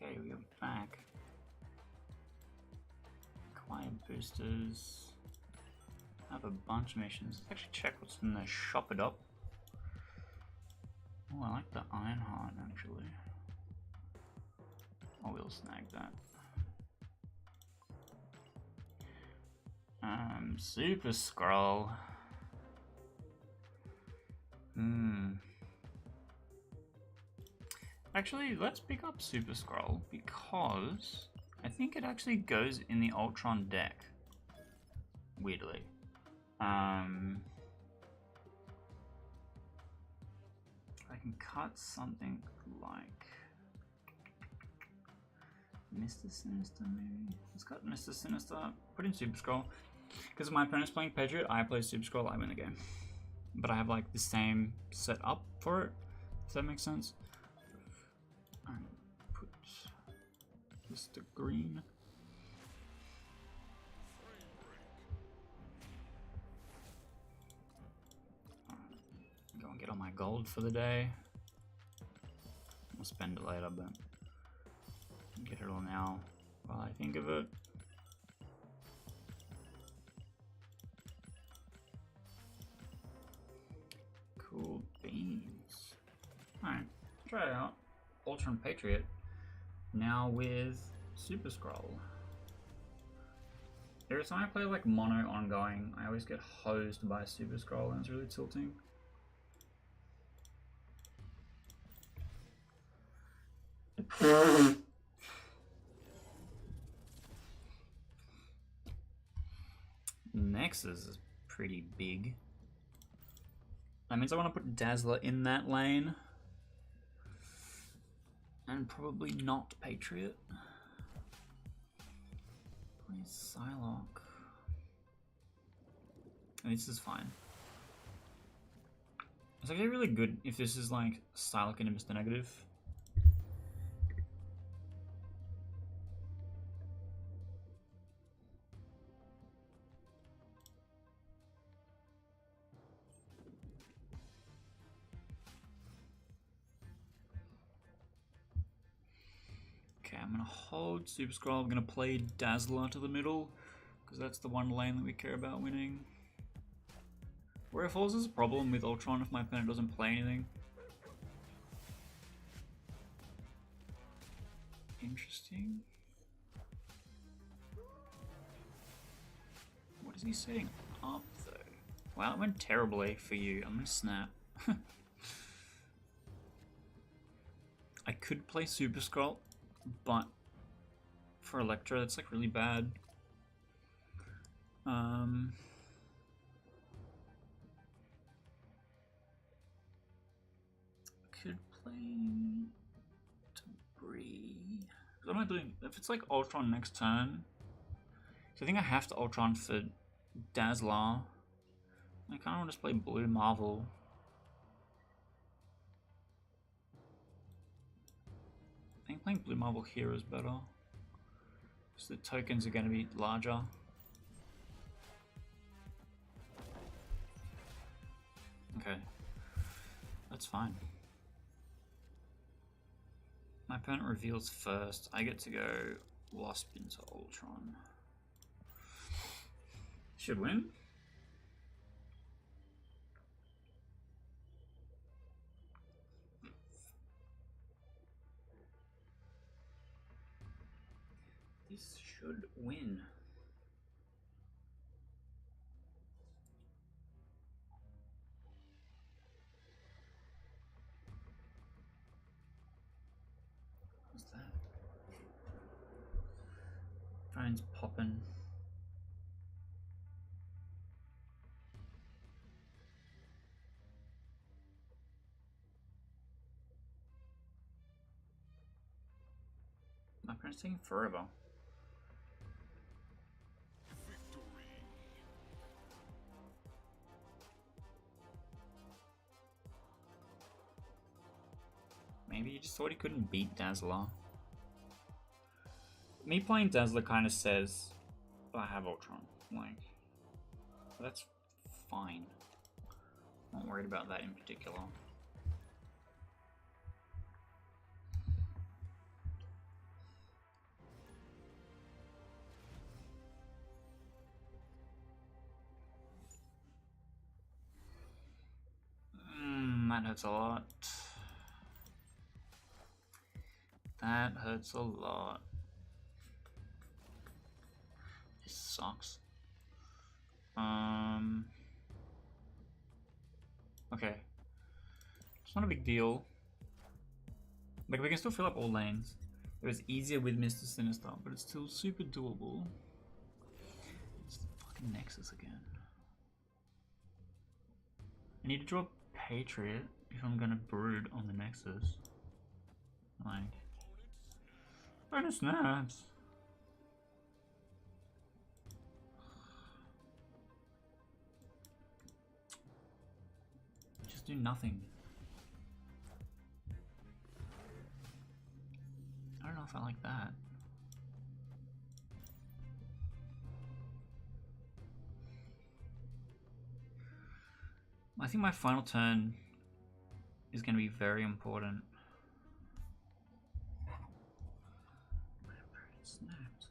Okay, we are back. Acquire boosters. I have a bunch of missions. Let's actually check what's in the shop it up. Oh, I like the Iron Heart actually. Oh, we'll snag that. Super Scroll. Actually, let's pick up Super Scroll because I think it actually goes in the Ultron deck. Weirdly. I can cut something like Mr. Sinister maybe? Let's cut Mr. Sinister, put in Super Scroll. Because if my opponent's playing Patriot, I play Super Scroll, I win the game. But I have like the same set up for it, if that makes sense. Put this to green. Go and get all my gold for the day. I'll spend it later, but get it all now while I think of it. Cool beans. Alright, try it out. Ultron Patriot. Now with Super Scroll. Every time I play like mono ongoing, I always get hosed by Super Scroll and it's really tilting. Nexus is pretty big. That means I want to put Dazzler in that lane. And probably not Patriot. Play Psylocke. This is fine. It's actually really good if this is like Psylocke and Mr. Negative. Okay, I'm gonna hold Super Scroll. I'm gonna play Dazzler to the middle because that's the one lane that we care about winning. Where it falls is a problem with Ultron if my opponent doesn't play anything. Interesting. What is he setting up though? Wow, it went terribly for you. I'm gonna snap. I could play Super Scroll, but for Elektra, that's like really bad. Could play Debris. What am I doing? If it's like Ultron next turn, so I think I have to Ultron for Dazzler. I kind of want to just play Blue Marvel. I think playing Blue Marvel here is better. Because the tokens are going to be larger. Okay. That's fine. My opponent reveals first. I get to go Wasp into Ultron. Should win. This should win. What's that? Phone's popping. My opponent's taking forever. Maybe he just thought he couldn't beat Dazzler. Me playing Dazzler kind of says I have Ultron. Like, that's fine. Not worried about that in particular. That hurts a lot. That hurts a lot. This sucks. Okay. It's not a big deal. Like, we can still fill up all lanes. It was easier with Mr. Sinister, but it's still super doable. It's the fucking Nexus again. I need to draw Patriot if I'm gonna brood on the Nexus. Like, bonus snaps. Just do nothing. I don't know if I like that. I think my final turn is going to be very important. Snapped.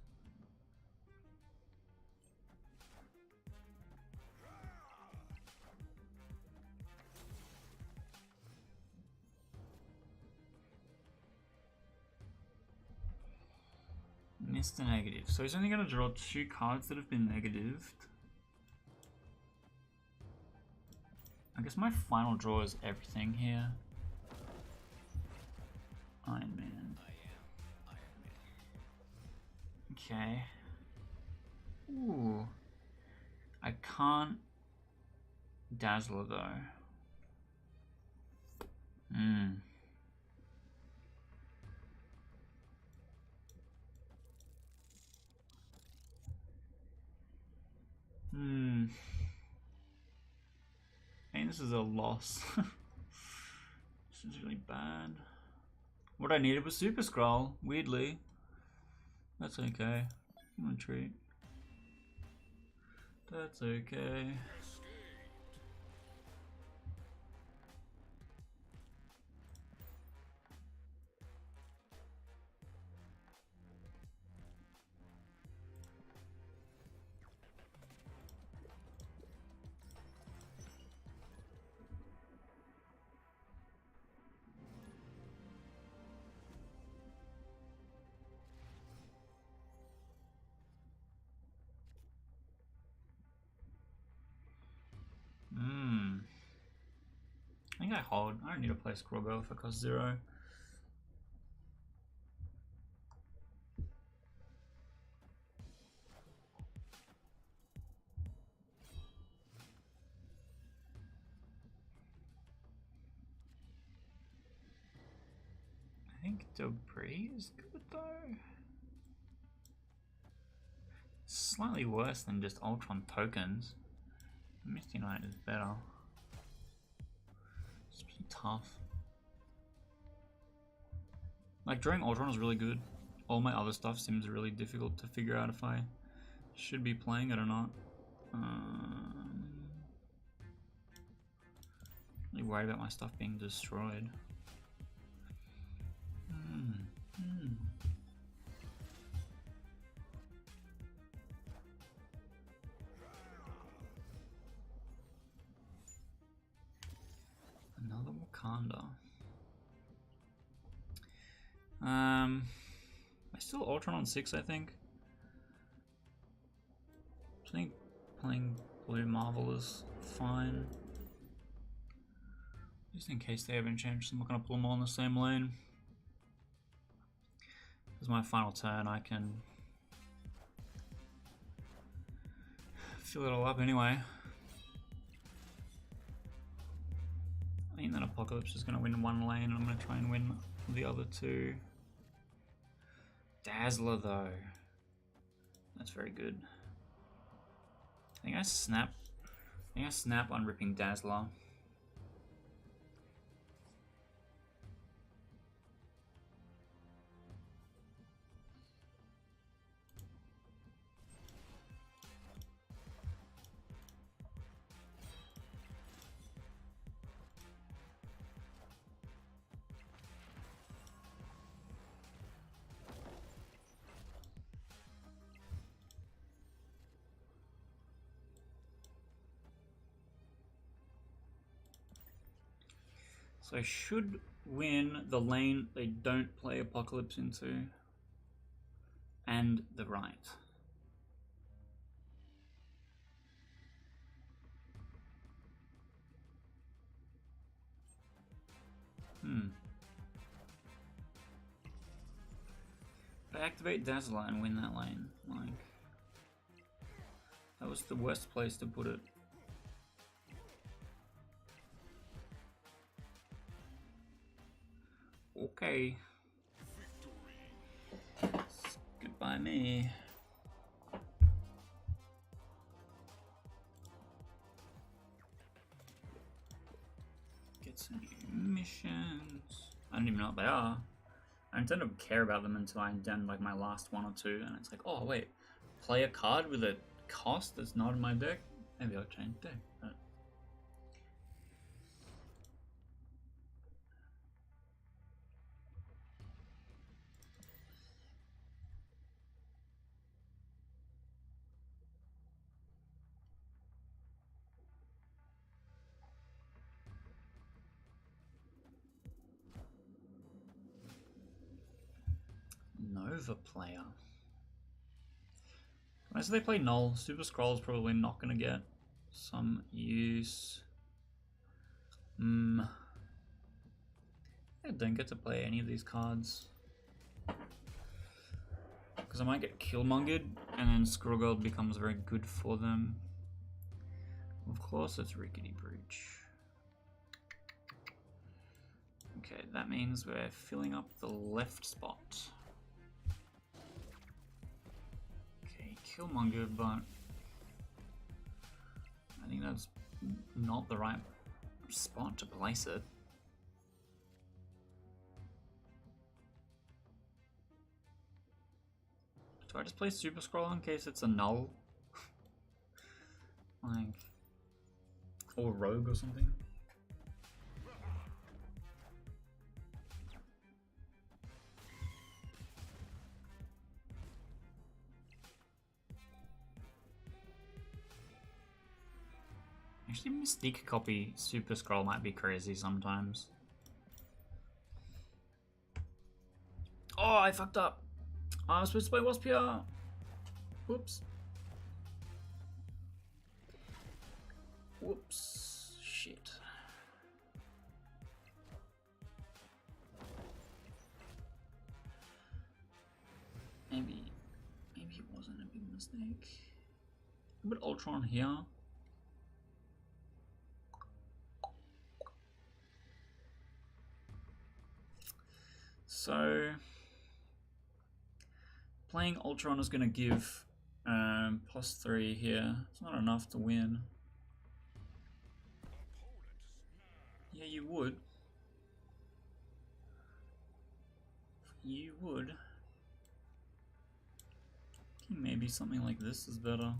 Missed a negative. So he's only going to draw 2 cards that have been negatived. I guess my final draw is everything here. Iron Man. Okay. Ooh. I can't Dazzler though. I mean, this is a loss. This is really bad. What I needed was Super Scroll, weirdly. That's okay. I'm gonna treat. That's okay. I think I hold. I don't need to play Scrubbo if it costs 0. I think Debris is good though. Slightly worse than just Ultron tokens. Misty Knight is better. It's pretty tough. Like, drawing Ultron is really good. All my other stuff seems really difficult to figure out if I should be playing it or not. Really worried about my stuff being destroyed. Another Wakanda. I still Ultron on 6, I think. I think playing Blue Marvel is fine. Just in case they haven't changed, I'm not going to put them all in the same lane. This is my final turn, I can fill it all up anyway. I think that Apocalypse is going to win 1 lane and I'm going to try and win the other 2. Dazzler though. That's very good. I think I snap on ripping Dazzler. So I should win the lane they don't play Apocalypse into. And the right. If I activate Dazzler and win that lane, like... That was the worst place to put it. Okay. Goodbye me. Get some new missions. I don't even know what they are. I tend to care about them until I've done like my last one or two, and it's like, oh wait, play a card with a cost that's not in my deck? Maybe I'll change deck. But... Nova player. When I say they play Null, Super Scroll's probably not going to get some use. I don't get to play any of these cards. Because I might get Killmongered, and then Squirrel becomes very good for them. Of course it's Rickety Bridge. Okay, that means we're filling up the left spot. Okay, Killmonger, but I think that's not the right spot to place it. Do I just play Super Scroll in case it's a null? Like, or Rogue or something? Actually, Mystique copy Super Scroll might be crazy sometimes. Oh, I fucked up. I was supposed to play Waspia. Whoops. Whoops. Shit. Maybe it wasn't a big mistake. But Ultron here. So playing Ultron is going to give +3 here. It's not enough to win. Yeah, you would. You would. Maybe something like this is better.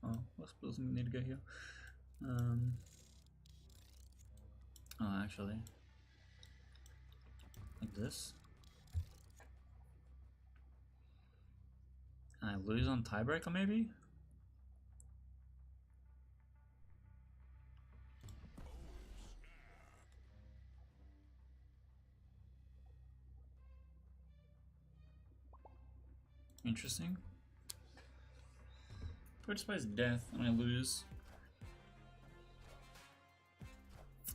Oh, Wasp doesn't need to go here. Oh, actually. Like this. And I lose on tiebreaker, maybe? Interesting. Or just plays death and I lose.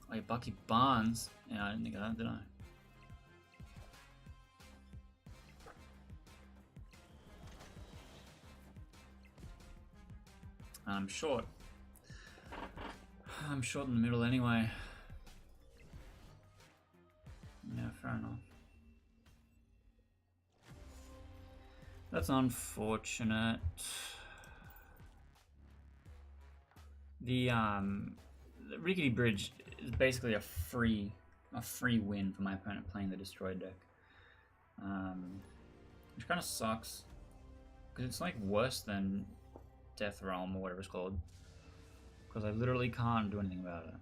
Wait, Bucky Barnes? Yeah, I didn't think of that, did I? And I'm short. I'm short in the middle anyway. Yeah, fair enough. That's unfortunate. The Rickety Bridge is basically a free win for my opponent playing the Destroyed deck. Which kind of sucks. Because it's like worse than Death Realm or whatever it's called. Because I literally can't do anything about it.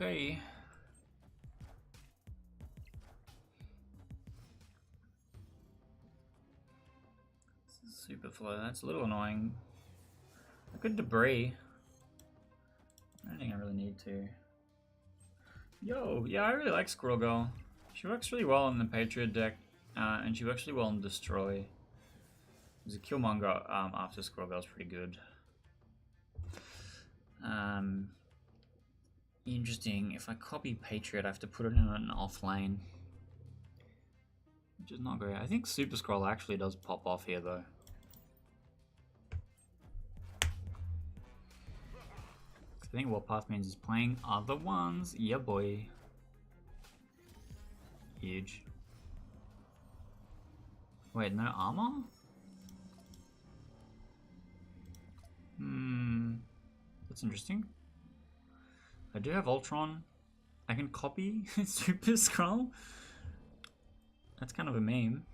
Okay. Super flow, that's a little annoying. I could debris. I don't think I really need to. Yo, yeah, I really like Squirrel Girl. She works really well in the Patriot deck, and she works really well in Destroy. There's a Killmonger after Squirrel Girl's pretty good. Interesting. If I copy Patriot, I have to put it in an off lane, which is not great. I think Super Scroll actually does pop off here, though. I think Warpath means he's playing other ones. Yeah, boy. Huge. Wait, no armor? That's interesting. I do have Ultron. I can copy Super Skrull. That's kind of a meme.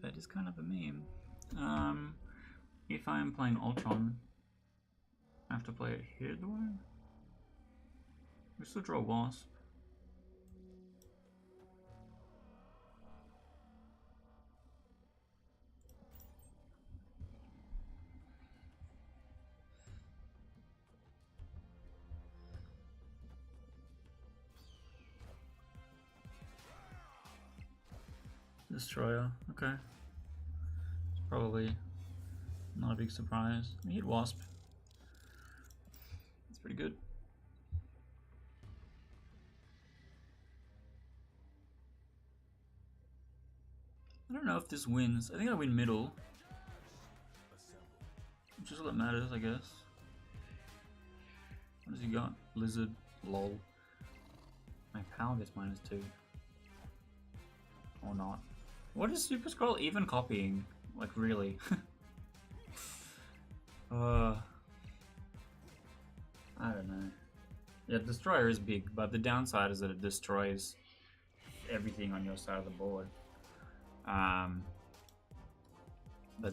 That is kind of a meme. If I am playing Ultron, I have to play it here, do I? We still draw Wasp. Destroyer, okay. It's probably not a big surprise. We hit Wasp. That's pretty good. I don't know if this wins. I think I win middle. Which is all that matters, I guess. What does he got? Blizzard, lol. My power gets -2. Or not. What is Super Scroll even copying? Like, really? I don't know. Yeah, Destroyer is big, but the downside is that it destroys everything on your side of the board. But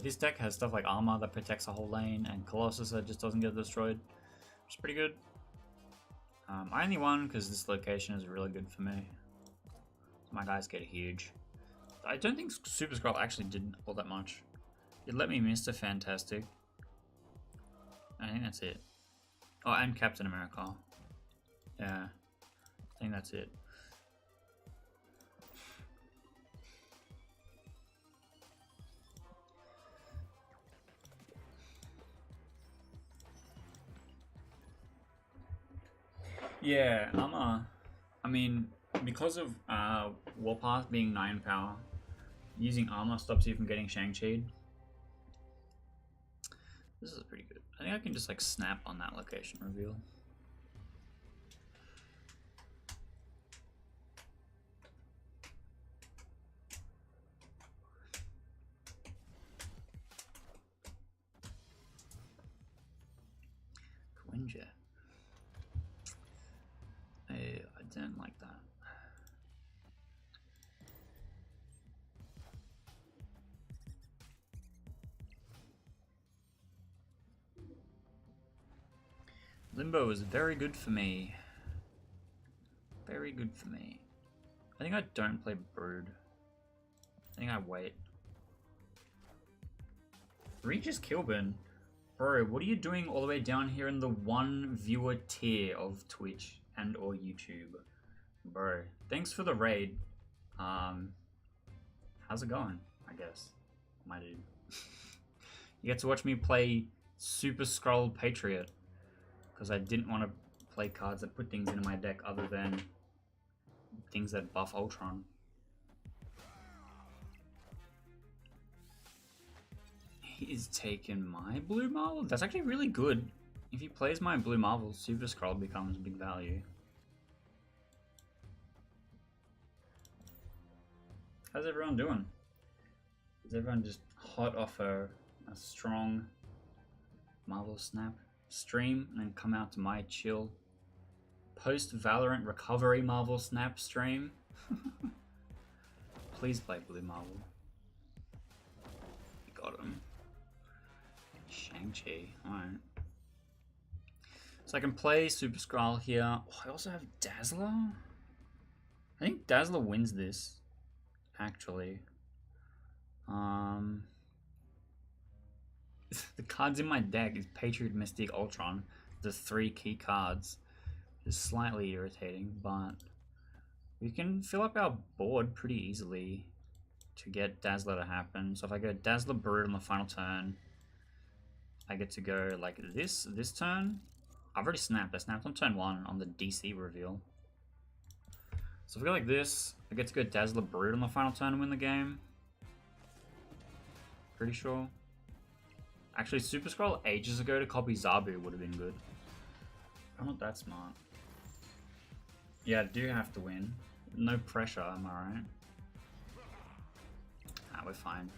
this deck has stuff like Armor that protects a whole lane, and Colossus that just doesn't get destroyed, which is pretty good. I only won because this location is really good for me. My guys get huge. I don't think Super Scroll actually did all that much. It let me Mr. Fantastic. I think that's it. Oh, and Captain America. Yeah, I think that's it. Yeah, I mean, because of Warpath being 9 power, using armor stops you from getting Shang-Chi'd. This is pretty good. I think I can just like snap on that location reveal. Quinjet. I didn't like that. Limbo is very good for me. Very good for me. I think I don't play Brood. I think I wait. Regis Kilburn. Bro, what are you doing all the way down here in the 1 viewer tier of Twitch and or YouTube? Bro, thanks for the raid. How's it going, I guess, my dude? You get to watch me play Super Scroll Patriot, because I didn't want to play cards that put things into my deck other than things that buff Ultron. He's taken my Blue Marvel? That's actually really good. If he plays my Blue Marvel, Super Scroll becomes big value. How's everyone doing? Is everyone just hot off a strong Marvel Snap stream and then come out to my chill post-Valorant recovery Marvel Snap stream? Please play Blue Marvel. You got him. Shang-Chi, alright. So I can play Super Skrull here. Oh, I also have Dazzler. I think Dazzler wins this, actually. The cards in my deck is Patriot, Mystique, Ultron. The 3 key cards. It's slightly irritating, but we can fill up our board pretty easily to get Dazzler to happen. So if I go Dazzler Brood on the final turn, I get to go like this turn. I've already snapped. I snapped on turn 1 on the DC reveal. So if we go like this, I get to go Dazzler Brood on the final turn and win the game. Pretty sure. Actually, Super Skrull ages ago to copy Zabu would have been good. I'm not that smart. Yeah, I do have to win. No pressure, am I right? Ah, we're fine.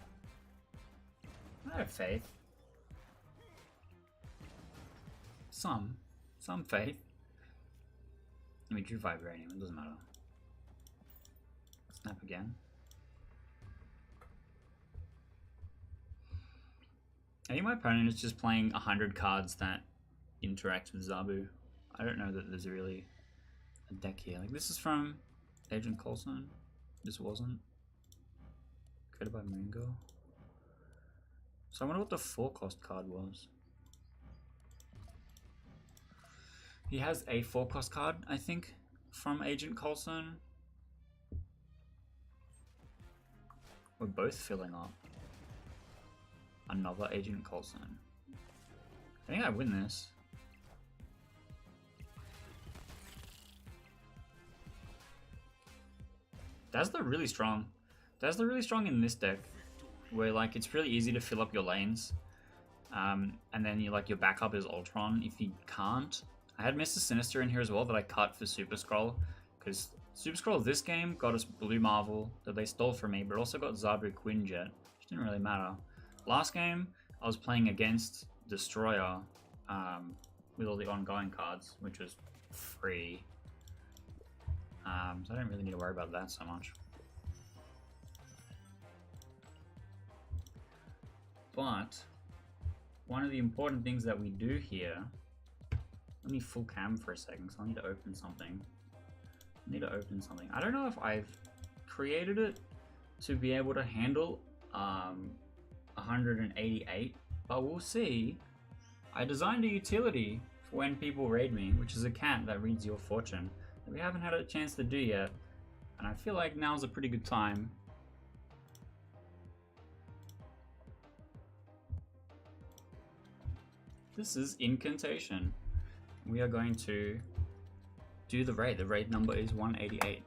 I have faith. Some faith. I mean, drew Vibranium, it doesn't matter. Snap again. I think my opponent is just playing 100 cards that interact with Zabu. I don't know that there's really a deck here. Like, this is from Agent Coulson. This wasn't. Created by Moongo. So I wonder what the 4-cost card was. He has a 4-cost card, I think, from Agent Coulson. We're both filling up. Another Agent Coulson. I think I win this. Dazzler really strong. Dazzler really strong in this deck, where like it's really easy to fill up your lanes, and then you like your backup is Ultron. If you can't, I had Mr. Sinister in here as well that I cut for Super Skrull, because Super Skrull this game got us Blue Marvel that they stole from me, but also got Zabu Quinjet, which didn't really matter. Last game, I was playing against Destroyer with all the ongoing cards, which was free. So I don't really need to worry about that so much. But one of the important things that we do here, let me full cam for a second because I need to open something. I don't know if I've created it to be able to handle 188, but we'll see. I designed a utility for when people raid me, which is a cat that reads your fortune, that we haven't had a chance to do yet, and I feel like now's a pretty good time. This is Incantation. We are going to do the raid. The raid number is 188.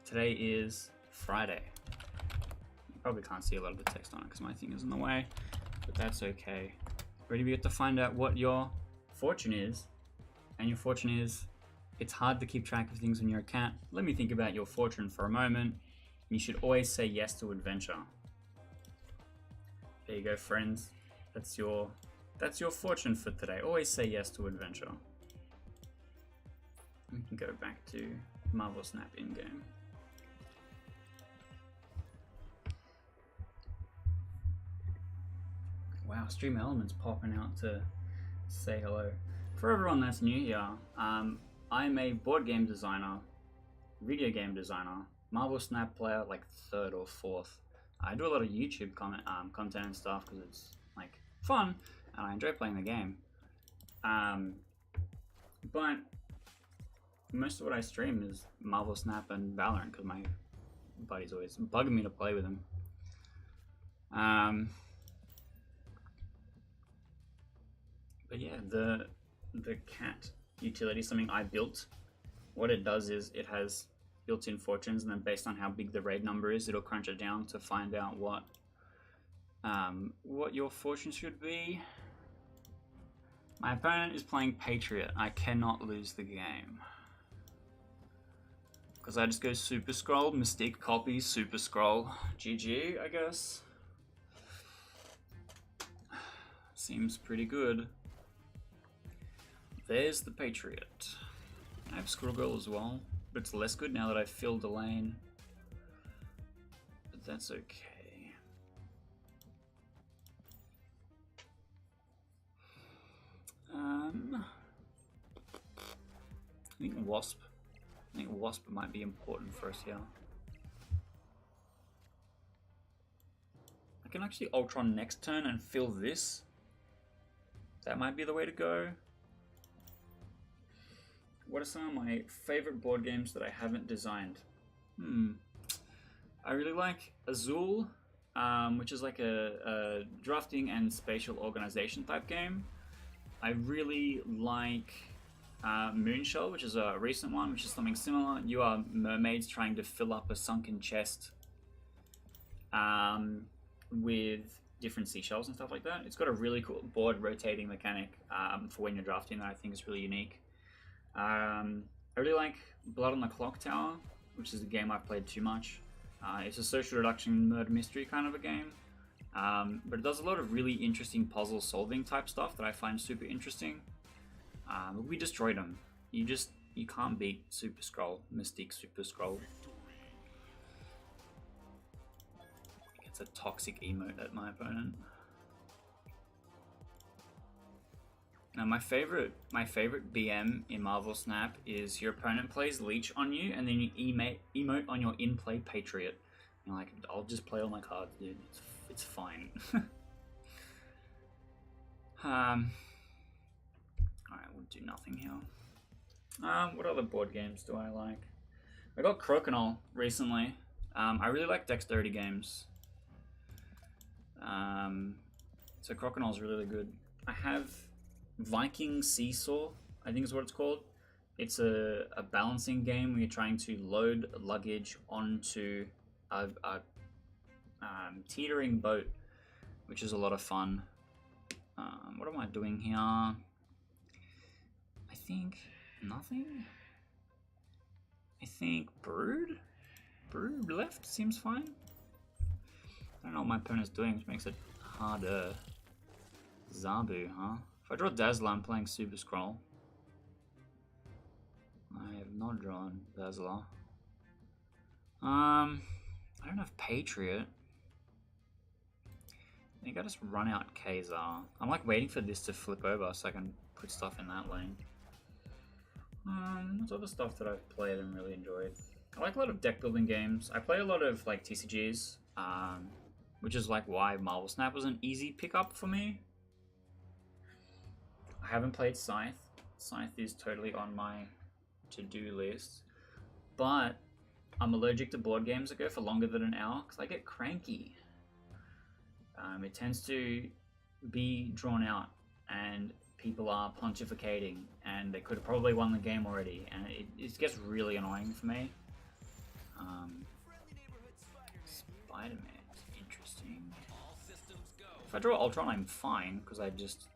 Today is Friday. You probably can't see a lot of the text on it because my thing is in the way, but that's okay. Ready, we get to find out what your fortune is. And your fortune is, it's hard to keep track of things when you're a cat. Let me think about your fortune for a moment. You should always say yes to adventure. There you go, friends. That's your fortune for today. Always say yes to adventure. We can go back to Marvel Snap in-game. Wow, Stream Elements popping out to say hello. For everyone that's new here, I'm a board game designer, video game designer, Marvel Snap player, like 3rd or 4th. I do a lot of YouTube content and stuff because it's like fun and I enjoy playing the game. But most of what I stream is Marvel Snap and Valorant because my buddy's always bugging me to play with him. But yeah, the cat utility is something I built. What it does is it has built-in fortunes, and then based on how big the raid number is, it'll crunch it down to find out what your fortune should be. My opponent is playing Patriot. I cannot lose the game. Because I just go Super Skrull, Mystique copy, Super Skrull. GG, I guess. Seems pretty good. There's the Patriot. I have Squirrel Girl as well, but it's less good now that I've filled the lane. But that's okay. I think Wasp. I think Wasp might be important for us here. I can actually Ultron next turn and fill this. That might be the way to go. What are some of my favorite board games that I haven't designed? I really like Azul, which is like a drafting and spatial organization type game. I really like Moonshell, which is a recent one, which is something similar. You are mermaids trying to fill up a sunken chest with different seashells and stuff like that. It's got a really cool board rotating mechanic for when you're drafting that I think is really unique. I really like Blood on the Clock Tower, which is a game I've played too much. It's a social deduction murder mystery kind of a game, but it does a lot of really interesting puzzle solving type stuff that I find super interesting. We destroyed them. You can't beat Super Skrull, Mystique Super Skrull. It's a toxic emote at my opponent. Now my favorite BM in Marvel Snap is your opponent plays Leech on you, and then you emote on your in-play Patriot. You're like, I'll just play all my cards, dude. It's fine. Alright, we'll do nothing here. What other board games do I like? I got Crokinole recently. I really like dexterity games. So Crokinole's really good. I have Viking Seesaw, I think is what it's called. It's a balancing game where you're trying to load luggage onto a teetering boat, which is a lot of fun. What am I doing here? I think nothing. I think Brood left seems fine. I don't know what my opponent's doing, which makes it harder. Zabu, huh? If I draw Dazzler, I'm playing Super Skrull. I have not drawn Dazzler. I don't have Patriot. I think I just run out Kazar. I'm like waiting for this to flip over so I can put stuff in that lane. What's other stuff that I've played and really enjoyed? I like a lot of deck building games. I play a lot of like TCGs, which is like why Marvel Snap was an easy pickup for me. I haven't played Scythe. Scythe is totally on my to-do list, but I'm allergic to board games that go for longer than an hour because I get cranky. It tends to be drawn out and people are pontificating and they could have probably won the game already, and it gets really annoying for me. Spider-Man, interesting. If I draw Ultron, I'm fine because I just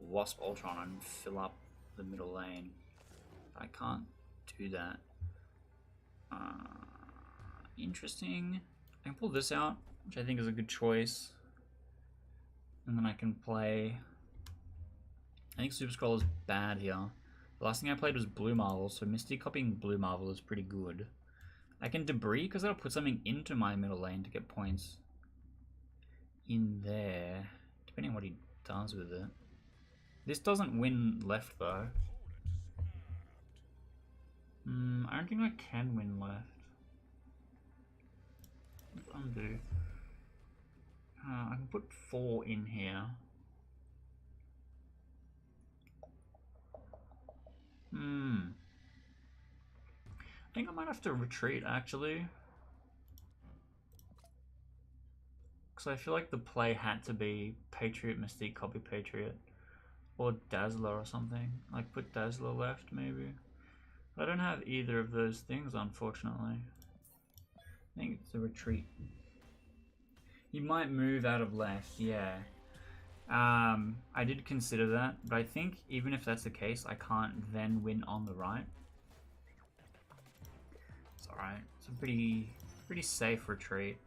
Wasp Ultron and fill up the middle lane. I can't do that. Interesting. I can pull this out, which I think is a good choice. And then I can play... I think Super Skrull is bad here. The last thing I played was Blue Marvel, so Mystique copying Blue Marvel is pretty good. I can Debris, because that'll put something into my middle lane to get points in there, depending on what he does with it. This doesn't win left, though. I don't think I can win left. Let's undo. I can put 4 in here. I think I might have to retreat, actually. Because I feel like the play had to be Patriot, Mystique, copy Patriot. Or Dazzler or something. Like put Dazzler left, maybe. But I don't have either of those things, unfortunately. I think it's a retreat. You might move out of left, yeah. I did consider that, but I think even if that's the case, I can't then win on the right. It's alright. It's a pretty safe retreat.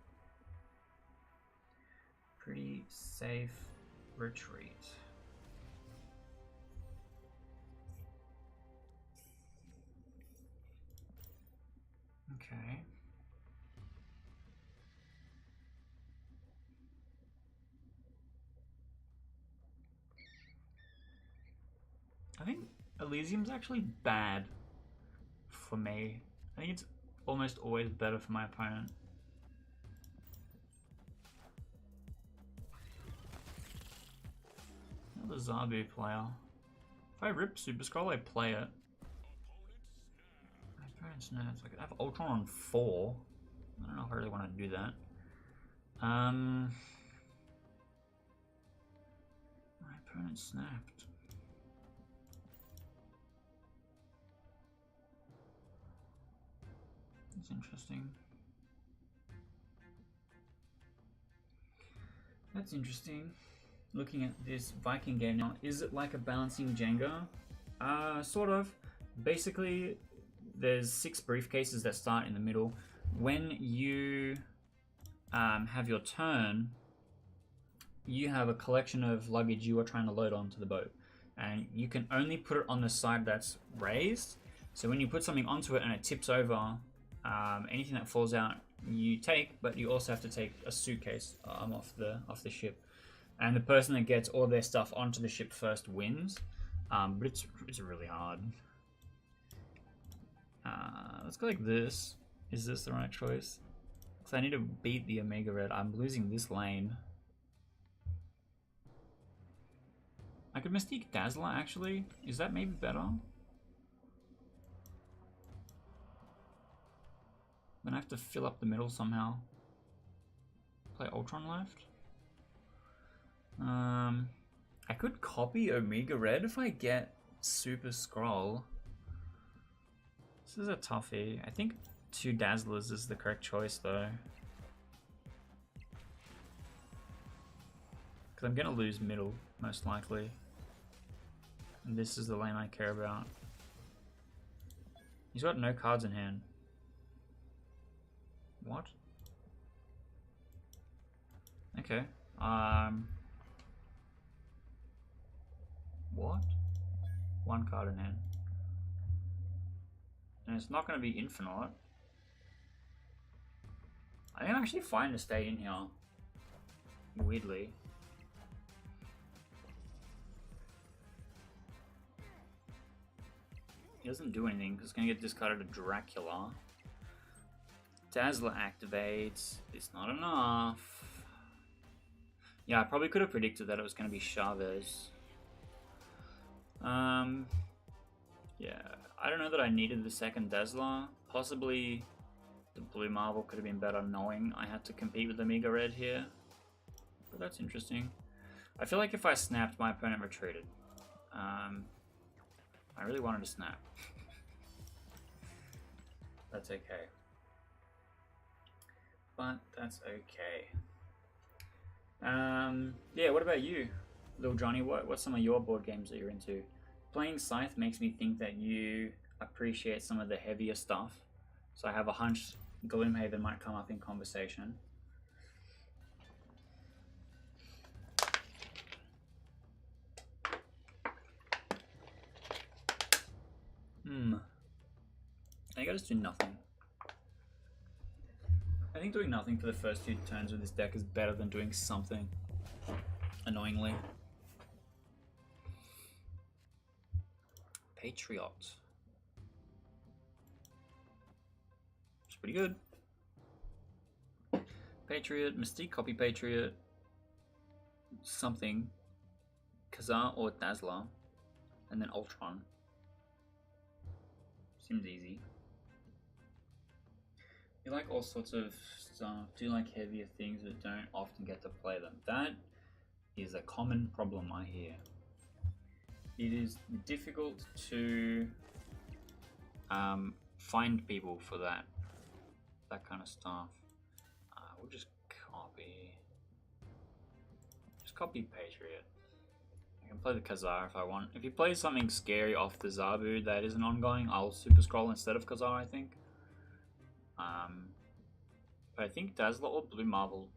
Pretty safe retreat. Okay. I think Elysium's actually bad. for me. I think it's almost always better for my opponent. Another Zabu player. If I rip Super Scroll, I play it. My opponent's nerfs. I could have Ultron on 4. I don't know if I really want to do that. My opponent snapped. That's interesting. That's interesting. Looking at this Viking game now, is it like a balancing Jenga? Sort of. Basically, there's 6 briefcases that start in the middle. When you have your turn, you have a collection of luggage you are trying to load onto the boat. And you can only put it on the side that's raised. So when you put something onto it and it tips over, anything that falls out you take, but you also have to take a suitcase off the ship. And the person that gets all their stuff onto the ship first wins. But it's really hard. Let's go like this. Is this the right choice? Because I need to beat the Omega Red. I'm losing this lane. I could Mystique Dazzler actually. Is that maybe better? Then I have to fill up the middle somehow. Play Ultron left. I could copy Omega Red if I get Super Scroll. This is a toughie. I think 2 Dazzlers is the correct choice though. Because I'm going to lose middle, most likely. And this is the lane I care about. He's got no cards in hand. What? Okay. What? 1 card in hand. And it's not going to be infinite. I think I'm actually fine to stay in here. Weirdly. He doesn't do anything because it's going to get discarded to Dracula. Dazzler activates. It's not enough. Yeah, I probably could have predicted that it was going to be Chavez. Yeah, I don't know that I needed the second Dazzler. Possibly the Blue Marvel could have been better knowing I had to compete with Omega Red here. But that's interesting. I feel like if I snapped, my opponent retreated. I really wanted to snap. That's okay. But that's okay. Yeah, what about you, Little Johnny? What's some of your board games that you're into? Playing Scythe makes me think that you appreciate some of the heavier stuff. So I have a hunch Gloomhaven might come up in conversation. I think I just do nothing. I think doing nothing for the first 2 turns with this deck is better than doing something. Annoyingly. Patriot. It's pretty good. Patriot, Mystique copy Patriot. Something. Kazar or Dazzler. And then Ultron. Seems easy. You like all sorts of stuff, do like heavier things but don't often get to play them. That is a common problem I hear. It is difficult to find people for that kind of stuff. We'll just copy Patriot. I can play the Kazar if I want. If he plays something scary off the Zabu that isn't ongoing, I'll Super Scroll instead of Kazar, I think. But I think Dazzler or Blue Marvel,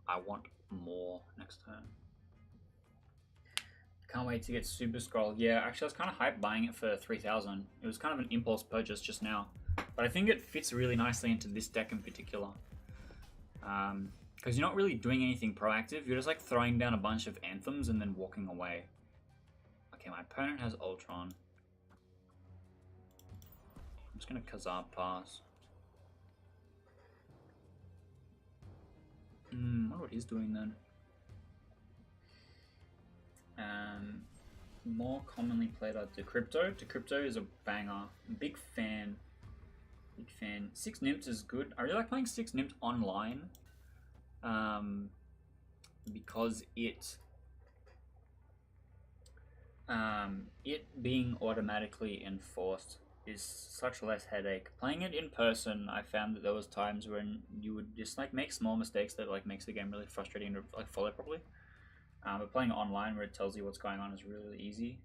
I want more next turn. Can't wait to get Super Scroll. Yeah, actually I was kind of hyped buying it for 3,000. It was kind of an impulse purchase just now. But I think it fits really nicely into this deck in particular. Because you're not really doing anything proactive. You're just like throwing down a bunch of anthems and then walking away. Okay, my opponent has Ultron. I'm just gonna Khazar pass. I wonder what he's doing then. More commonly played are Decrypto. Decrypto is a banger. Big fan. Big fan. Six Nymphs is good. I really like playing Six Nymphs online. Because it being automatically enforced is such less headache. Playing it in person, I found that there was times when you would just like make small mistakes that like makes the game really frustrating to like follow properly. But playing it online where it tells you what's going on is really, really easy.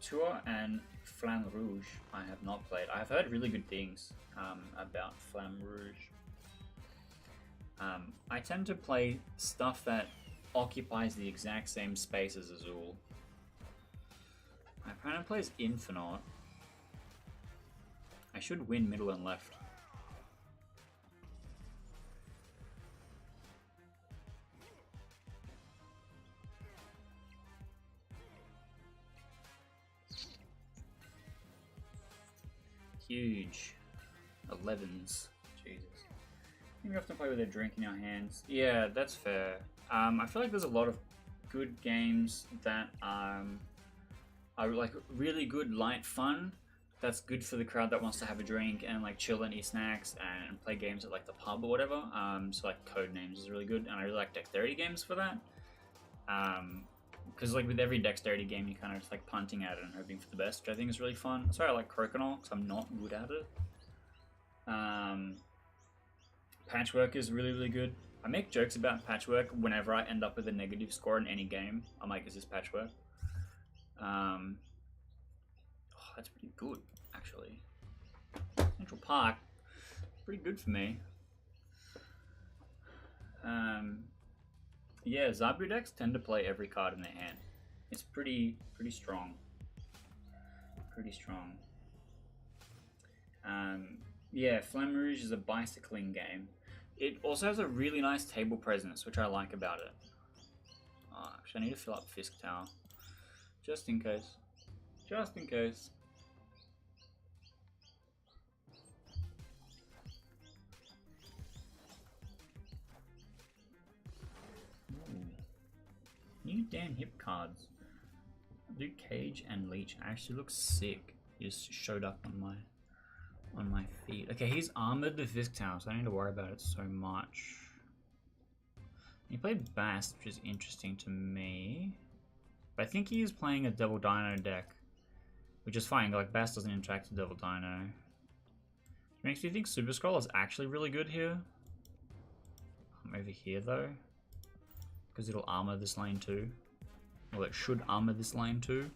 Tour and Flamme Rouge I have not played. I have heard really good things about Flamme Rouge. I tend to play stuff that occupies the exact same space as Azul. My opponent plays Infinite. I should win middle and left. Huge. 11s. Jesus. We have to play with a drink in our hands. Yeah, that's fair. I feel like there's a lot of good games that are like really good light fun. That's good for the crowd that wants to have a drink and like chill and eat snacks and play games at like the pub or whatever. So like Codenames is really good, and I really like dexterity games for that. Because like with every dexterity game, you kind of just like punting at it and hoping for the best, which I think is really fun. That's why I like Crokinole, because I'm not good at it. Patchwork is really, really good. I make jokes about Patchwork whenever I end up with a negative score in any game. I'm like, is this Patchwork? Oh, that's pretty good, actually. Central Park, pretty good for me. Yeah, Zabu decks tend to play every card in their hand. It's pretty strong. Pretty strong. Yeah, Flamme Rouge is a bicycling game. It also has a really nice table presence, which I like about it. Oh, actually, I need to fill up Fisk Tower. Just in case. Just in case. Ooh. New damn hip cards. Luke Cage and Leech actually looks sick. He just showed up on my feed. Okay, he's armored the Fisk Tower, so I don't need to worry about it so much. He played Bast, which is interesting to me. But I think he is playing a Devil Dino deck, which is fine. Like, Bast doesn't interact with Devil Dino. It makes me think Super Scroll is actually really good here. Over here, though. Because it'll armor this lane too. Well, it should armor this lane too.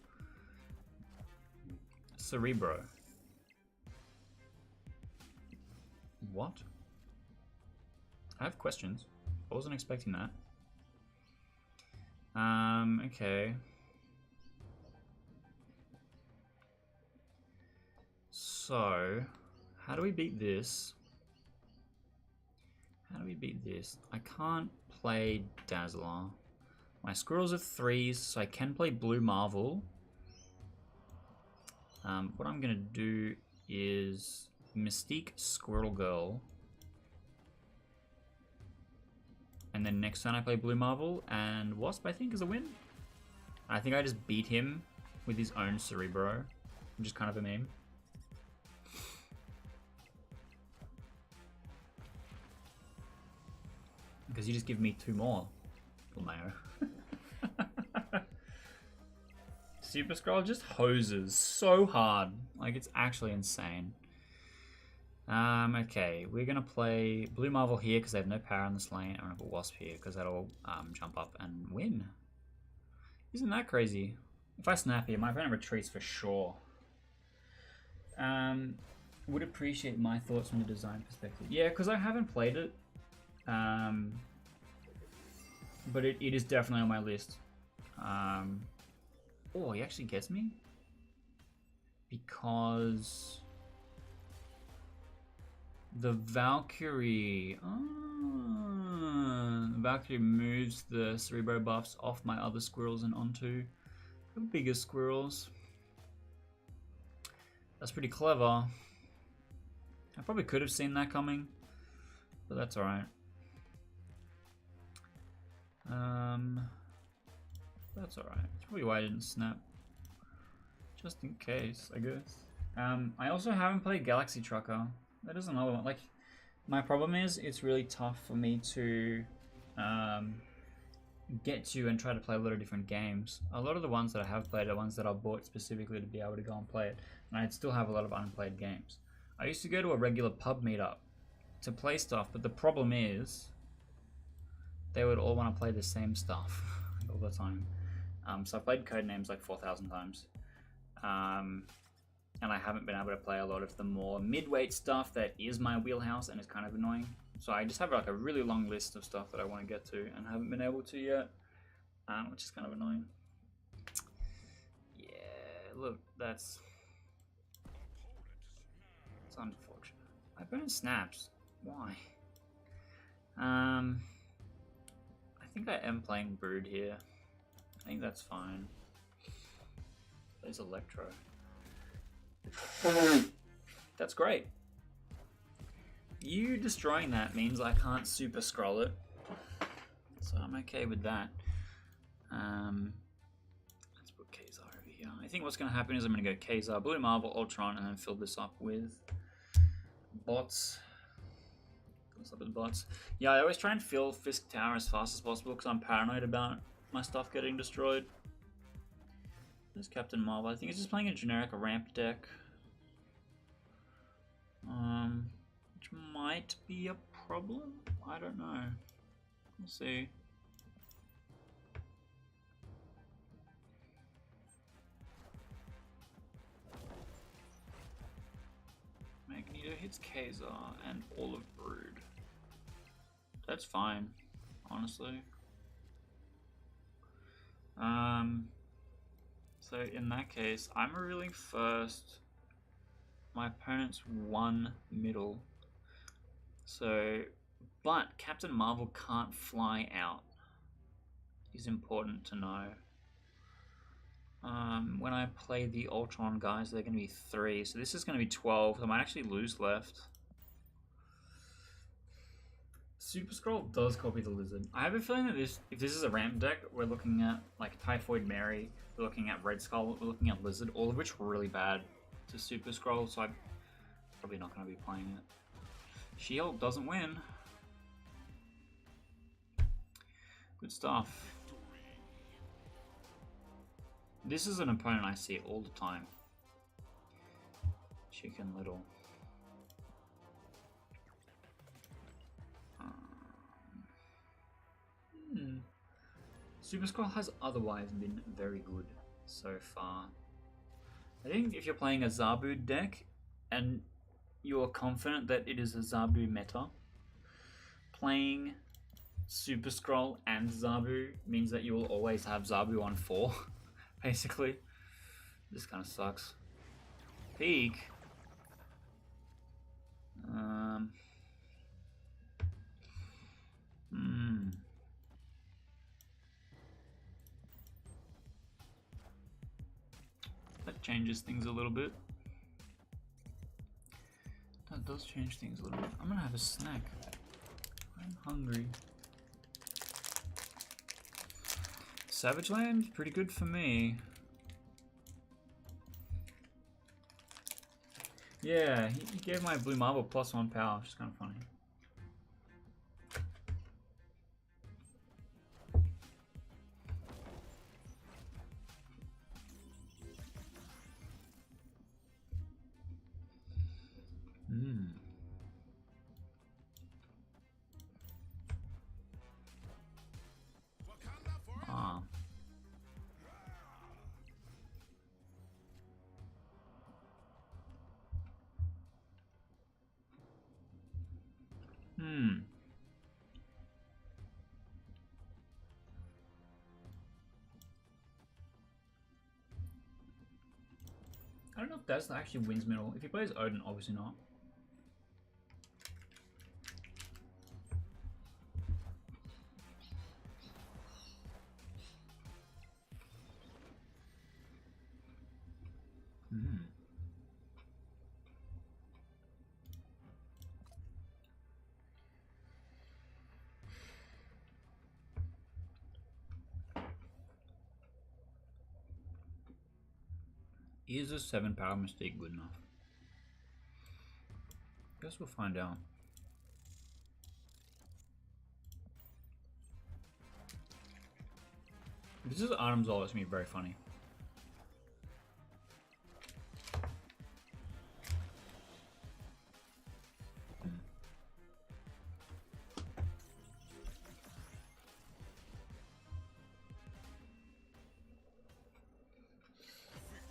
Cerebro. What? I have questions. I wasn't expecting that. Okay. So, how do we beat this? How do we beat this? I can't play Dazzler. My squirrels are 3s, so I can play Blue Marvel. What I'm gonna do is Mystique Squirrel Girl. And then next turn I play Blue Marvel, and Wasp I think is a win. I think I just beat him with his own Cerebro, which is kind of a meme. Because you just give me 2 more, Mayo. Super Scroll just hoses so hard. Like, it's actually insane. Okay, we're gonna play Blue Marvel here because they have no power on this lane. I'm gonna put Wasp here because that'll jump up and win. Isn't that crazy? If I snap here, my opponent retreats for sure. Would appreciate my thoughts from the design perspective. Yeah, because I haven't played it. But it is definitely on my list. Oh, he actually gets me? Because the Valkyrie... the Valkyrie moves the Cerebro buffs off my other squirrels and onto the bigger squirrels. That's pretty clever. I probably could have seen that coming, but that's alright. That's alright. That's probably why I didn't snap. Just in case, I guess. I also haven't played Galaxy Trucker. That is another one. Like, my problem is it's really tough for me to get to and try to play a lot of different games. A lot of the ones that I have played are ones that I bought specifically to be able to go and play it, and I'd still have a lot of unplayed games. I used to go to a regular pub meetup to play stuff, but the problem is they would all want to play the same stuff all the time. So I played Codenames like 4,000 times. And I haven't been able to play a lot of the more mid-weight stuff that is my wheelhouse and is kind of annoying. So I just have like a really long list of stuff that I want to get to and haven't been able to yet, which is kind of annoying. Yeah, look, that's unfortunate. My opponent snaps. Why? I think I am playing Brood here. I think that's fine. There's Electro. That's great. You destroying that means I can't super scroll it, so I'm okay with that. Let's put Kazar over here. I think what's going to happen is I'm going to go Kazar, Blue Marble, Ultron, and then fill this up with bots. Fill this up with bots. Yeah, I always try and fill Fisk Tower as fast as possible because I'm paranoid about my stuff getting destroyed. There's Captain Marvel. I think he's just playing a generic ramp deck. Which might be a problem. I don't know. We'll see. Magneto hits Kazar and all of Brood. That's fine, honestly. So in that case, I'm revealing first. My opponent's one middle. So, but Captain Marvel can't fly out. Is important to know. When I play the Ultron guys, they're going to be 3. So this is going to be 12. I might actually lose left. Super Scroll does copy the Lizard. I have a feeling that if this is a ramp deck, we're looking at like Typhoid Mary, we're looking at Red Skull, we're looking at Lizard, all of which were really bad to Super Scroll, so I'm probably not going to be playing it. Shield doesn't win. Good stuff. This is an opponent I see all the time. Chicken Little. Super Scroll has otherwise been very good so far. I think if you're playing a Zabu deck and you're confident that it is a Zabu meta, playing Super Scroll and Zabu means that you will always have Zabu on 4, basically. This kind of sucks. Peak. That changes things a little bit. That does change things a little bit. I'm gonna have a snack. I'm hungry. Savage Land, pretty good for me. Yeah, he gave my Blue Marble +1 power, which is kind of funny. I don't know if Dazzler actually wins middle. If he plays Odin, obviously not. Is a 7 power Mystique good enough? Guess we'll find out. This is Artem's all. It's gonna be very funny.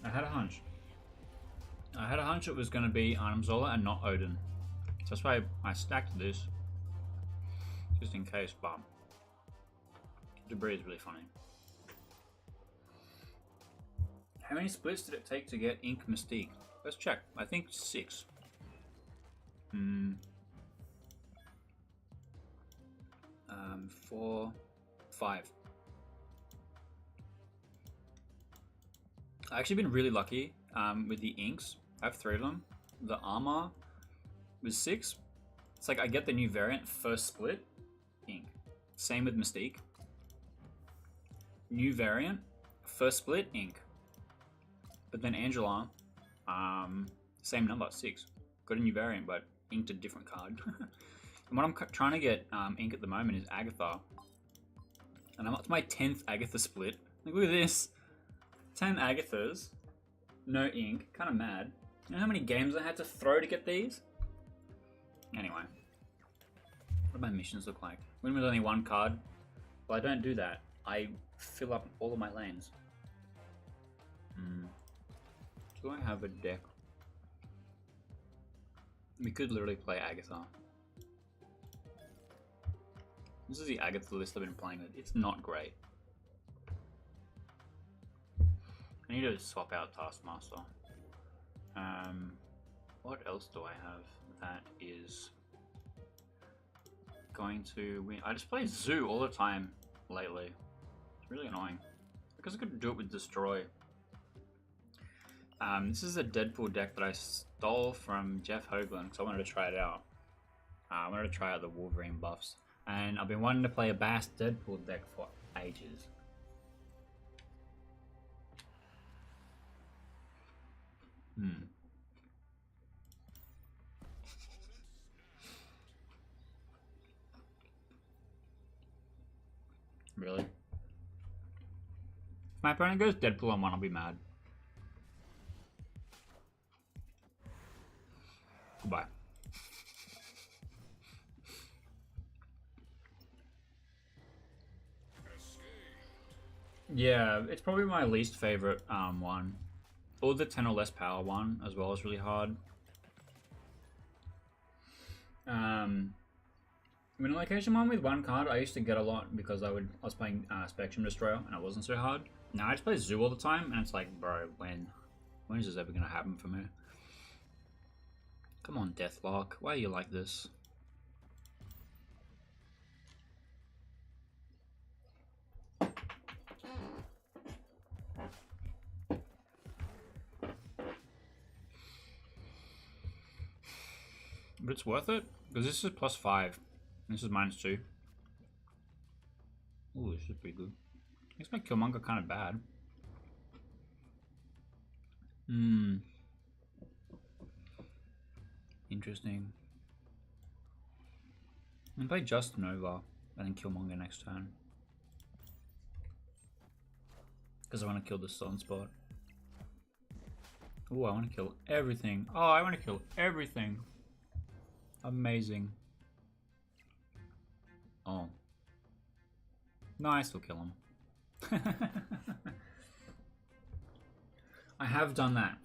I had a hunch. I had a hunch it was going to be Arnim Zola and not Odin. So that's why I stacked this. Just in case, but Debris is really funny. How many splits did it take to get Ink Mystique? Let's check. I think 6. 4, 5. I've actually been really lucky with the inks. I have 3 of them. The armor was 6. It's like I get the new variant, first split, ink. Same with Mystique. New variant, first split, ink. But then Angela, same number, 6. Got a new variant, but inked a different card. And what I'm trying to get ink at the moment is Agatha. And I'm up to my 10th Agatha split. Like, look at this. 10 Agathas, no ink, kind of mad. You know how many games I had to throw to get these? Anyway, what do my missions look like? Win with only 1 card? Well, I don't do that. I fill up all of my lanes. Do I have a deck? We could literally play Agatha. This is the Agatha list I've been playing with. It's not great. I need to swap out Taskmaster. What else do I have that is going to win? I just play Zoo all the time lately. It's really annoying. Because I could do it with Destroy. This is a Deadpool deck that I stole from Jeff Hoagland because I wanted to try it out. I wanted to try out the Wolverine buffs. And I've been wanting to play a Bass Deadpool deck for ages. Really? If my opponent goes Deadpool on 1, I'll be mad. Goodbye. Yeah, it's probably my least favorite one. Or the 10 or less power one as well is really hard. When location one with 1 card, I used to get a lot because I was playing Spectrum Destroyer and it wasn't so hard. Now I just play Zoo all the time and it's like, bro, when is this ever gonna happen for me? Come on, Deathlock, why are you like this? But it's worth it because this is +5. This is -2. Ooh, this is pretty good. Makes my Killmonger kind of bad. Interesting. I'm gonna play Just Nova and then Killmonger next turn. Because I want to kill the Sunspot. Ooh, I want to kill everything. Oh, I want to kill everything. Amazing. Oh. No, I still kill him. I have done that.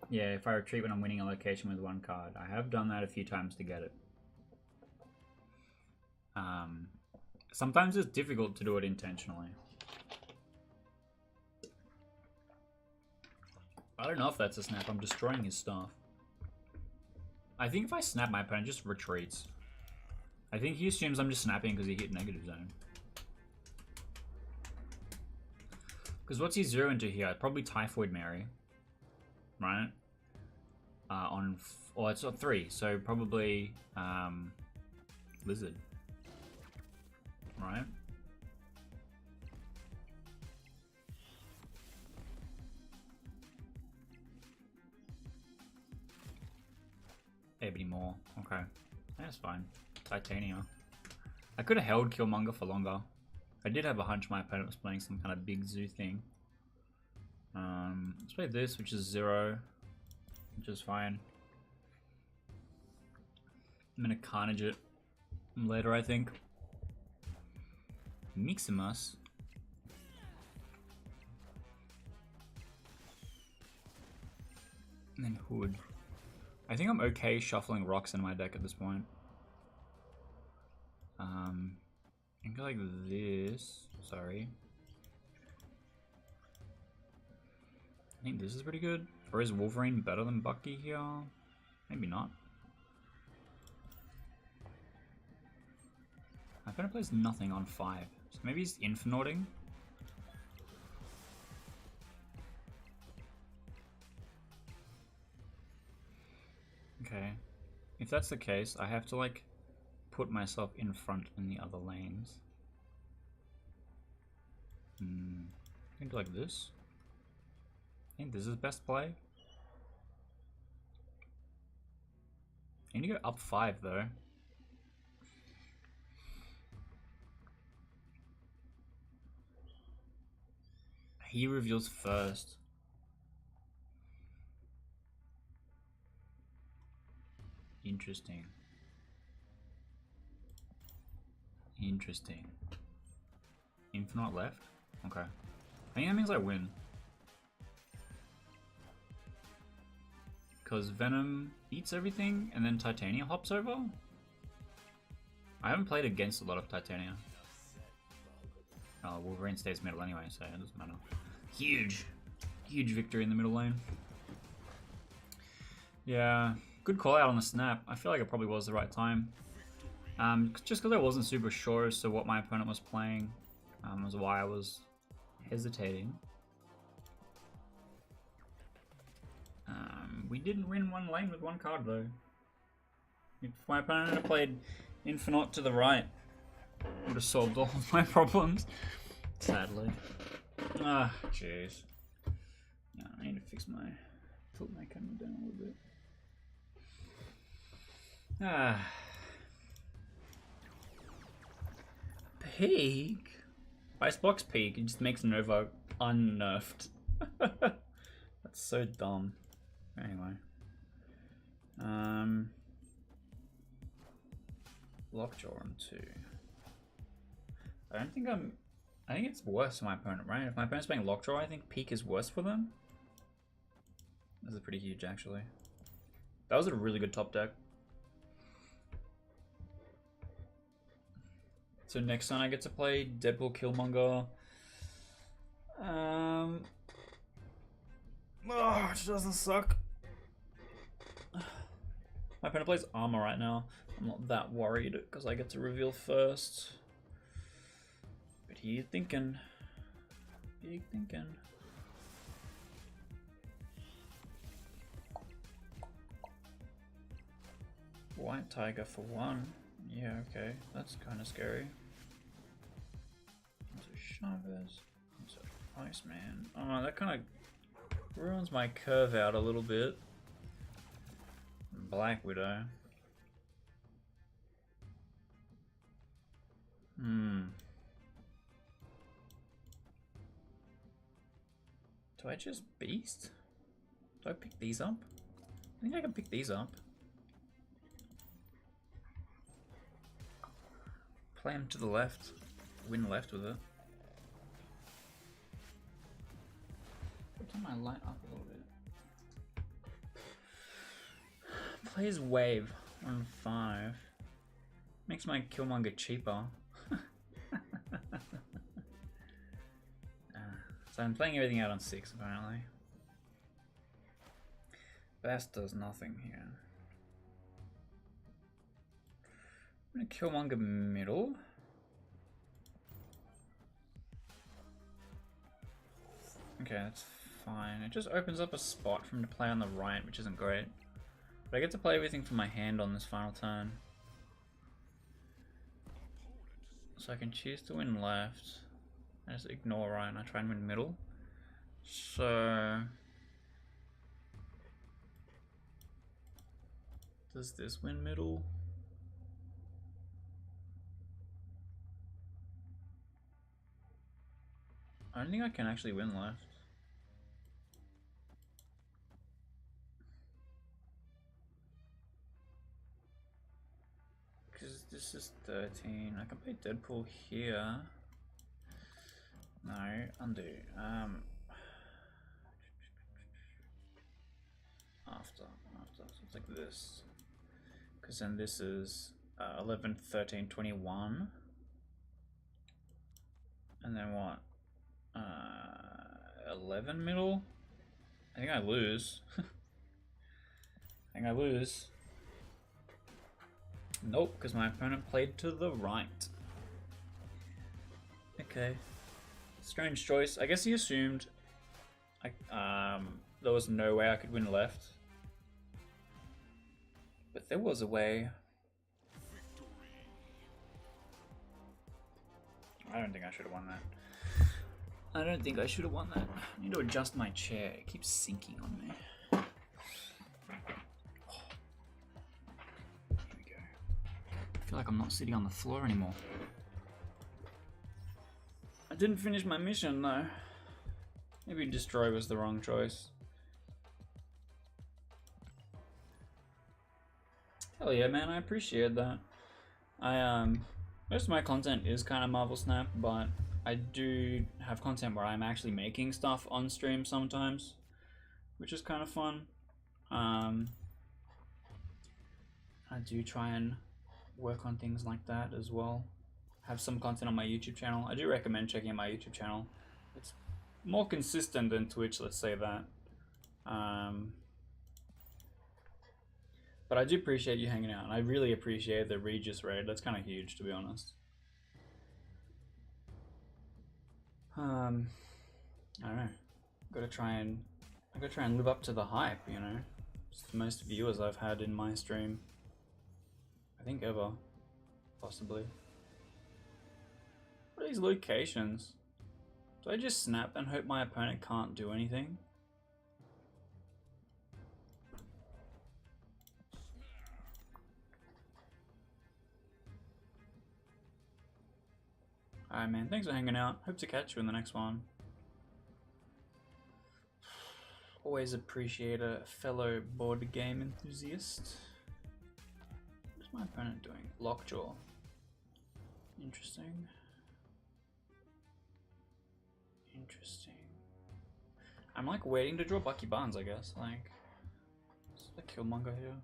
Yeah, if I retreat when I'm winning a location with 1 card. I have done that a few times to get it. Sometimes it's difficult to do it intentionally. I don't know if that's a snap. I'm destroying his stuff. I think if I snap, my opponent just retreats. I think he assumes I'm just snapping because he hit negative zone. Because what's he 0 into here? Probably Typhoid Mary. Right? It's on 3, so probably Lizard. Right? Ebony Maw. Okay. That's fine. Titania. I could have held Killmonger for longer. I did have a hunch my opponent was playing some kind of big zoo thing. Let's play this, which is 0, which is fine. I'm gonna Carnage it later, I think. Miximus. And then Hood. I think I'm okay shuffling rocks in my deck at this point. I can go like this. Sorry. I think this is pretty good. Or is Wolverine better than Bucky here? Maybe not. My opponent plays nothing on 5. So maybe he's Infinauting. Okay. If that's the case, I have to like put myself in front in the other lanes. I think like this. I think this is best play. I need to go up 5 though. He reveals first. Interesting. Interesting. Infinite left? Okay. I think that means I win. Because Venom eats everything and then Titania hops over? I haven't played against a lot of Titania. Oh, Wolverine stays middle anyway, so it doesn't matter. Huge! Huge victory in the middle lane. Yeah, good call out on the snap. I feel like it probably was the right time. Just because I wasn't super sure as to what my opponent was playing was why I was hesitating. We didn't win one lane with one card though. If my opponent had played Infinite to the right, it would have solved all of my problems. Sadly. Ah, jeez. Yeah, I need to fix my tilt my camera down a little bit. Ah. Peak? Icebox Peak, it just makes Nova unnerfed. That's so dumb. Anyway. Lockjaw on 2. I think it's worse for my opponent, right? If my opponent's playing Lockjaw, I think Peak is worse for them. This is pretty huge, actually. That was a really good top deck. So next time I get to play Deadpool Killmonger. Oh, it doesn't suck. My opponent plays Armor right now. I'm not that worried because I get to reveal first. But he's thinking. Big thinking. White Tiger for 1. Yeah, okay. That's kind of scary. Chavez. Iceman. Oh, that kind of ruins my curve out a little bit. Black Widow. Do I just Beast? Do I pick these up? I think I can pick these up. Play him to the left. Win left with it. Turn my light up a little bit. Plays Wave on 5. Makes my Killmonger cheaper. So I'm playing everything out on 6 apparently. Bast does nothing here. I'm gonna Killmonger middle. Okay, that's fine. It just opens up a spot for him to play on the right, which isn't great. But I get to play everything from my hand on this final turn. So I can choose to win left. I just ignore right and I try and win middle. So Does this win middle? I don't think I can actually win left. Because this is 13. I can play Deadpool here. No, undo. After. So it's like this. Because then this is 11, 13, 21. And then what? 11 middle? I think I lose. I lose. Nope, because my opponent played to the right. Okay. Strange choice. I guess he assumed there was no way I could win left. But there was a way. I don't think I should have won that. I don't think I should have won that. I need to adjust my chair. It keeps sinking on me. Here we go. I feel like I'm not sitting on the floor anymore. I didn't finish my mission though. Maybe destroy was the wrong choice. Hell yeah, man, I appreciate that. Most of my content is kind of Marvel Snap, but I do have content where I'm actually making stuff on stream sometimes, which is kind of fun. I do try and work on things like that as well. Have some content on my YouTube channel. I do recommend checking out my YouTube channel. It's more consistent than Twitch, let's say that. But I do appreciate you hanging out, and I really appreciate the Regis raid. That's kind of huge, to be honest. I don't know. I gotta try and live up to the hype, you know. It's the most viewers I've had in my stream, I think, ever, possibly. What are these locations? Do I just snap and hope my opponent can't do anything? Alright, man, thanks for hanging out. Hope to catch you in the next one. Always appreciate a fellow board game enthusiast. What's my opponent doing? Lockjaw. Interesting. Interesting. I'm like waiting to draw Bucky Barnes, I guess. Like, it's a Killmonger here.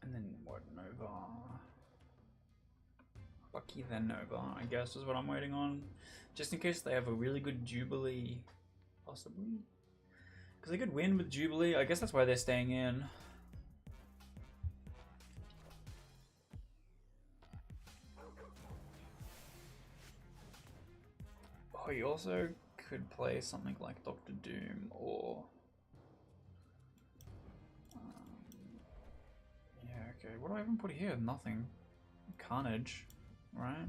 And then what? Nova. Bucky then Nova, I guess, is what I'm waiting on. Just in case they have a really good Jubilee, possibly. Because they could win with Jubilee. I guess that's why they're staying in. Oh, you also could play something like Doctor Doom or... yeah, okay. What do I even put here? Nothing. Carnage, right?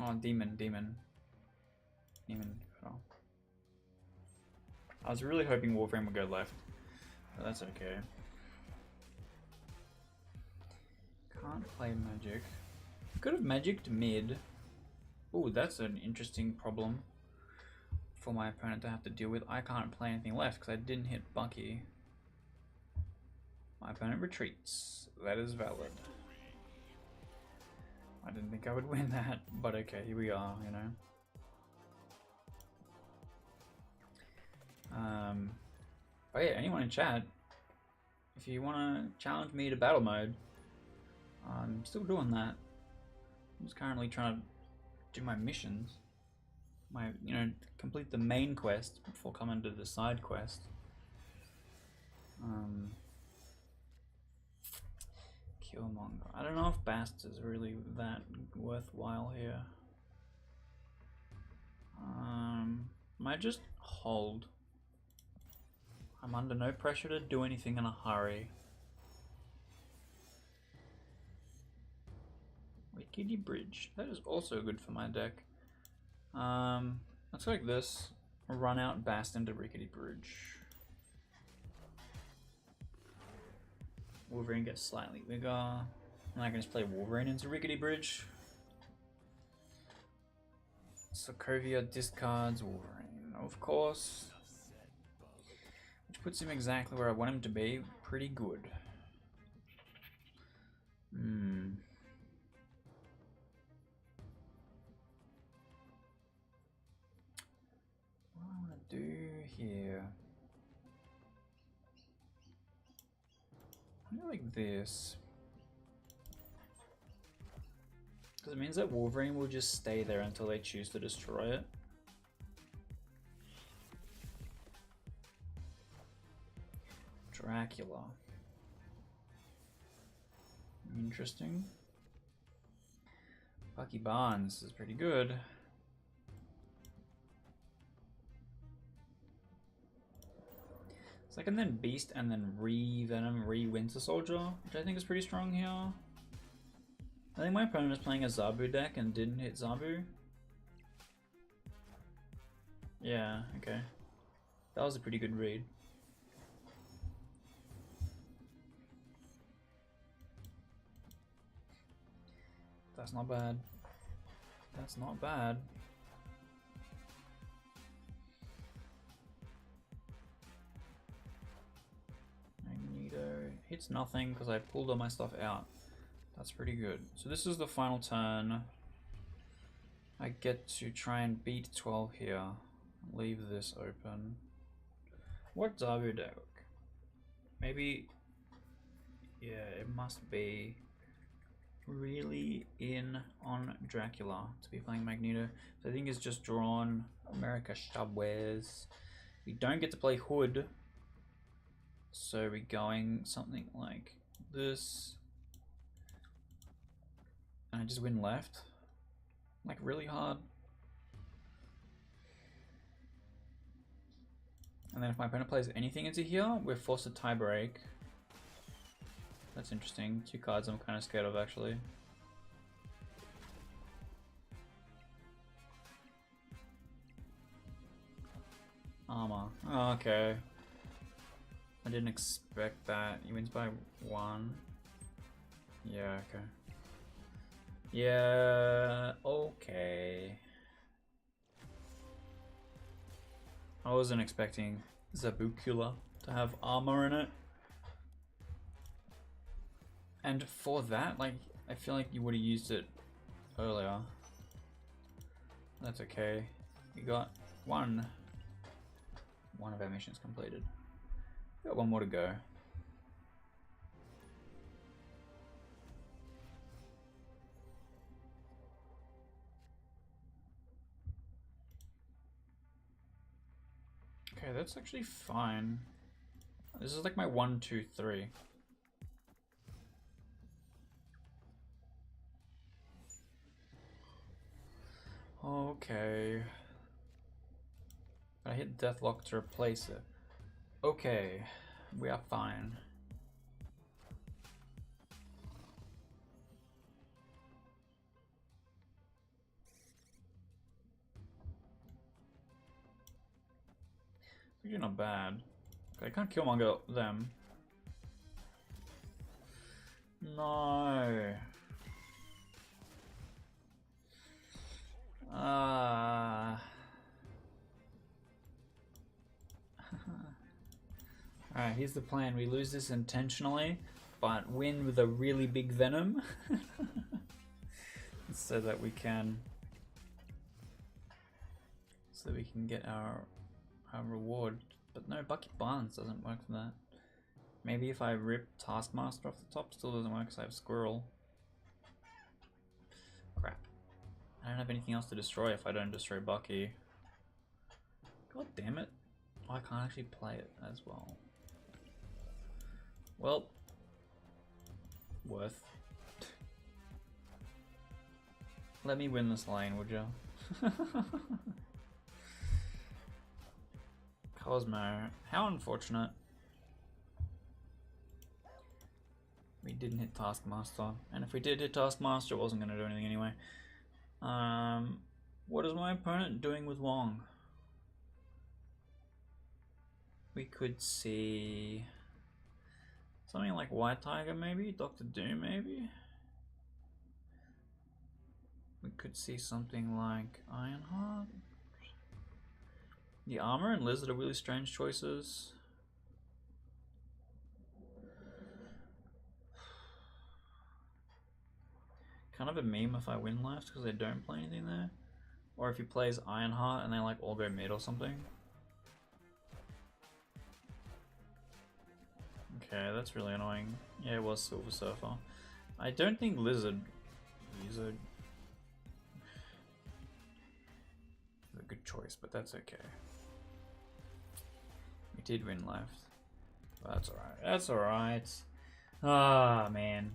Oh, Demon. Oh. I was really hoping Warframe would go left, but that's okay. Can't play Magic. Could have Magicked mid. Oh, that's an interesting problem for my opponent to have to deal with. I can't play anything left because I didn't hit Bucky. My opponent retreats. That is valid. I didn't think I would win that, but okay, here we are, you know. Oh yeah, anyone in chat, if you want to challenge me to battle mode, I'm still doing that. I'm just currently trying to do my missions. Complete the main quest before coming to the side quest. Killmonger. I don't know if Bast is really that worthwhile here. Might just hold. I'm under no pressure to do anything in a hurry. Wickedy Bridge. That is also good for my deck. Let's go like this. Run out Bast into Rickety Bridge. Wolverine gets slightly bigger. And I can just play Wolverine into Rickety Bridge. Sokovia discards Wolverine, of course. Which puts him exactly where I want him to be. Pretty good. What do I want to do here? I go like this. Because it means that Wolverine will just stay there until they choose to destroy it. Dracula. Interesting. Bucky Barnes is pretty good. So I can then Beast and then re-Venom, re-Winter Soldier, which I think is pretty strong here. I think my opponent was playing a Zabu deck and didn't hit Zabu. Yeah, okay. That was a pretty good read. That's not bad. That's not bad. Magneto hits nothing because I pulled all my stuff out. That's pretty good. So this is the final turn. I get to try and beat 12 here. Leave this open. What Zabu deck? Maybe... yeah, it must be really in on Dracula to be playing Magneto. So I think it's just drawn America Chavez. We don't get to play Hood. So we're going something like this. And I just win left. Like really hard. And then if my opponent plays anything into here, we're forced to tie break. That's interesting. 2 cards I'm kind of scared of actually. Armor. Oh, okay. I didn't expect that. He wins by 1. Yeah, okay. Yeah, okay. I wasn't expecting Zabucula to have armor in it. And for that, like, I feel like you would have used it earlier. That's okay. We got one of our missions completed. We got 1 more to go. Okay, that's actually fine. This is like my 1, 2, 3. Okay. I hit Deathlock to replace it. Okay, we are fine. You're not bad. Okay, I can't Killmonger them. No. Alright, here's the plan. We lose this intentionally, but win with a really big Venom. so that we can get our reward. But no, Bucky Barnes doesn't work for that. Maybe if I rip Taskmaster off the top, still doesn't work because I have Squirrel. Crap. I don't have anything else to destroy if I don't destroy Bucky. God damn it. Oh, I can't actually play it as well. Well, worth. Let me win this lane, would you? Cosmo. How unfortunate. We didn't hit Taskmaster. And if we did hit Taskmaster, it wasn't going to do anything anyway. What is my opponent doing with Wong? We could see something like White Tiger, maybe? Doctor Doom, maybe? We could see something like Ironheart. The Armor and Lizard are really strange choices. Kind of a meme if I win left because they don't play anything there. Or if he plays Ironheart and they like all go mid or something. Okay, that's really annoying. Yeah, it was Silver Surfer. I don't think Lizard is a good choice, but that's okay. We did win left. But that's alright. That's alright. Ah, man.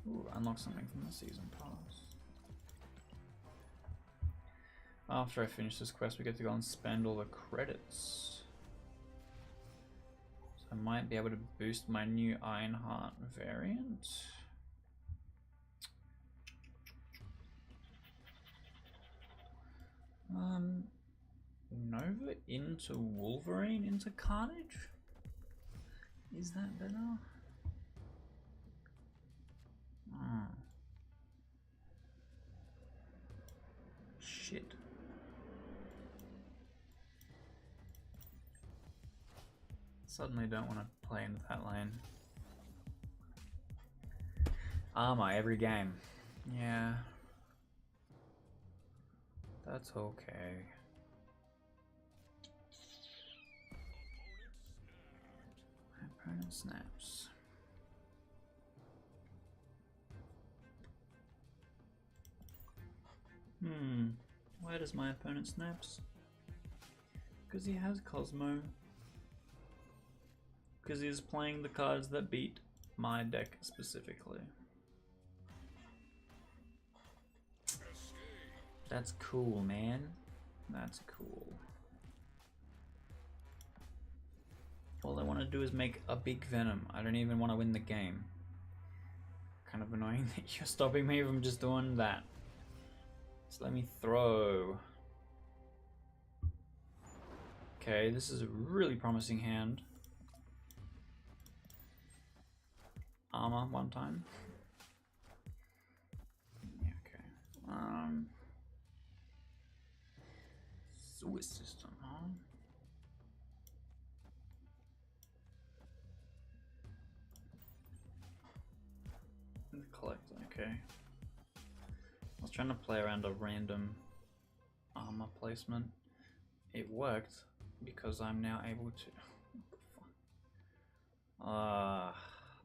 Ooh, unlock something from the season pass. After I finish this quest, we get to go and spend all the credits. So I might be able to boost my new Ironheart variant. Nova into Wolverine into Carnage? Is that better? Oh. Shit. Suddenly don't want to play into that lane. Armor every game. Yeah. That's okay. Opponent snaps. Where does my opponent snaps? Because he has Cosmo. Because he's playing the cards that beat my deck specifically. That's cool, man. That's cool. All I want to do is make a big Venom. I don't even want to win the game. Kind of annoying that you're stopping me from just doing that. So let me throw. Okay, this is a really promising hand. Armor one time. Yeah, okay. Swiss system, huh? Collect, okay. I was trying to play around a random armor placement. It worked because I'm now able to.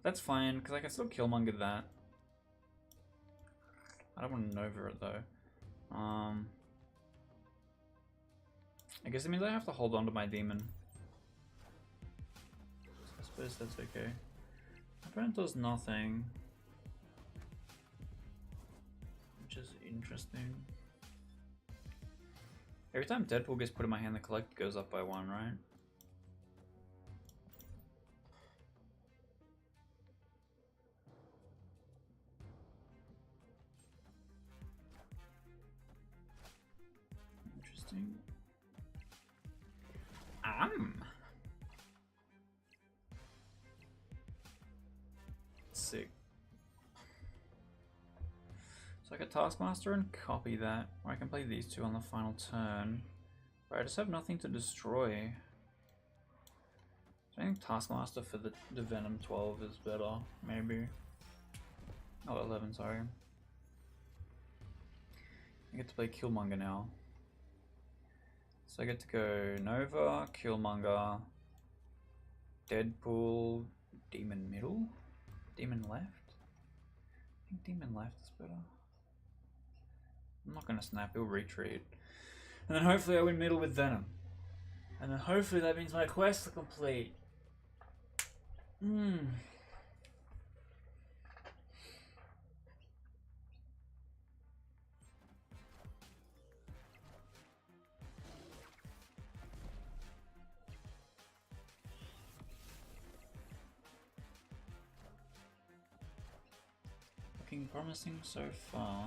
That's fine because I can still Killmonger that. I don't want to Nova it though. I guess it means I have to hold on to my demon. I suppose that's okay. My opponent does nothing, which is interesting. Every time Deadpool gets put in my hand, the collect goes up by 1, right? Interesting. Sick. So I get Taskmaster and copy that, or I can play these two on the final turn. But I just have nothing to destroy. So I think Taskmaster for the Venom 12 is better, maybe. Oh, 11, sorry. I get to play Killmonger now. So I get to go Nova, Killmonger, Deadpool, Demon middle, Demon left. I think Demon left is better. I'm not gonna snap, he'll retreat. And then hopefully I win middle with Venom. And then hopefully that means my quest is complete. looking promising so far.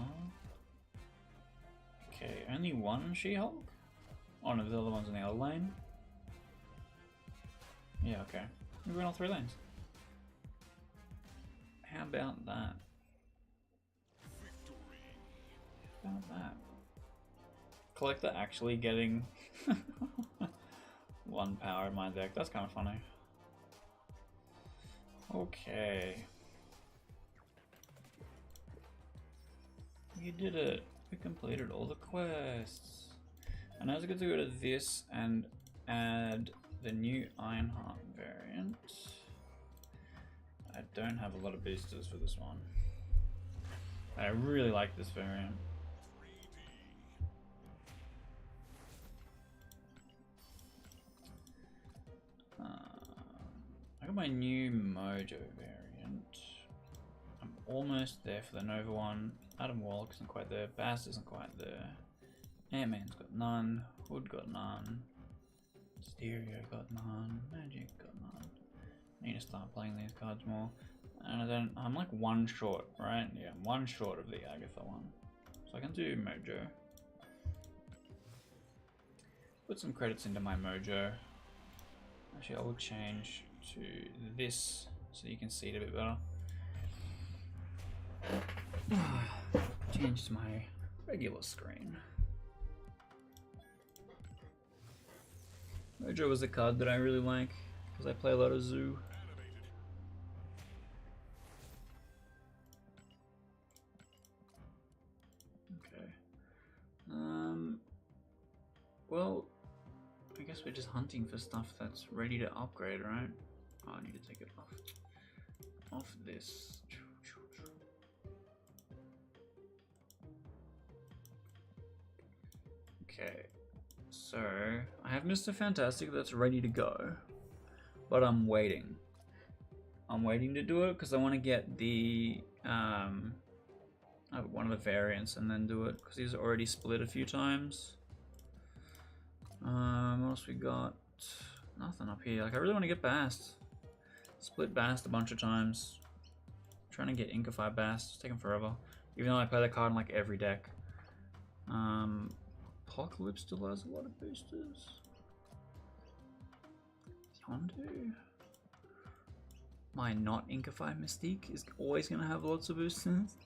Okay, only one She-Hulk? Oh no, the other one's in the other lane. Yeah, okay. We went all 3 lanes. How about that? How about that? Collector actually getting 1 power in my deck. That's kind of funny. Okay. You did it. We completed all the quests. And now it's good to go to this and add the new Ironheart variant. I don't have a lot of boosters for this one. I really like this variant. I got my new Mojo variant. I'm almost there for the Nova one. Adam Warlock isn't quite there. Bass isn't quite there. Ant-Man's got none. Hood got none. Stereo got none. Magic got none. I need to start playing these cards more. And I'm like 1 short, right? Yeah, I'm 1 short of the Agatha one. So I can do Mojo. Put some credits into my Mojo. Actually, I will change to this so you can see it a bit better. Change to my regular screen. Mojo was a card that I really like because I play a lot of Zoo. Okay. Well, I guess we're just hunting for stuff that's ready to upgrade, right? Oh, I need to take it off this. Okay, so I have Mr. Fantastic that's ready to go, but I'm waiting. I'm waiting to do it because I want to get the one of the variants and then do it because he's already split a few times. What else we got? Nothing up here. Like I really want to get Bast. Split Bast a bunch of times. I'm trying to get Inkify Bast. It's taking forever. Even though I play that card in like every deck. Apocalypse still has a lot of boosters. Yondu. My not Inkify Mystique is always going to have lots of boosters.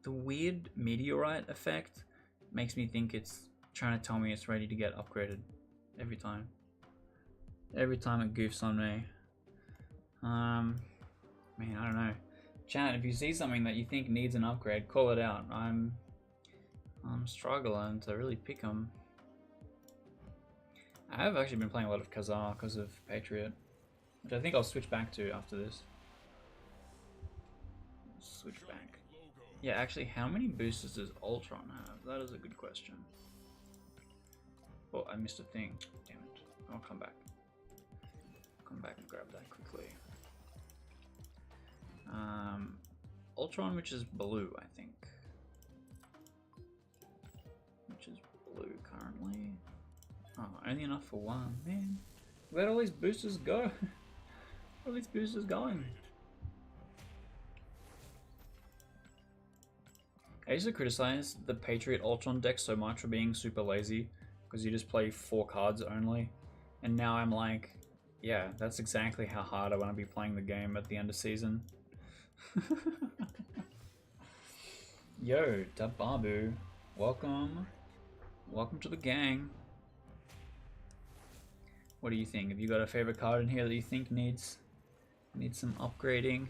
The weird meteorite effect makes me think it's trying to tell me it's ready to get upgraded every time. Every time it goofs on me. Man, I don't know. Chat, if you see something that you think needs an upgrade, call it out. I'm struggling to really pick them. I have actually been playing a lot of Khazar because of Patriot, which I think I'll switch back to after this. Switch back. Yeah, actually, how many boosters does Ultron have? That is a good question. Oh, I missed a thing. Damn it. I'll come back. Come back and grab that quickly. Ultron, which is blue, I think. Which is blue currently. Oh, only enough for 1. Man, where'd all these boosters go? Where are these boosters going? I used to criticize the Patriot Ultron deck so much for being super lazy because you just play 4 cards only, and now I'm like, yeah, that's exactly how hard I want to be playing the game at the end of season. Yo, Dababu, welcome to the gang. What do you think? Have you got a favorite card in here that you think needs some upgrading?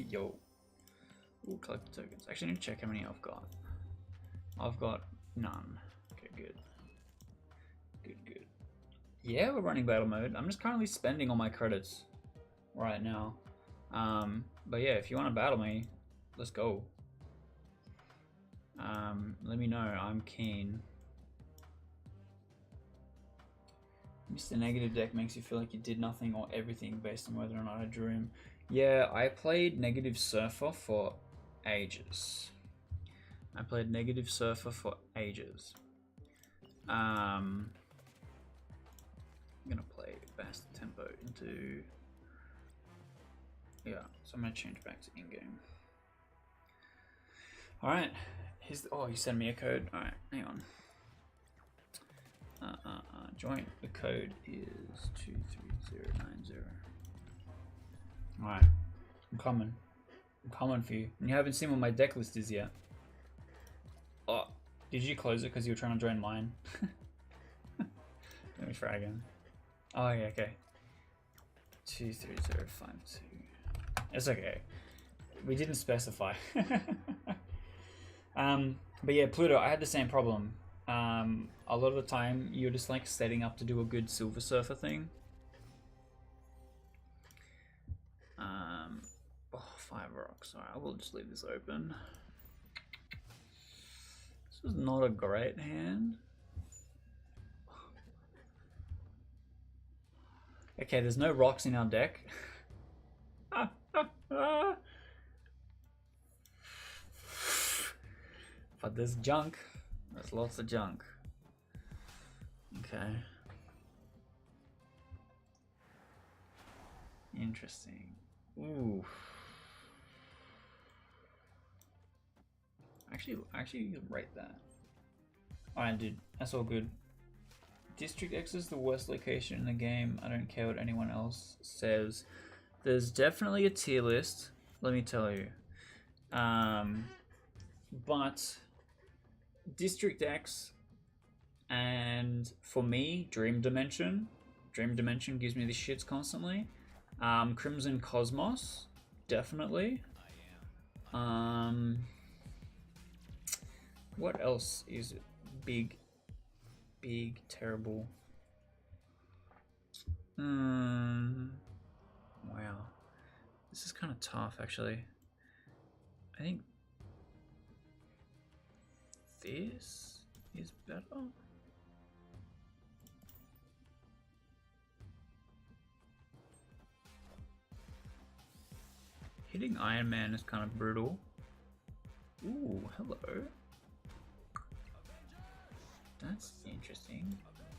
Yo. Ooh, collect the tokens. Actually, I need to check how many I've got. I've got none. Okay, good. Good. Yeah, we're running battle mode. I'm just currently spending all my credits right now. But yeah, if you want to battle me, let's go. Let me know. I'm keen. Mr. Negative deck makes you feel like you did nothing or everything based on whether or not I drew him. Yeah, I played Negative Surfer for ages. I'm gonna play Bast Tempo into, yeah, so I'm gonna change back to in-game. Alright, here's the, oh, you sent me a code. Alright, hang on. Join. The code is 23090. Alright, I'm coming. I'm coming for you. And you haven't seen what my deck list is yet. Oh, did you close it because you were trying to join mine? Let me try again. Oh yeah, okay. 23052. It's okay. We didn't specify. But yeah, Pluto, I had the same problem. A lot of the time you're just like setting up to do a good Silver Surfer thing. Oh, 5 rocks. Alright, I will just leave this open. This is not a great hand. Okay, there's no rocks in our deck. But there's junk. There's lots of junk. Okay. Interesting. Ooh. Actually, rate that. Alright, dude. That's all good. District X is the worst location in the game. I don't care what anyone else says. There's definitely a tier list, let me tell you. But District X and for me, Dream Dimension. Dream Dimension gives me the shits constantly. Crimson Cosmos, definitely. What else is big, terrible? Wow. This is kind of tough, actually. I think this is better. Hitting Iron Man is kind of brutal. Ooh, hello. That's interesting.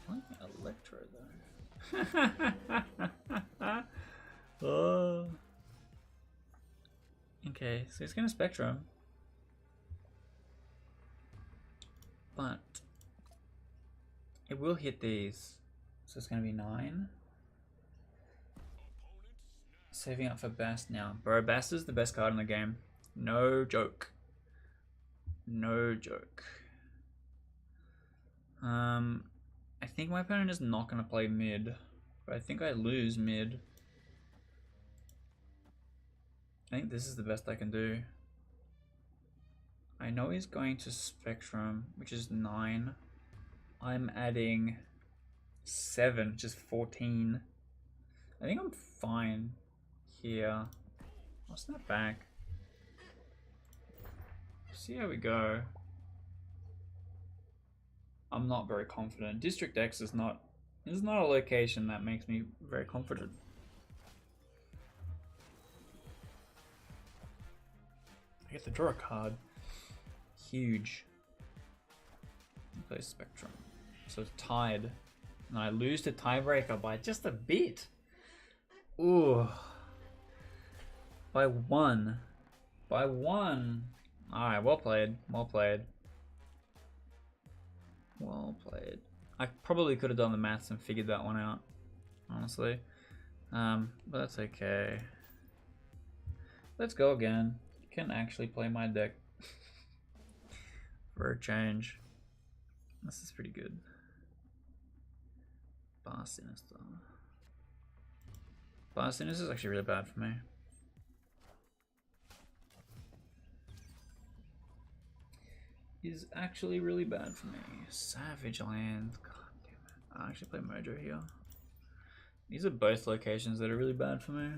I like Electro though. Oh. Okay, so he's gonna Spectrum. But it will hit these. So it's gonna be 9. Saving up for Bast now. Bro, Bast is the best card in the game. No joke. No joke. I think my opponent is not going to play mid, but I think I lose mid. I think this is the best I can do. I know he's going to Spectrum, which is 9. I'm adding 7, which is 14. I think I'm fine here. I'll snap back. See how we go. I'm not very confident. District X is not a location that makes me very confident. I get to draw a card. Huge. Play Spectrum. So it's tied. And I lose to tiebreaker by just a bit. Ooh. By 1. By 1. Alright, well played. Well played. Well played. I probably could have done the maths and figured that one out, honestly. But that's okay. Let's go again. You can actually play my deck for a change. This is pretty good. Bar Sinister. Bar Sinister is actually really bad for me. Is actually really bad for me. Savage Land. God damn it. I actually play Mojo here. These are both locations that are really bad for me.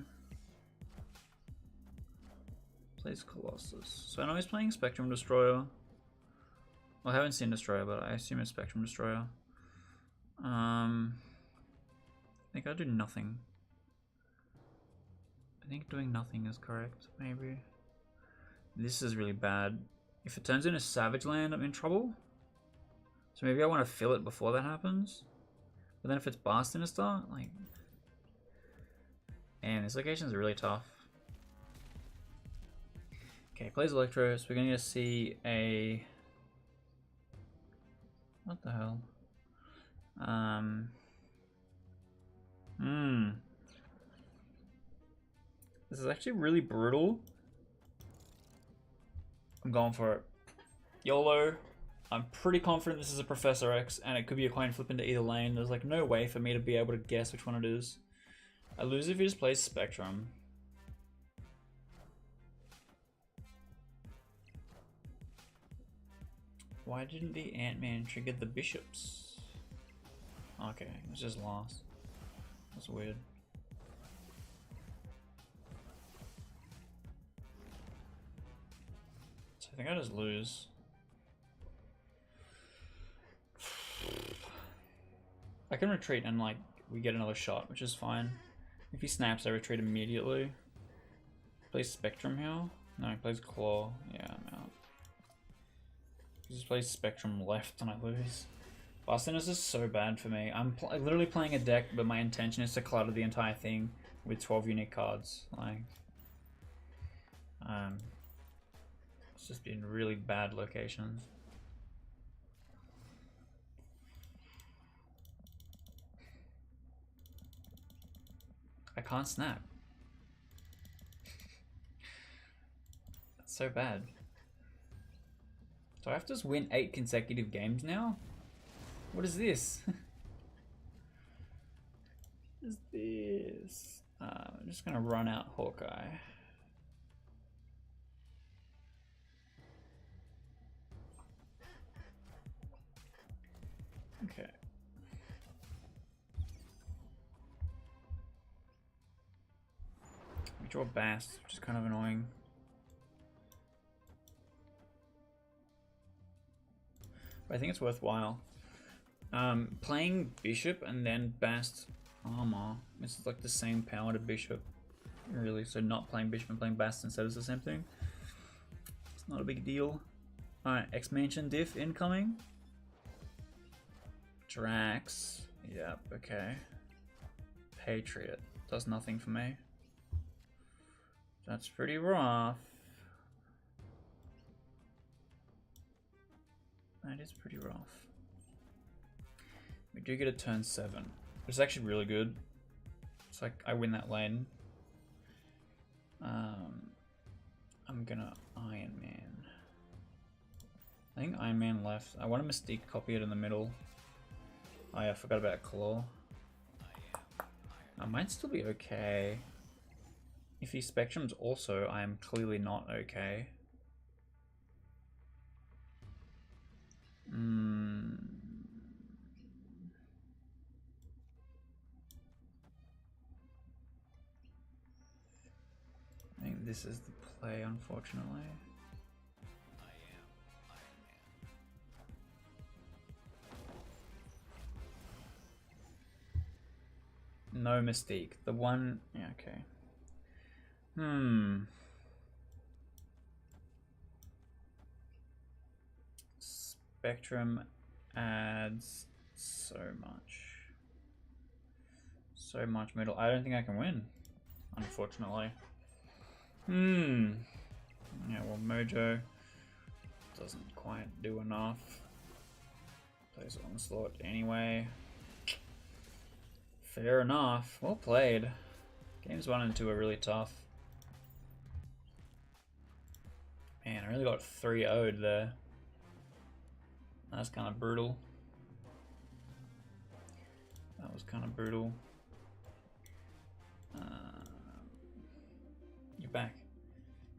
Plays Colossus. So I know he's playing Spectrum Destroyer. Well, I haven't seen Destroyer, but I assume it's Spectrum Destroyer. I think I'll do nothing. I think doing nothing is correct, maybe. This is really bad. If it turns into Savage Land, I'm in trouble. So maybe I want to fill it before that happens. But then if it's Blast Sinister, like... Man, this location is really tough. Okay, plays Electro, so we're going to see a... What the hell? This is actually really brutal. I'm going for it. YOLO. I'm pretty confident this is a Professor X, and it could be a coin flip into either lane. There's like no way for me to be able to guess which one it is. I lose if he just plays Spectrum. Why didn't the Ant-Man trigger the bishops? Okay, it's just lost. That's weird. So I think I just lose. I can retreat and like we get another shot, which is fine. If he snaps, I retreat immediately. Plays Spectrum here? No, he plays Claw. Yeah, I'm out. He just plays Spectrum left and I lose. Boston is just so bad for me. I'm literally playing a deck, but my intention is to clutter the entire thing with 12 unique cards. Like, it's just been really bad locations. I can't snap. That's so bad. So I have to just win 8 consecutive games now? What is this? What is this? I'm just gonna run out Hawkeye. Okay. We draw Bast, which is kind of annoying. But I think it's worthwhile. Playing Bishop and then Bast Armor. It's like the same power to Bishop. Really, so not playing Bishop and playing Bast instead is the same thing. It's not a big deal. Alright, X-Mansion diff incoming. Drax. Yep, okay. Patriot. Does nothing for me. That's pretty rough. That is pretty rough. We do get a turn 7. It's actually really good. It's like I win that lane. I'm gonna Iron Man. I think Iron Man left. I want a Mystique copy it in the middle. Oh yeah, I forgot about Claw. I might still be okay. If he Spectrums also, I am clearly not okay. I think this is the play, unfortunately. No Mystique. The one... Yeah, okay. Spectrum adds so much. So much middle. I don't think I can win, unfortunately. Yeah, well, Mojo doesn't quite do enough. Plays Onslaught anyway. Fair enough. Well played. Games 1 and 2 are really tough. Man, I really got 3-0'd there. That's kind of brutal. That was kind of brutal. You're back.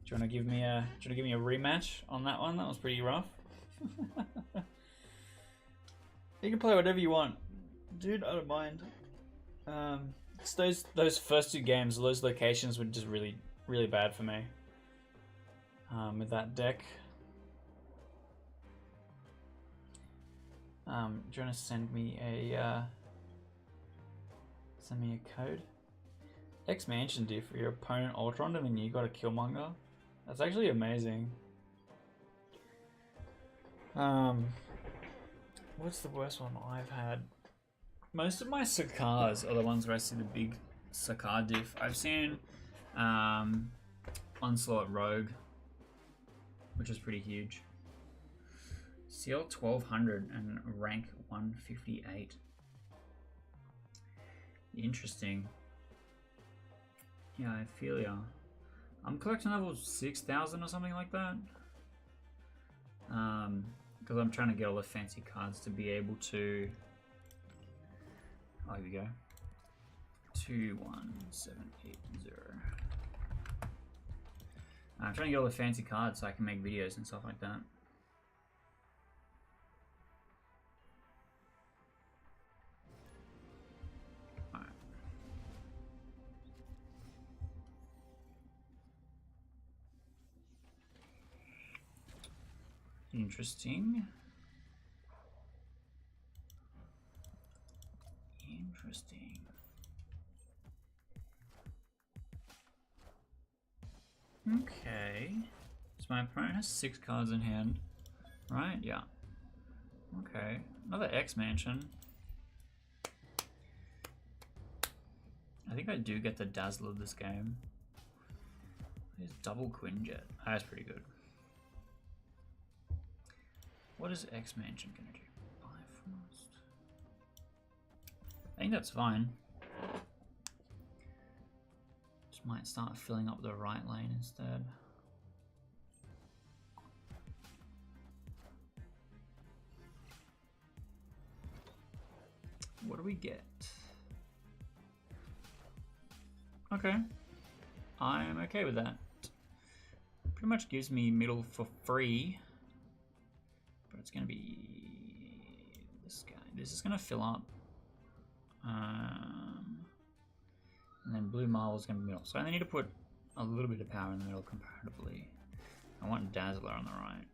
Do you want to give me a rematch on that one? That was pretty rough. You can play whatever you want, dude. I don't mind. It's those first 2 games, those locations were just really bad for me. With that deck. Do you want to send me a code? X-Mansion diff for your opponent Ultron and then you got a Killmonger. That's actually amazing. What's the worst one I've had? Most of my Sakars are the ones where I see the big Sakar diff. I've seen Onslaught Rogue, which is pretty huge. CL 1200 and rank 158. Interesting. Yeah, I feel ya. I'm collecting level 6,000 or something like that. Because I'm trying to get all the fancy cards to be able to. Oh, here we go. 21780. I'm trying to get all the fancy cards so I can make videos and stuff like that. Alright. Interesting. Interesting. Okay. So my opponent has 6 cards in hand. Right? Yeah. Okay. Another X Mansion. I think I do get the Dazzler this game. There's double Quinjet. That's pretty good. What is X Mansion gonna do? Bifrost. I think that's fine. Just might start filling up the right lane instead. What do we get? Okay. I'm okay with that. Pretty much gives me middle for free. But it's gonna be this guy. This is gonna fill up. And then blue marble is gonna be middle. So I only need to put a little bit of power in the middle comparatively. I want Dazzler on the right.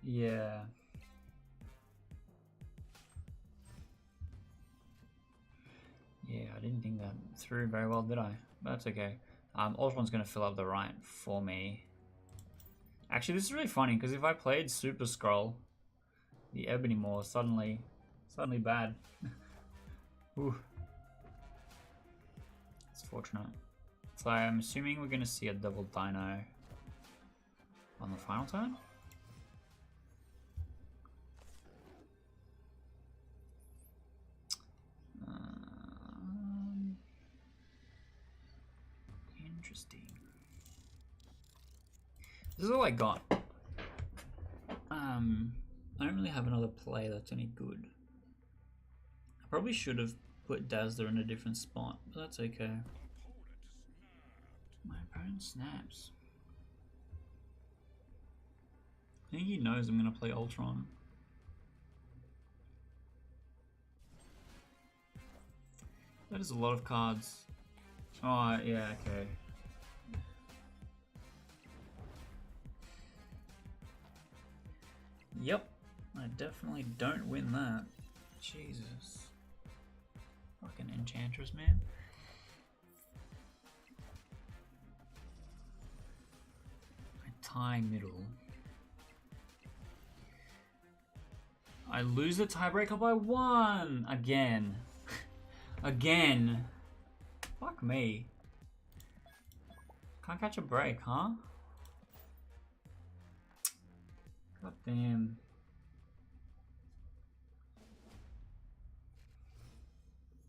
Yeah. Yeah, I didn't think that through very well, did I? But that's okay. Ultron's gonna fill up the right for me. Actually, this is really funny because if I played Super Scroll, the Ebony Maw suddenly bad. Ooh. It's fortunate. So I'm assuming we're gonna see a double Dino on the final turn. Interesting. This is all I got. I don't really have another play that's any good. I probably should have put Dazzler in a different spot, but that's okay. My opponent snaps. I think he knows I'm going to play Ultron. That is a lot of cards. Oh, yeah, okay. Yep, I definitely don't win that. Jesus. Fucking Enchantress, man. I tie middle. I lose the tiebreaker by 1! Again. Again. Fuck me. Can't catch a break, huh? God damn.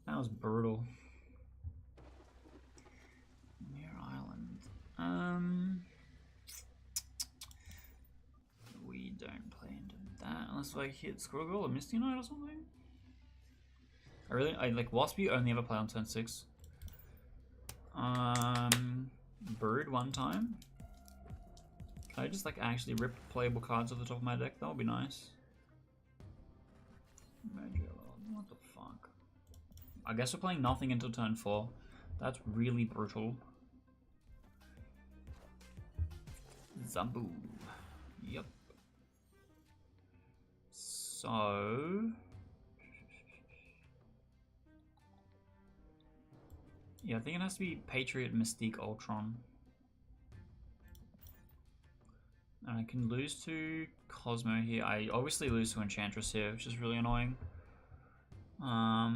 That was brutal. Mirror Island. We don't play into that unless I hit Squirrel or Misty Knight or something. I like Waspy only ever play on turn 6. Brood one time. Can I just like actually rip playable cards off the top of my deck? That would be nice. What the fuck? I guess we're playing nothing until turn 4. That's really brutal. Zabu. Yep. So... yeah, I think it has to be Patriot, Mystique, Ultron. And I can lose to Cosmo here. I obviously lose to Enchantress here, which is really annoying. Yeah,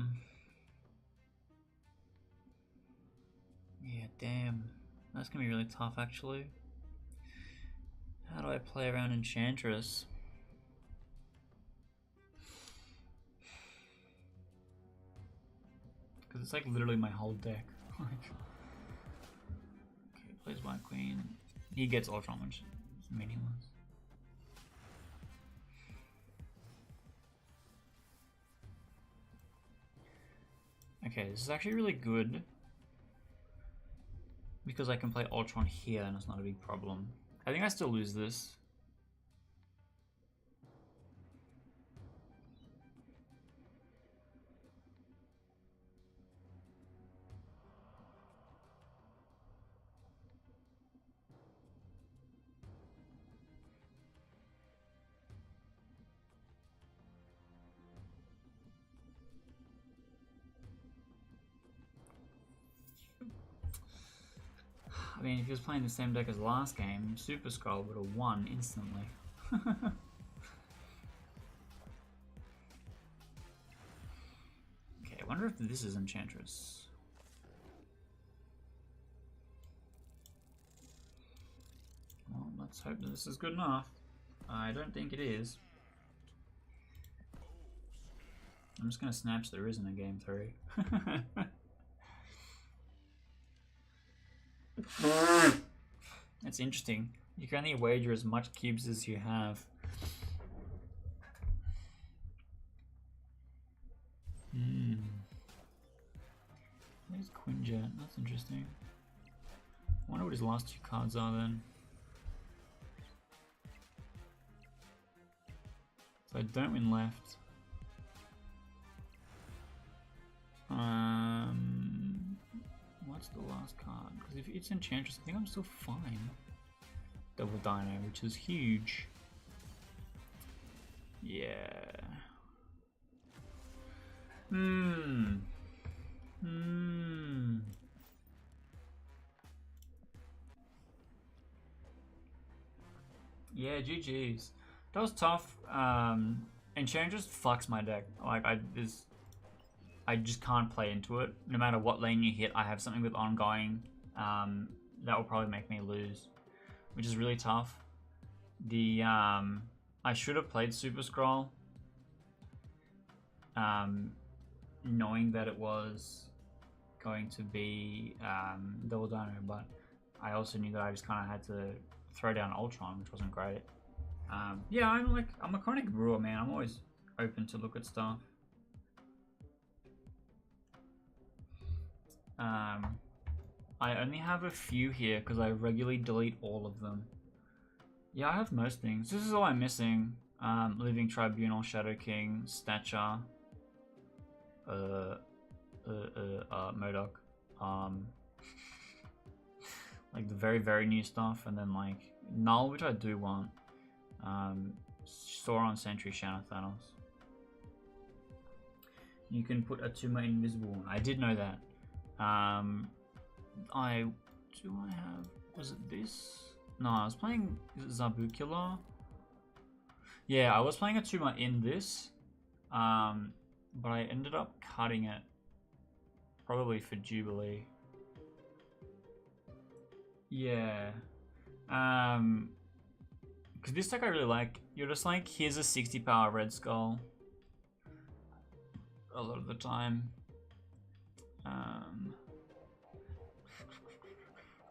damn. That's gonna be really tough, actually. How do I play around Enchantress? Because it's like literally my whole deck. Okay, plays White Queen. He gets Ultron, which is meaningless. Okay, this is actually really good. Because I can play Ultron here and it's not a big problem. I think I still lose this. I mean, if he was playing the same deck as last game, Super Skrull would have won instantly. Okay, I wonder if this is Enchantress. Well, let's hope that this is good enough. I don't think it is. I'm just gonna snap so there isn't a game 3. That's interesting. You can only wager as much cubes as you have. There's Quinjet. That's interesting. I wonder what his last 2 cards are then. So I don't win left. What's the last card? Because if it's Enchantress, I think I'm still fine. Double Dino, which is huge. Yeah. Yeah, GG's. That was tough. Enchantress fucks my deck. Like I just can't play into it. No matter what lane you hit, I have something with ongoing. That will probably make me lose, which is really tough. The I should have played Super Skrull, knowing that it was going to be Double Dino, but I also knew that I just kind of had to throw down Ultron, which wasn't great. Yeah, I'm a chronic brewer, man. I'm always open to look at stuff. I only have a few here because I regularly delete all of them. Yeah, I have most things. This is all I'm missing. Living Tribunal, Shadow King, Stature, MODOK. Like the very, very new stuff, and then like Null, which I do want. Sauron, Sentry, Shanna, Thanos. You can put Atuma Invisible on. I did know that. Was it this? No, I was playing Zabu Killer. Yeah, I was playing Atuma in this, but I ended up cutting it, probably for Jubilee. Yeah, because this deck I really like. You're just like, here's a 60 power Red Skull a lot of the time.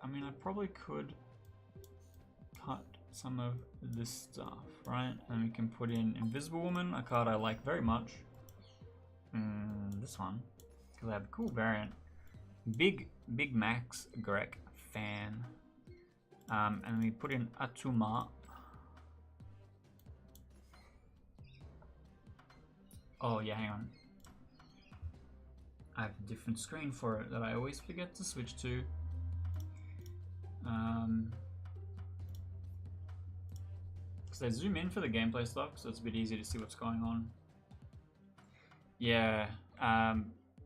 I mean, I probably could cut some of this stuff, right? And we can put in Invisible Woman, a card I like very much. This one, because I have a cool variant. Big Max Grek fan. And we put in Atuma. Oh yeah, hang on. I have a different screen for it that I always forget to switch to. Because I zoom in for the gameplay stuff, so it's a bit easier to see what's going on. Yeah,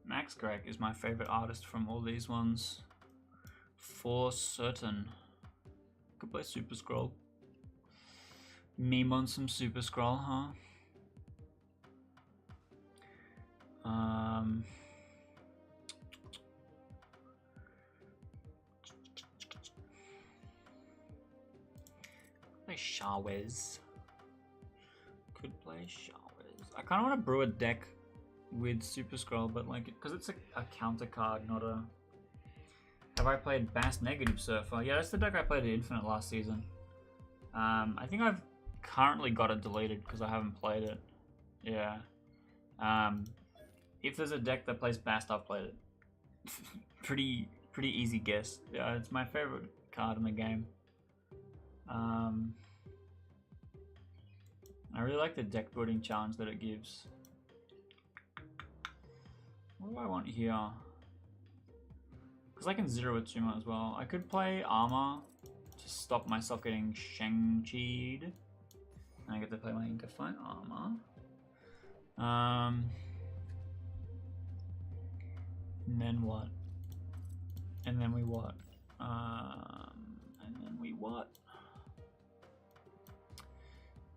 Max Greg is my favorite artist from all these ones, for certain. Could play Super Skrull. Meme on some Super Scroll, huh? Play Shawez. Could play Shawez. I kind of want to brew a deck with Super Scroll, but like, because it's a counter card, not a. Have I played Bass Negative Surfer? Yeah, that's the deck I played at Infinite last season. I think I've currently got it deleted because I haven't played it. Yeah. If there's a deck that plays Bast, I've played it. pretty easy guess. Yeah, it's my favorite card in the game. I really like the deck building challenge that it gives. What do I want here? Because I can zero with Tuma as well. I could play Armor to stop myself getting Shang-Chi'd. And I get to play my Inca Fight Armor. And then what? And then we what? And then we what?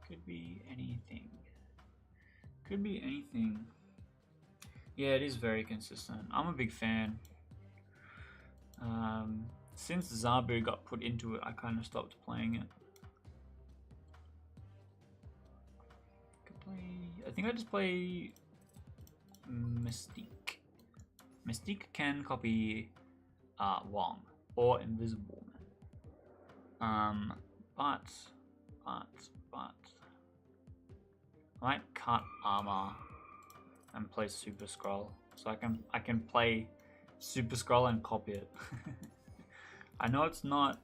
Could be anything. Could be anything. Yeah, it is very consistent. I'm a big fan. Since Zabu got put into it, I kind of stopped playing it. I think I just play Mystique. Mystique can copy Wong or Invisible Man. But I might cut Armor and play Super Scroll, so I can play Super Scroll and copy it. I know it's not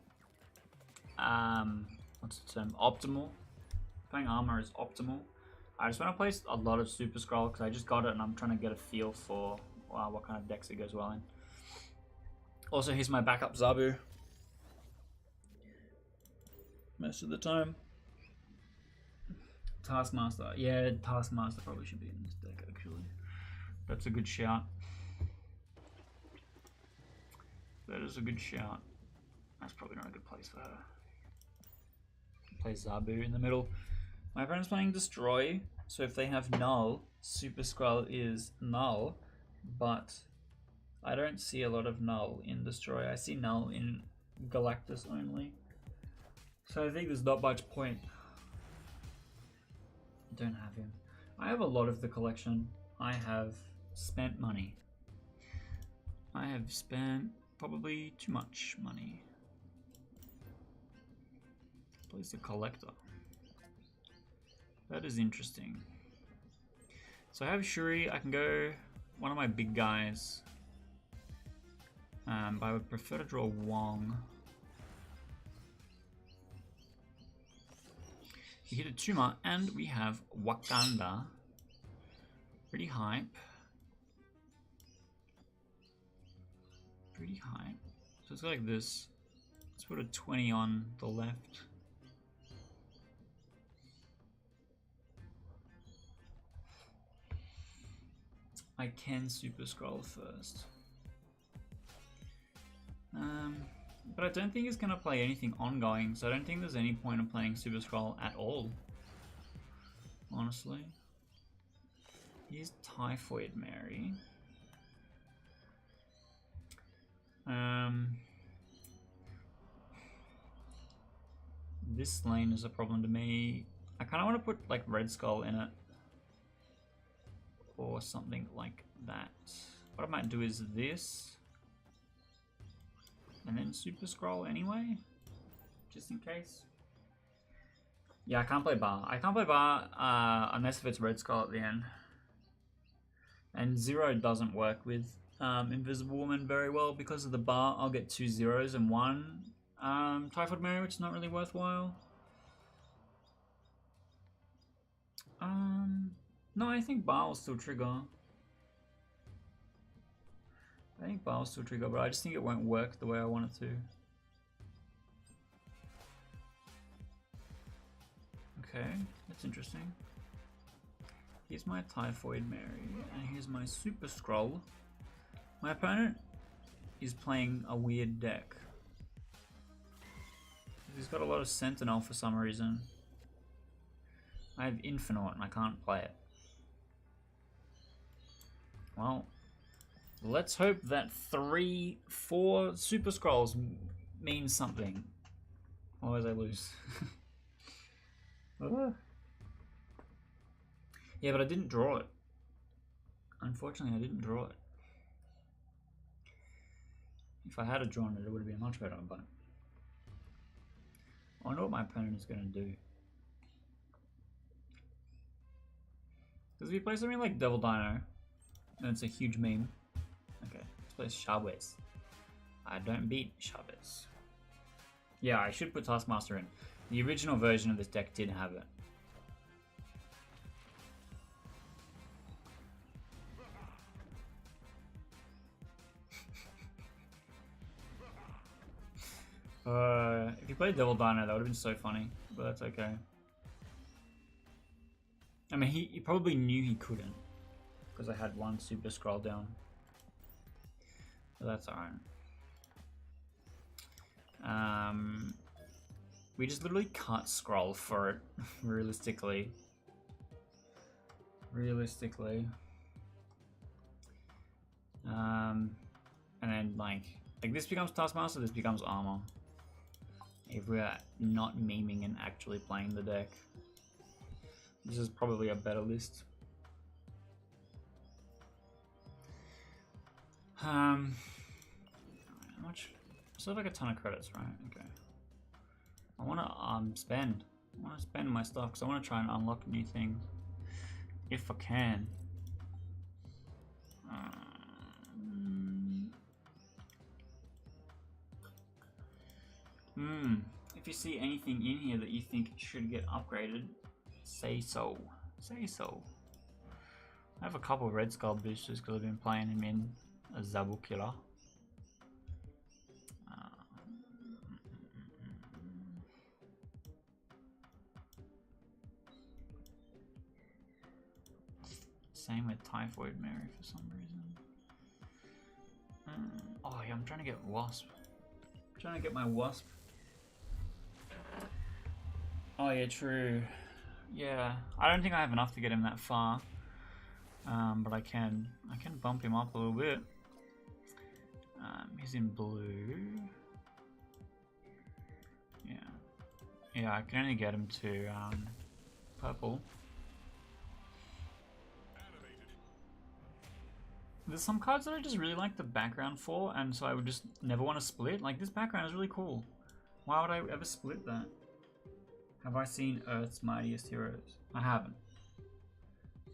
what's the term, optimal. Playing Armor is optimal. I just want to play a lot of Super Scroll because I just got it and I'm trying to get a feel for what kind of decks it goes well in. Also, here's my backup Zabu. Most of the time. Taskmaster. Yeah, Taskmaster probably should be in this deck actually. That's a good shout. That is a good shout. That's probably not a good place for her. Play Zabu in the middle. My opponent's playing Destroy, so if they have Null, Super Scroll is Null, but I don't see a lot of Null in Destroy. I see Null in Galactus only. So I think there's not much point. I don't have him. I have a lot of the collection. I have spent money. I have spent probably too much money. Plays the collector. That is interesting. So I have Shuri. I can go one of my big guys. But I would prefer to draw Wong. We hit a Tuma, and we have Wakanda. Pretty hype. Pretty hype. So it's like this. Let's put a 20 on the left. I can Super Scroll first. But I don't think it's going to play anything ongoing, so I don't think there's any point of playing Super Scroll at all. Honestly. Here's Typhoid Mary. This lane is a problem to me. I kind of want to put like Red Skull in it. Or something like that. What I might do is this. And then Super Scroll anyway. Just in case. Yeah, I can't play Bar. I can't play Bar unless if it's Red Skull at the end. And Zero doesn't work with Invisible Woman very well because of the Bar. I'll get 2 zeros and 1 Typhoid Mary, which is not really worthwhile. No, I think Bar will still trigger. I think Bar will still trigger, but I just think it won't work the way I want it to. Okay, that's interesting. Here's my Typhoid Mary, and here's my Super Scroll. My opponent is playing a weird deck. He's got a lot of Sentinel for some reason. I have Infinite and I can't play it. Well, let's hope that 4 Super Scrolls means something. Otherwise I lose. Yeah, but I didn't draw it. Unfortunately, I didn't draw it. If I had drawn it, it would have been much better, but I wonder what my opponent is going to do. Because if he plays something like Devil Dino, then it's a huge meme. Okay, let's play Shabez. I don't beat Shabez. Yeah, I should put Taskmaster in. The original version of this deck did have it. If you played Devil Dino, that would have been so funny, but that's okay. I mean, he probably knew he couldn't, because I had 1 Super Scroll down. But that's alright. We just literally can't scroll for it, realistically. And then like this becomes Taskmaster, this becomes Armor. If we're not memeing and actually playing the deck. This is probably a better list. How much? Still have like a ton of credits, right? Okay. I want to spend. I want to spend my stuff because I want to try and unlock new things if I can. If you see anything in here that you think should get upgraded, say so. Say so. I have a couple of Red Skull boosters because I've been playing him in a Zabu Killer. Same with Typhoid Mary for some reason. Oh yeah, I'm trying to get Wasp. I'm trying to get my Wasp. Oh yeah, true. Yeah, I don't think I have enough to get him that far. But I can bump him up a little bit. He's in blue. Yeah, I can only get him to purple. There's some cards that I just really like the background for, and so I would just never want to split. Like, this background is really cool. Why would I ever split that? Have I seen Earth's Mightiest Heroes? I haven't.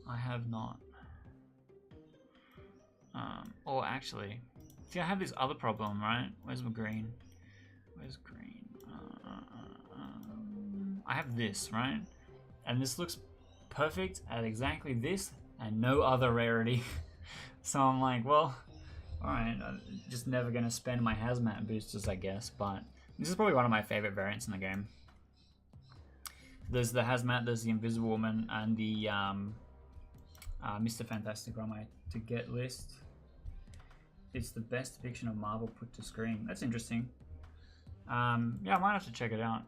I have not. Or actually, see, I have this other problem, right? Where's my green? Where's green? I have this, right? And this looks perfect at exactly this and no other rarity. So I'm like, well, alright, I'm just never going to spend my Hazmat boosters, I guess, but this is probably one of my favorite variants in the game. There's the Hazmat, there's the Invisible Woman, and the Mr. Fantastic on my to get list. It's the best depiction of Marvel put to screen. That's interesting. Yeah, I might have to check it out.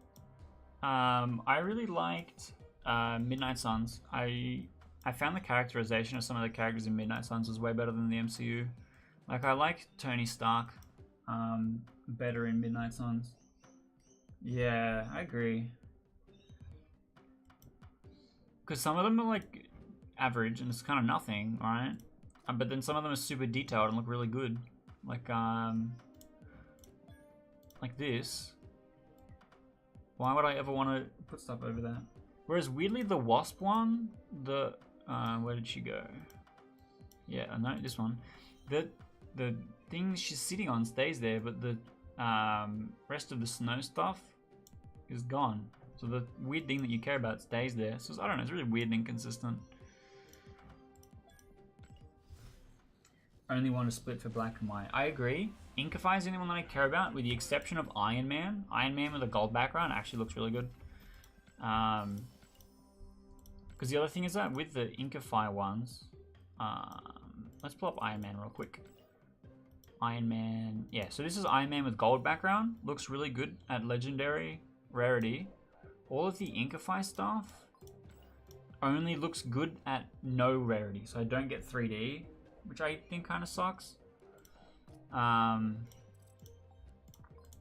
I really liked Midnight Suns. I found the characterization of some of the characters in Midnight Suns was way better than the MCU. Like, I like Tony Stark better in Midnight Suns. Yeah, I agree. Because some of them are like average and it's kind of nothing, right? But then some of them are super detailed and look really good. Like this. Why would I ever want to put stuff over that? Whereas weirdly the Wasp one, the where did she go? Yeah, no, this one. The thing she's sitting on stays there, but the rest of the snow stuff is gone. So the weird thing that you care about stays there. So I don't know, it's really weird and inconsistent. Only want to split for black and white. I agree. Inkify is the only one that I care about, with the exception of Iron Man. Iron Man with a gold background actually looks really good. Because the other thing is that with the Inkify ones, let's pull up Iron Man real quick. Iron Man, yeah, so this is Iron Man with gold background. Looks really good at legendary rarity. All of the Inkify stuff only looks good at no rarity, so I don't get 3D, which I think kind of sucks. Let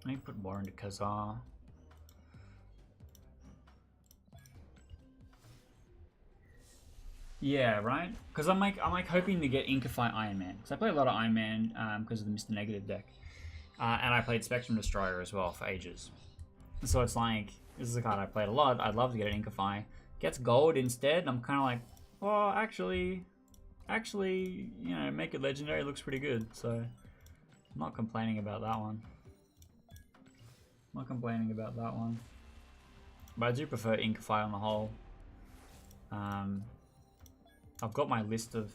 me put more into Kazar. Yeah, right. Because I'm like hoping to get Inkify Iron Man. Because I play a lot of Iron Man because of the Mr. Negative deck, and I played Spectrum Destroyer as well for ages. So it's like this is a card I played a lot. I'd love to get an Inkify. Gets gold instead. I'm kind of like, well, actually, you know, make it legendary looks pretty good. So I'm not complaining about that one. But I do prefer Inkify on the whole. I've got my list of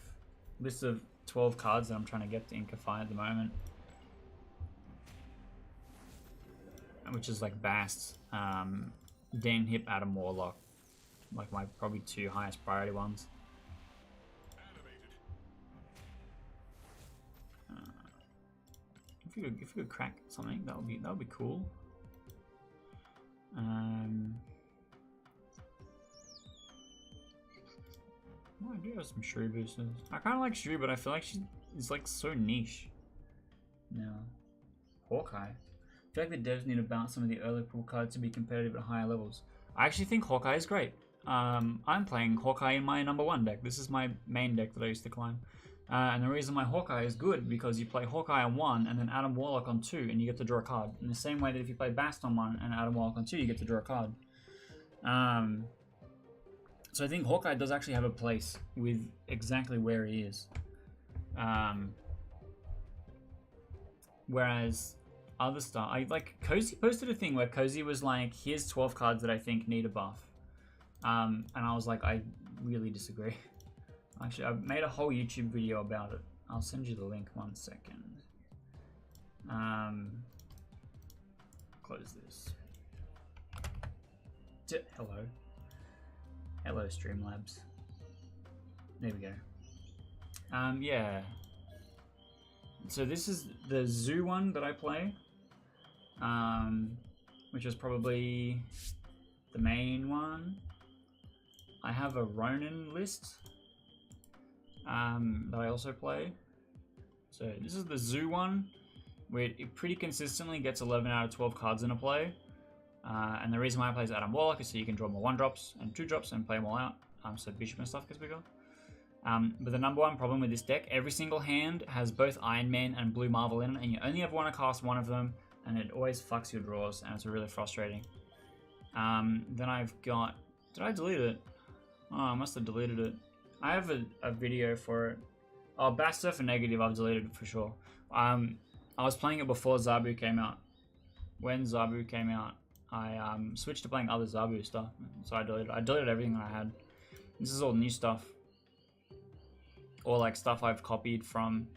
12 cards that I'm trying to get to Inkify at the moment, which is like Bast, Dan Hip, Adam Warlock, like my probably 2 highest priority ones. If you could crack something, that would be cool. Oh, I do have some Shrew boosters. I kind of like Shrew, but I feel like she's like so niche. Now, Hawkeye. I feel like the devs need to balance some of the early pool cards to be competitive at higher levels. I actually think Hawkeye is great. I'm playing Hawkeye in my #1 deck. This is my main deck that I used to climb. And the reason my Hawkeye is good because you play Hawkeye on 1 and then Adam Warlock on 2 and you get to draw a card. In the same way that if you play Bast on 1 and Adam Warlock on 2, you get to draw a card. So I think Hawkeye does actually have a place with exactly where he is. Whereas other stuff, Cozy posted a thing where Cozy was like, here's 12 cards that I think need a buff. And I was like, I really disagree. Actually, I made a whole YouTube video about it. I'll send you the link 1 second. Close this. Hello. Hello, Streamlabs. There we go. Yeah. So this is the Zoo one that I play, which is probably the main one. I have a Ronin list that I also play. So this is the Zoo one, where it pretty consistently gets 11 out of 12 cards in a play. And the reason why I play is Adam Warlock is so you can draw more 1-drops and 2-drops and play them all out. So Bishop and stuff gets bigger. But the #1 problem with this deck, every single hand has both Iron Man and Blue Marvel in it, and you only ever want to cast one of them, and it always fucks your draws, and it's really frustrating. Then I've got... Did I delete it? Oh, I must have deleted it. I have a video for it. Oh, Basta for negative, I've deleted it for sure. I was playing it before Zabu came out. When Zabu came out, I switched to playing other Zabu stuff, so I deleted everything that I had. This is all new stuff, or like stuff I've copied from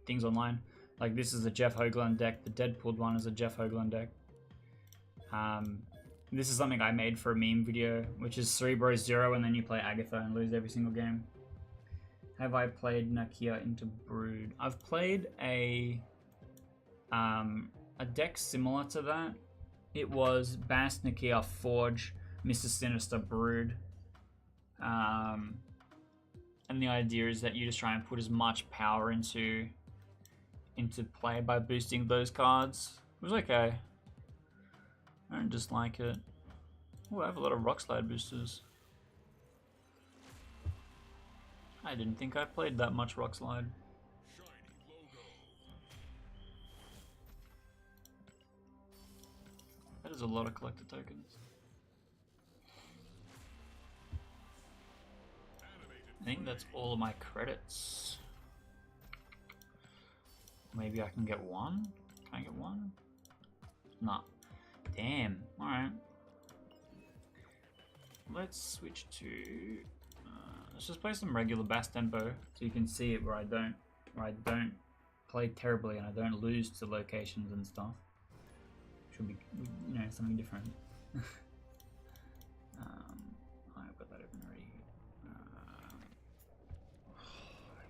things online. Like this is a Jeff Hoagland deck. The Deadpool one is a Jeff Hoagland deck. This is something I made for a meme video, which is Cerebro 0 and then you play Agatha and lose every single game. Have I played Nakia into Brood? I've played a deck similar to that. It was Bast, Nakia, Forge, Mr. Sinister, Brood. And the idea is that you just try and put as much power into play by boosting those cards. It was okay. I don't dislike it. Oh, I have a lot of Rock Slide boosters. I didn't think I played that much Rock Slide. That is a lot of collector tokens. I think that's all of my credits. Maybe I can get one? Can I get one? Nah. Damn. Alright. Let's switch to... let's just play some regular Bast tempo so you can see it where I don't play terribly and I don't lose to locations and stuff. Should be, you know, something different. I've got that open already.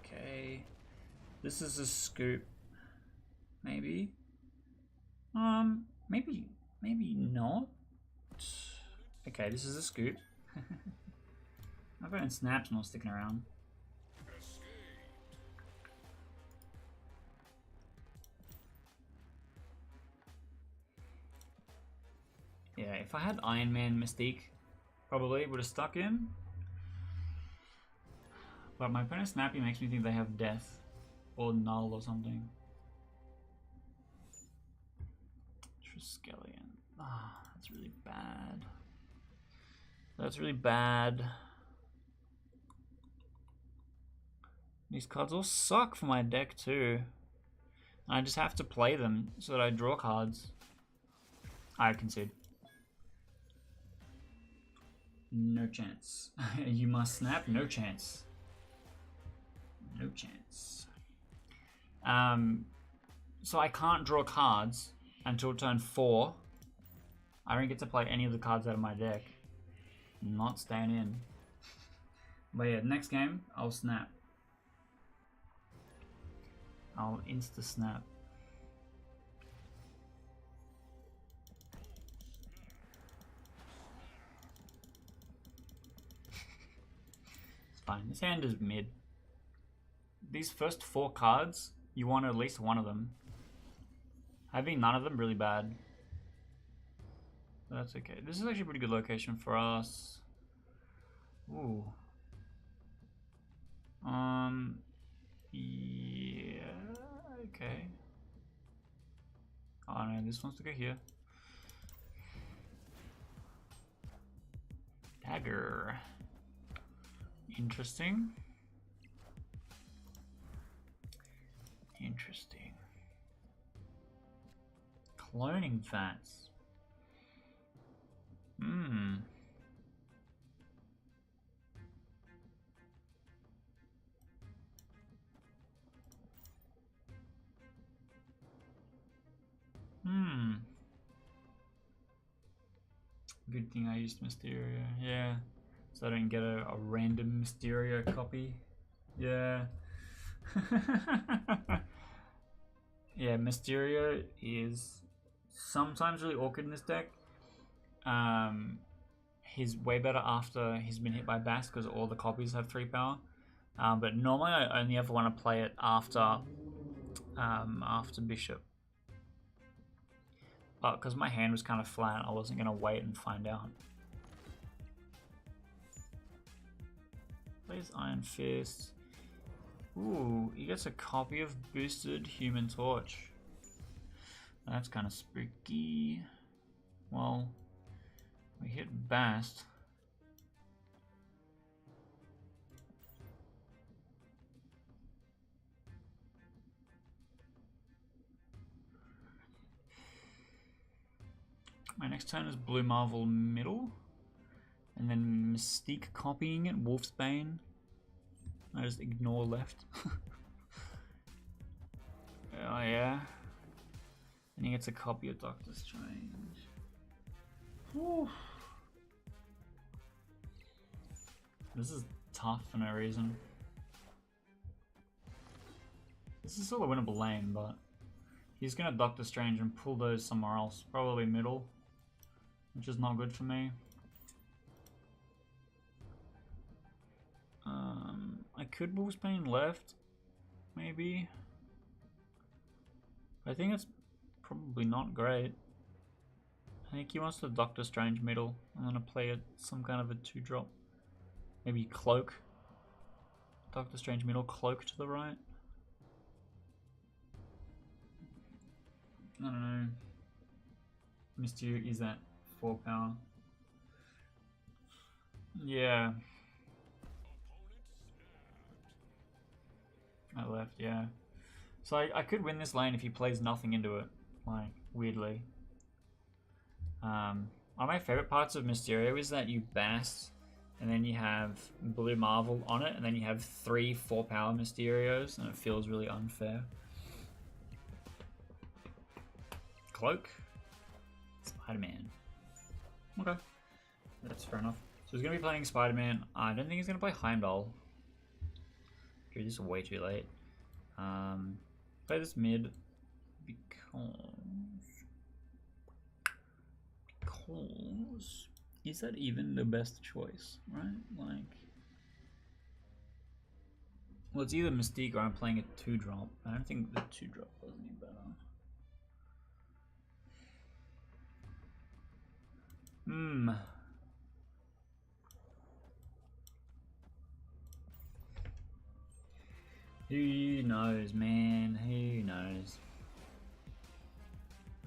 Okay. This is a scoop. Maybe. Maybe not. Okay, this is a scoop. My opponent Snap's not sticking around. Yeah, if I had Iron Man Mystique, probably would have stuck in. But my opponent Snappy makes me think they have Death or Null or something. Triskelion. Ah, that's really bad. That's really bad. These cards all suck for my deck too. I just have to play them so that I draw cards. I concede. No chance. You must snap. No chance. No chance. So I can't draw cards until turn 4. I don't get to play any of the cards out of my deck. Not staying in. But yeah, next game, I'll snap. I'll insta-snap. It's fine. This hand is mid. These first 4 cards, you want at least one of them. Having none of them, really bad. But that's okay. This is actually a pretty good location for us. Ooh. Yeah, okay. Oh no, this wants to go here. Dagger. Interesting. Interesting. Cloning fats. Hmm. Good thing I used Mysteria. Yeah. So I don't get a random Mysteria copy. Yeah. Yeah, Mysterio is sometimes really awkward in this deck. He's way better after he's been hit by Bast because all the copies have 3 power. But normally I only ever want to play it after Bishop. But because my hand was kind of flat, I wasn't going to wait and find out. Plays Iron Fist. Ooh, he gets a copy of Boosted Human Torch. That's kind of spooky. Well, we hit Bast. My next turn is Blue Marvel middle. And then Mystique copying it, Wolfsbane. I just ignore left. Oh yeah. And he gets a copy of Doctor Strange. Whew. This is tough for no reason. This is still a winnable lane, but he's gonna Doctor Strange and pull those somewhere else, probably middle, which is not good for me. I could Wolfsbane left, maybe. I think it's probably not great. I think he wants the Doctor Strange middle. I'm gonna play it some kind of a 2-drop. Maybe Cloak. Doctor Strange middle, Cloak to the right. I don't know. Mysterio is at 4 power. Yeah. I left, yeah. So I could win this lane if he plays nothing into it, like, weirdly. One of my favorite parts of Mysterio is that you Bast, and then you have Blue Marvel on it, and then you have 3 4-power Mysterios, and it feels really unfair. Cloak. Spider-Man. Okay. That's fair enough. So he's going to be playing Spider-Man. I don't think he's going to play Heimdall. Dude, this is way too late. Play this mid because is that even the best choice, right? Like, Well, it's either Mystique or I'm playing a 2-drop. I don't think the 2-drop was any better. Who knows, man? Who knows?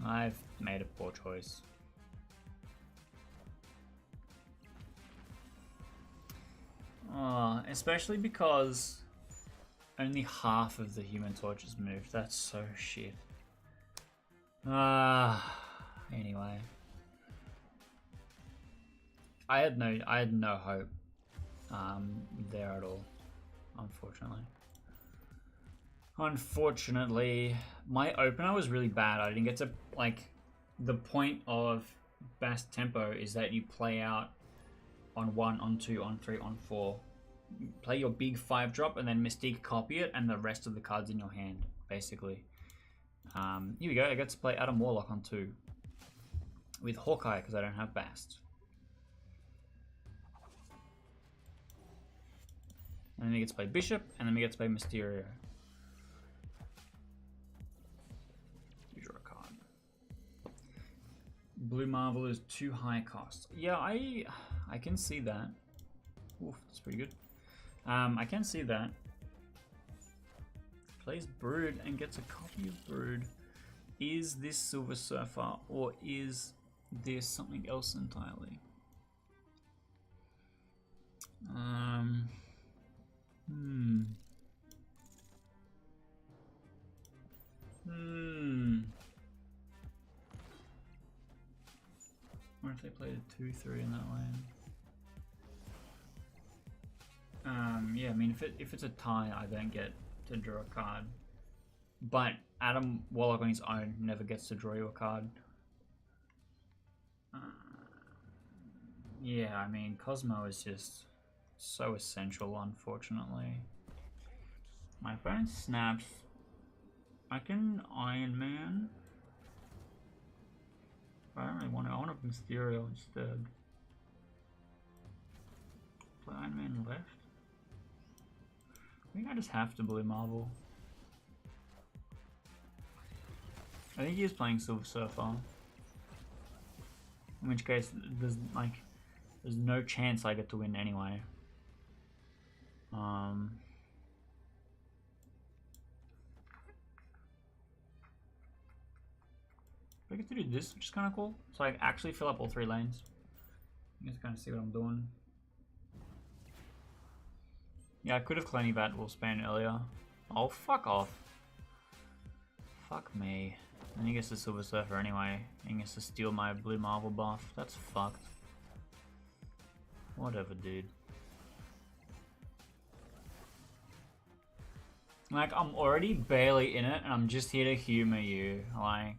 I've made a poor choice. Especially because only half of the Human Torch has moved. That's so shit. Anyway. I had no hope there at all, unfortunately. Unfortunately, my opener was really bad. I didn't get to, like, the point of Bast Tempo is that you play out on 1, on 2, on 3, on 4. Play your big 5-drop and then Mystique copy it and the rest of the cards in your hand, basically. Here we go, I get to play Adam Warlock on 2. With Hawkeye, because I don't have Bast. And then we get to play Bishop, and then we get to play Mysterio. Blue Marvel is too high cost. Yeah, I can see that. Oof, that's pretty good. I can see that. Plays Brood and gets a copy of Brood. Is this Silver Surfer or is this something else entirely? What if they played a 2-3 in that lane? Yeah, I mean, if it's a tie, I don't get to draw a card. But Adam Warlock on his own never gets to draw you a card. Yeah, I mean, Cosmo is just so essential, unfortunately. My opponent snaps. I can Iron Man. I don't really want to. I want a Mysterio instead. Play Iron Man left. I think I just have to Blue Marvel. I think he is playing Silver Surfer. In which case, there's no chance I get to win anyway. I get to do this, which is kind of cool. So I actually fill up all 3 lanes. You guys kind of see what I'm doing. Yeah, I could have Clenny Bat Wolfsbane earlier. Oh, fuck off. Fuck me. And he gets the Silver Surfer anyway. He gets to steal my Blue Marvel buff. That's fucked. Whatever, dude. Like, I'm already barely in it, and I'm just here to humor you. Like...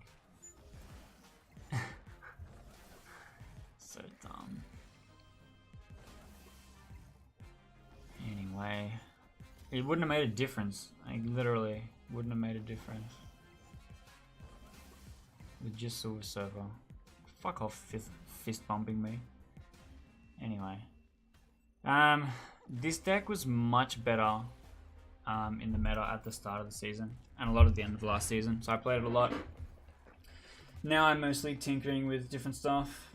so dumb. Anyway, it wouldn't have made a difference. Like, literally wouldn't have made a difference with just Silver Surfer. Fuck off, fist bumping me. Anyway, this deck was much better in the meta at the start of the season and a lot at the end of last season, so I played it a lot. Now I'm mostly tinkering with different stuff.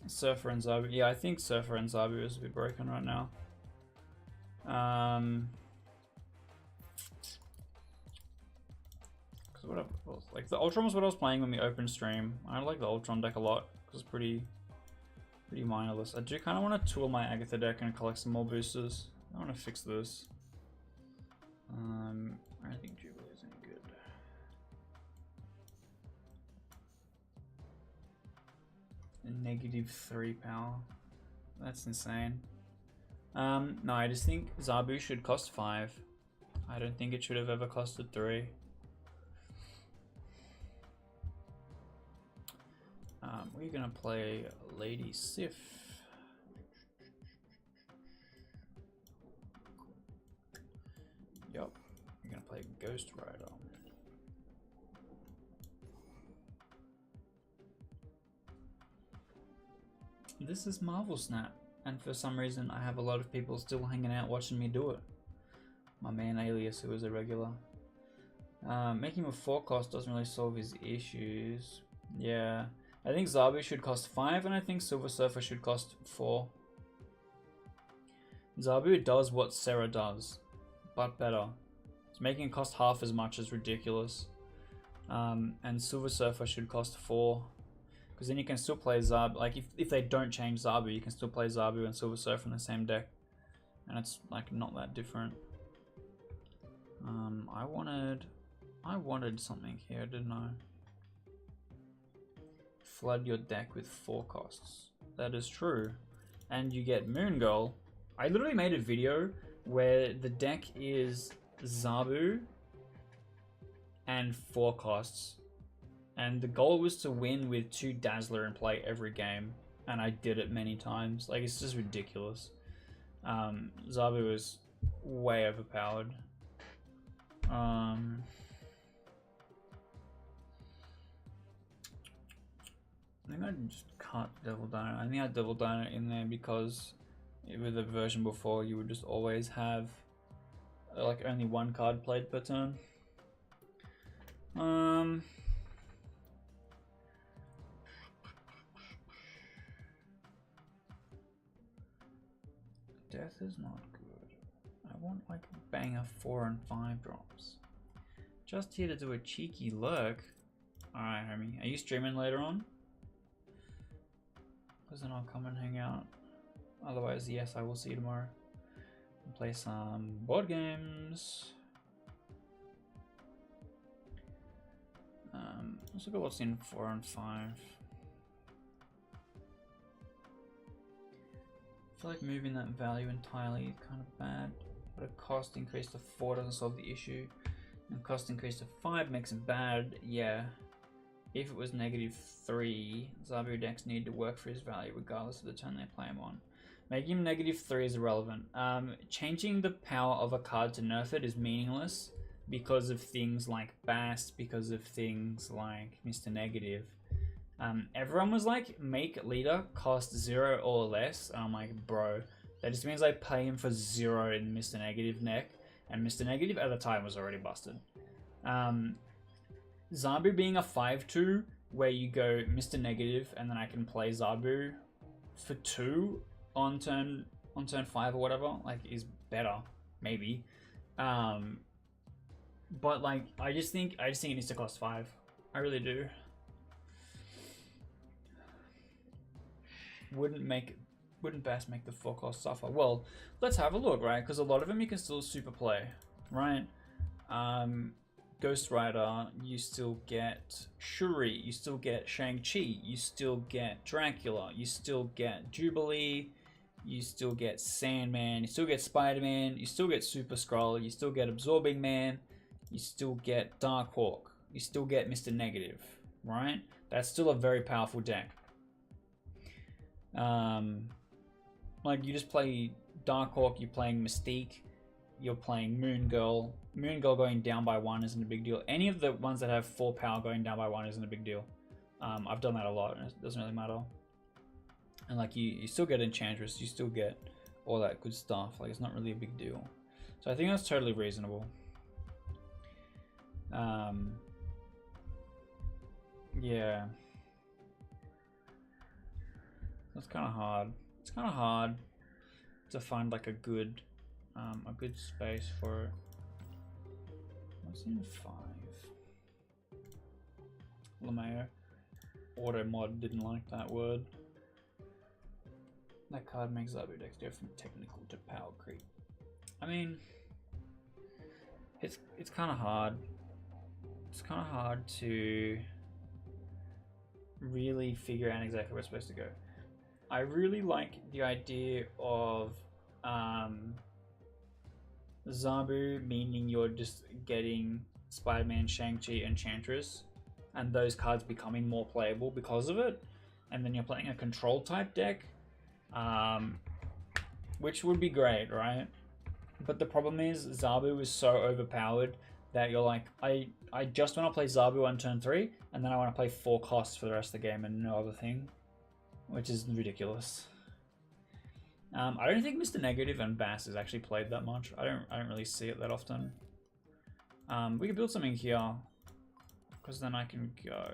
Surfer and Zabu. Yeah, I think Surfer and Zabu is a bit broken right now. Cause what like the Ultron was what I was playing when we opened stream. I like the Ultron deck a lot because it's pretty minorless. I do kind of want to tool my Agatha deck and collect some more boosters. I want to fix this. I don't think Jubilee is any good. -3 power. That's insane. No, I just think Zabu should cost 5. I don't think it should have ever costed 3. We're gonna play Lady Sif. Yup, we're gonna play Ghost Rider. This is Marvel Snap, and for some reason I have a lot of people still hanging out watching me do it. My man Alias, who was a regular. Making him a 4 cost doesn't really solve his issues. Yeah. I think Zabu should cost 5, and I think Silver Surfer should cost 4. Zabu does what Sarah does, but better. It's making it cost half as much is ridiculous. And Silver Surfer should cost 4. Because then you can still play Zabu. Like, if they don't change Zabu, you can still play Zabu and Silver Surfer in the same deck. And it's, like, not that different. I wanted something here, didn't I? Flood your deck with 4 costs. That is true. And you get Moon Girl. I literally made a video where the deck is Zabu and 4 costs. And the goal was to win with 2 Dazzler and play every game. And I did it many times. Like, it's just ridiculous. Zabu is way overpowered. I think I just cut Devil Dino. I think I Devil Dino in there because with the version before you would just always have like only 1 card played per turn. Death is not good. I want like a banger 4 and 5 drops. Just here to do a cheeky lurk. Alright, homie. Are you streaming later on? Because then I'll come and hang out. Otherwise, yes, I will see you tomorrow. And play some board games. Let's look at what's in 4 and 5. I feel like moving that value entirely is kind of bad. But a cost increase to 4 doesn't solve the issue. And cost increase to 5 makes it bad. Yeah. If it was -3, Zabu decks need to work for his value regardless of the turn they play him on. Making him -3 is irrelevant. Changing the power of a card to nerf it is meaningless because of things like Bast, because of things like Mr. Negative. Everyone was like, make leader cost 0 or less. And I'm like, bro, that just means I pay him for 0 in Mr. Negative neck. And Mr. Negative at the time was already busted. Zabu being a 5/2, where you go Mr. Negative, and then I can play Zabu for 2 on turn 5 or whatever, like, is better, maybe. But like, I just think it needs to cost 5. I really do. Wouldn't Bast make the 4 cost suffer? Well, let's have a look, right? Because a lot of them you can still super play, right? Ghost Rider, you still get Shuri, you still get Shang-Chi, you still get Dracula, you still get Jubilee, you still get Sandman, you still get Spider-Man, you still get Super Skrull, you still get Absorbing Man, you still get Darkhawk, you still get Mr. Negative, right? That's still a very powerful deck. Like, you just play Darkhawk, you're playing Mystique, you're playing Moon Girl. Moon Girl going down by 1 isn't a big deal. Any of the ones that have 4 power going down by 1 isn't a big deal. I've done that a lot, and it doesn't really matter. And like, you still get Enchantress, you still get all that good stuff. Like, it's not really a big deal. So I think that's totally reasonable. Yeah. That's kind of hard. It's kind of hard to find like a good space for it. What's in 5? LeMayo. Auto mod didn't like that word. That card makes Zabu decks go from technical to power creep. I mean, it's kind of hard. It's kind of hard to really figure out exactly where it's supposed to go. I really like the idea of Zabu, meaning you're just getting Spider-Man, Shang-Chi, Enchantress, and those cards becoming more playable because of it. And then you're playing a control type deck, which would be great, right? But the problem is Zabu is so overpowered that you're like, I just want to play Zabu on turn 3, and then I want to play 4 costs for the rest of the game and no other thing, which is ridiculous. I don't think Mr. Negative and Bass is actually played that much. I don't really see it that often. We could build something here, because then I can go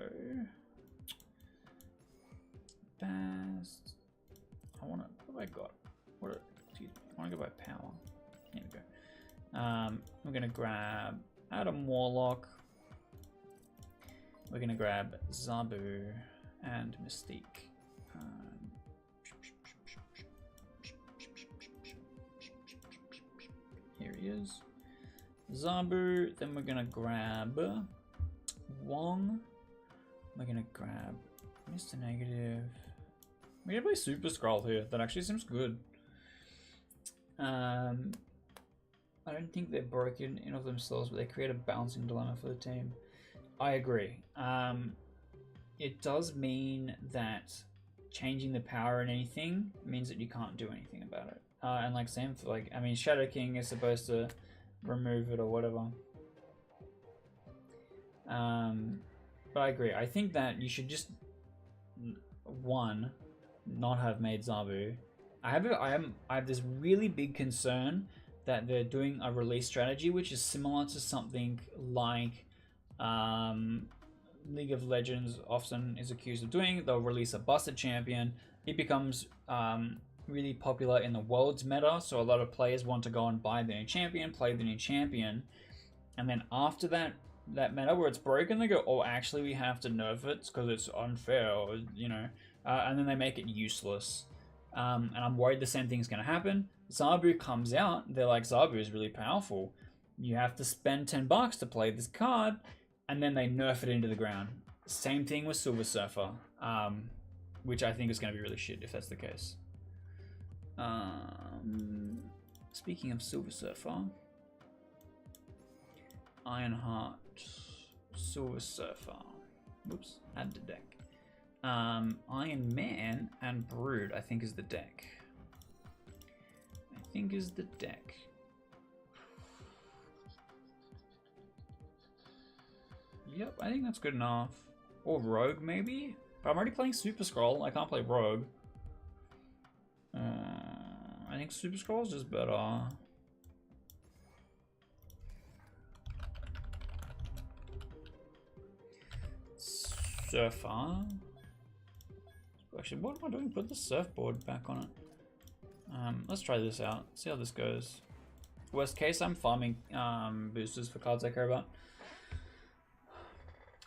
Bass. What have I got? Excuse me. I want to go by power. Here we go. We're gonna grab Adam Warlock. We're gonna grab Zabu and Mystique. Here he is. Zabu. Then we're gonna grab Wong. We're gonna grab Mr. Negative. We're gonna play Super Scroll here. That actually seems good. I don't think they're broken in of themselves, but they create a balancing dilemma for the team. I agree. It does mean that changing the power in anything means that you can't do anything about it. And like same for like, I mean, Shadow King is supposed to remove it or whatever. But I agree. I think that you should just not have made Zabu. I have this really big concern that they're doing a release strategy which is similar to something like League of Legends often is accused of doing. They'll release a busted champion. It becomes really popular in the world's meta, so a lot of players want to go and buy the new champion, play the new champion, and then after that meta where it's broken, they go, oh, actually we have to nerf it because it's unfair, or, you know, and then they make it useless. And I'm worried the same thing's going to happen. Zabu comes out, they're like, Zabu is really powerful. You have to spend $10 to play this card, and then they nerf it into the ground. Same thing with Silver Surfer, which I think is going to be really shit if that's the case. Speaking of Silver Surfer, Ironheart, Silver Surfer. Whoops, add to deck. Iron Man and Brood, I think is the deck. Yep, I think that's good enough. Or Rogue, maybe? But I'm already playing Super Scroll. I can't play Rogue. I think Super Scroll is just better. Surfer. Actually, what am I doing? Put the surfboard back on it. Let's try this out. See how this goes. Worst case, I'm farming boosters for cards I care about.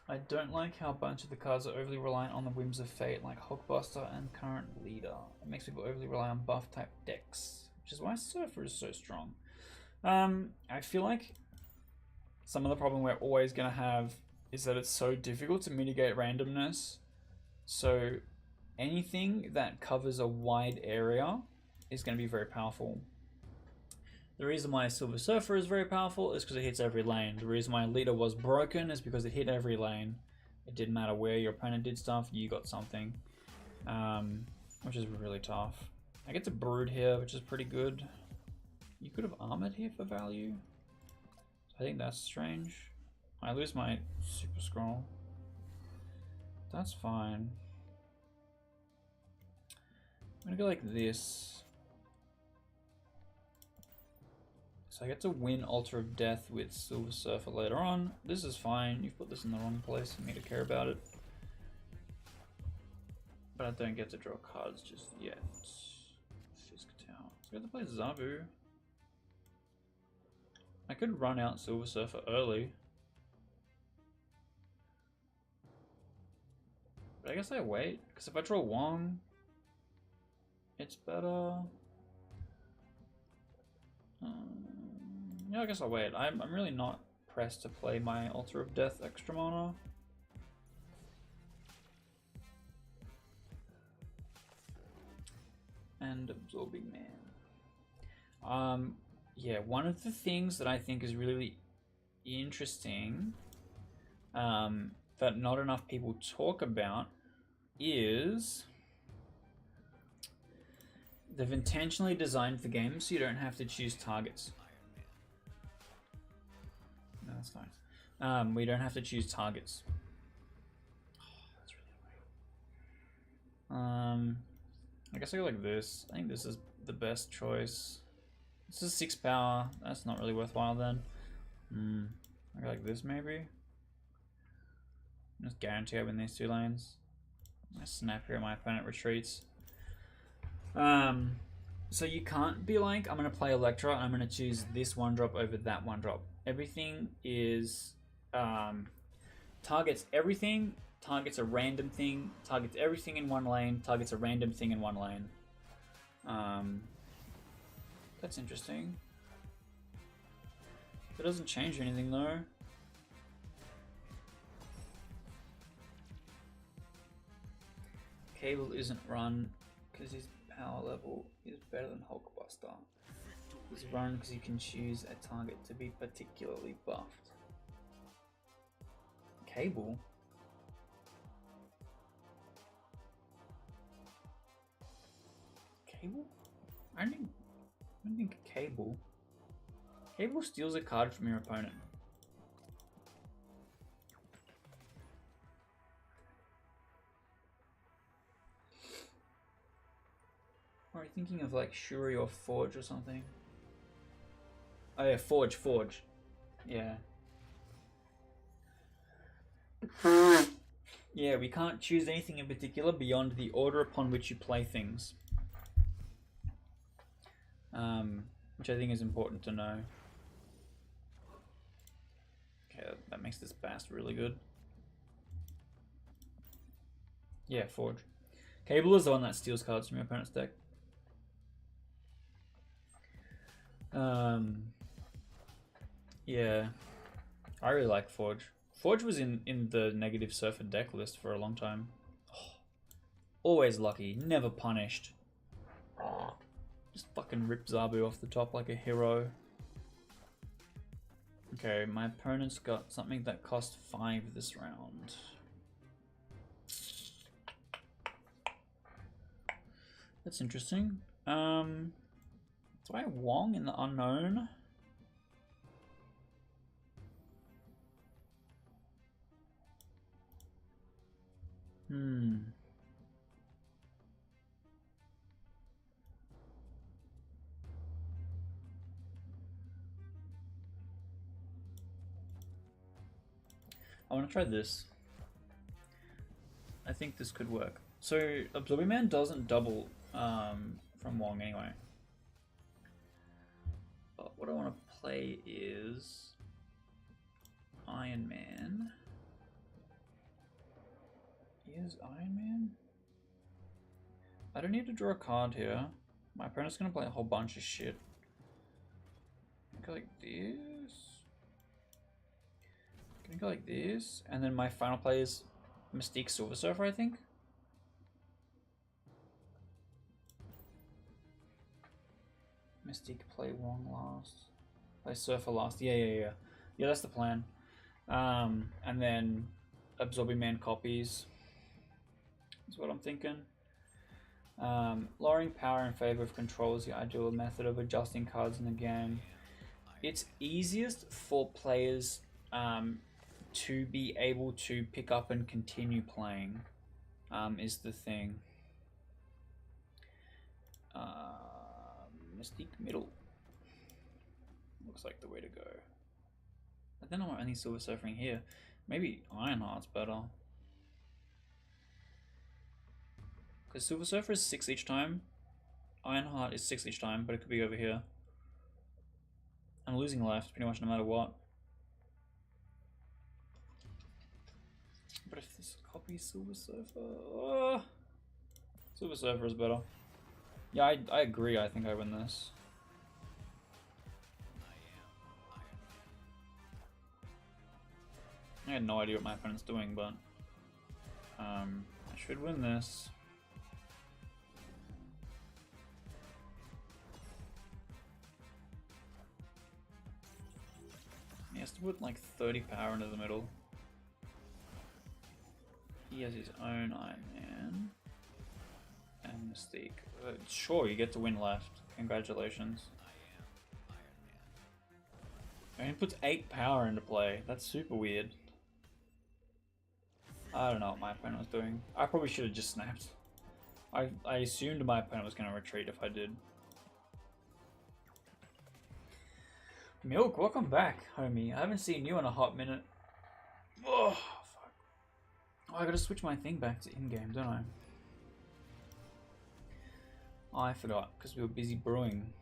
I don't like how a bunch of the cards are overly reliant on the whims of fate, like Hulkbuster and Current Leader. It makes people overly rely on buff type decks, which is why Surfer is so strong. I feel like some of the problem we're always going to have is that it's so difficult to mitigate randomness. So anything that covers a wide area is going to be very powerful. The reason why Silver Surfer is very powerful is because it hits every lane. The reason why Leader was broken is because it hit every lane. It didn't matter where your opponent did stuff, you got something. Which is really tough. I get to Brood here, which is pretty good. You could have Armored here for value. I think that's strange. I lose my Super Scroll. That's fine. I'm gonna go like this. So I get to win Altar of Death with Silver Surfer later on. This is fine. You've put this in the wrong place for me to care about it. But I don't get to draw cards just yet. Fisk Tower. So I get to play Zabu. I could run out Silver Surfer early. But I guess I wait, because if I draw Wong, it's better. Yeah, I guess I'll wait. I'm really not pressed to play my Altar of Death extra mana. And Absorbing Man. Yeah, one of the things that I think is really interesting that not enough people talk about is they've intentionally designed the game so you don't have to choose targets. No, that's nice. We don't have to choose targets. Oh, that's really annoying. I guess I go like this. I think this is the best choice. This is 6 power. That's not really worthwhile then. I go like this maybe. Just guarantee I win these 2 lanes. I snap here, my opponent retreats. So you can't be like, I'm gonna play Electra and I'm gonna choose this 1-drop over that 1-drop. Everything is targets everything, targets a random thing, targets everything in one lane, targets a random thing in one lane. That's interesting. It doesn't change anything though. Cable isn't run because his power level is better than Hulkbuster. He's run because you can choose a target to be particularly buffed. Cable? Cable? I don't think Cable. Cable steals a card from your opponent. Or are you thinking of like Shuri or Forge or something? Oh yeah, Forge. Yeah. Yeah, we can't choose anything in particular beyond the order upon which you play things. Which I think is important to know. Okay, that makes this Bast really good. Yeah, Forge. Cable is the one that steals cards from your opponent's deck. Yeah, I really like Forge. Forge was in the negative Surfer deck list for a long time. Oh, always lucky, never punished. Oh, just fucking rip Zabu off the top like a hero. Okay, my opponent's got something that cost 5 this round. That's interesting. Do I Wong in the unknown? I want to try this. I think this could work. So Absorbing Man doesn't double from Wong anyway. But what I want to play is Iron Man. Is Iron Man? I don't need to draw a card here. My opponent's gonna play a whole bunch of shit. Go like this. Gonna go like this, and then my final play is Mystique Silver Surfer, I think. Mystique play Wong last. Play Surfer last. Yeah, that's the plan. And then Absorbing Man copies. That's what I'm thinking. Lowering power in favor of control is the ideal method of adjusting cards in the game. It's easiest for players to be able to pick up and continue playing, is the thing. Mystique middle looks like the way to go. But then I'm only Silver Surfering here. Maybe Ironheart's better. Because Silver Surfer is 6 each time. Ironheart is 6 each time, but it could be over here. I'm losing left pretty much no matter what. But if this copies Silver Surfer... Silver Surfer is better. Yeah, I agree. I think I win this. I had no idea what my opponent's doing, but I should win this. He has to put like 30 power into the middle. He has his own Iron Man and Mystique. Sure, you get to win left. Congratulations. And he puts 8 power into play. That's super weird. I don't know what my opponent was doing. I probably should have just snapped. I assumed my opponent was going to retreat if I did. Milk, welcome back, homie. I haven't seen you in a hot minute. Oh, fuck. Oh, I gotta switch my thing back to in-game, don't I? Oh, I forgot, because we were busy brewing.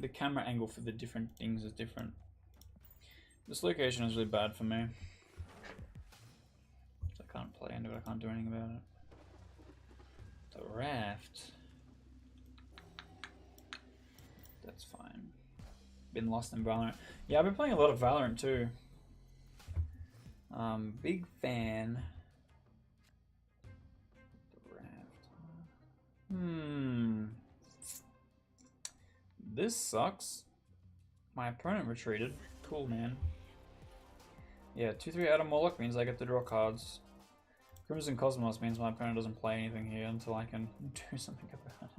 The camera angle for the different things is different. This location is really bad for me. So I can't play into it, I can't do anything about it. The raft. That's fine. Been lost in Valorant. Yeah, I've been playing a lot of Valorant too. Big fan. The raft. This sucks. My opponent retreated. Cool, man. Yeah, 2-3 out of Moloch means I get to draw cards. Crimson Cosmos means my opponent doesn't play anything here until I can do something about it.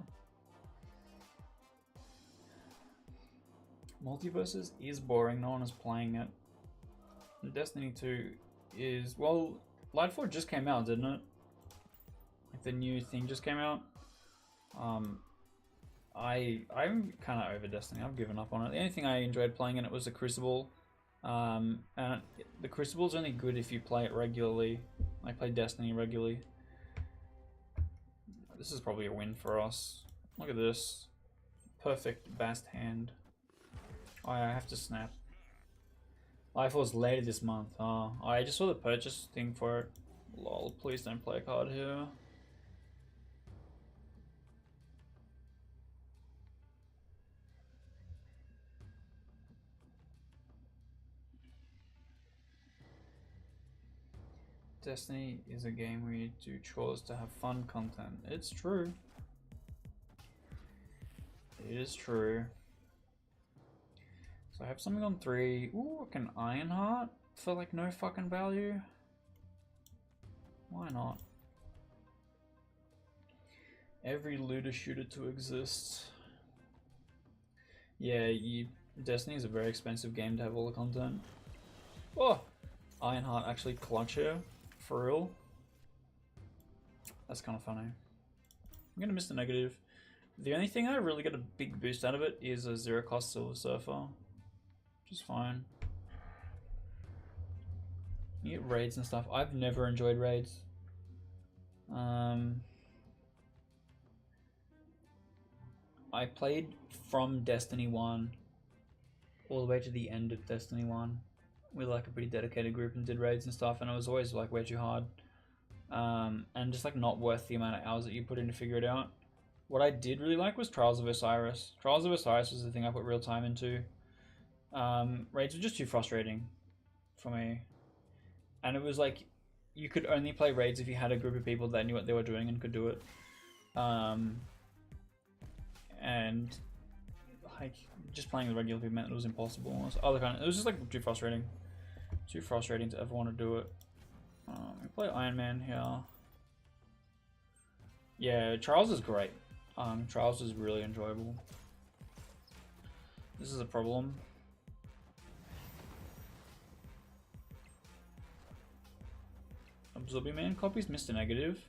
Multiverses is boring, no one is playing it. And Destiny 2 is, well, Lightforge just came out, didn't it? Like the new thing just came out. I'm kind of over Destiny. I've given up on it. The only thing I enjoyed playing in it was the Crucible. And the Crucible's only good if you play it regularly. I play Destiny regularly. This is probably a win for us. Look at this. Perfect Bast hand. Oh, I have to snap. Life was later this month. Oh, I just saw the purchase thing for it. Lol, please don't play a card here. Destiny is a game where you do chores to have fun content. It's true. It is true. So I have something on 3. Ooh, like an Ironheart for like no fucking value. Why not? Every looter shooter to exist. Yeah, Destiny is a very expensive game to have all the content. Oh! Ironheart actually clutch here. For real. That's kind of funny. I'm gonna miss the negative. The only thing I really get a big boost out of it is a 0 cost Silver Surfer. Which is fine. You get raids and stuff. I've never enjoyed raids. I played from Destiny 1 all the way to the end of Destiny 1 with like a pretty dedicated group and did raids and stuff, and it was always like way too hard. And just like not worth the amount of hours that you put in to figure it out. What I did really like was Trials of Osiris. Trials of Osiris was the thing I put real time into. Raids were just too frustrating for me. And it was like, you could only play raids if you had a group of people that knew what they were doing and could do it. And like, just playing the regular people meant it was impossible. It was just like too frustrating. Too frustrating to ever want to do it. We play Iron Man here. Yeah, Trials is great. Trials is really enjoyable. This is a problem. Absorbiman copies Mr. Negative.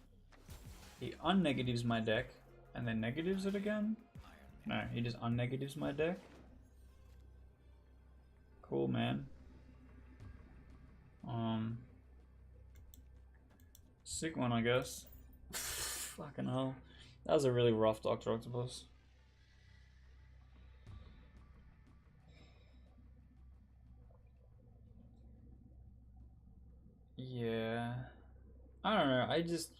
He unnegatives my deck and then negatives it again. No, he just unnegatives my deck. Cool, man. Sick one, I guess. Fucking hell. That was a really rough Dr. Octopus. Yeah. I don't know, I just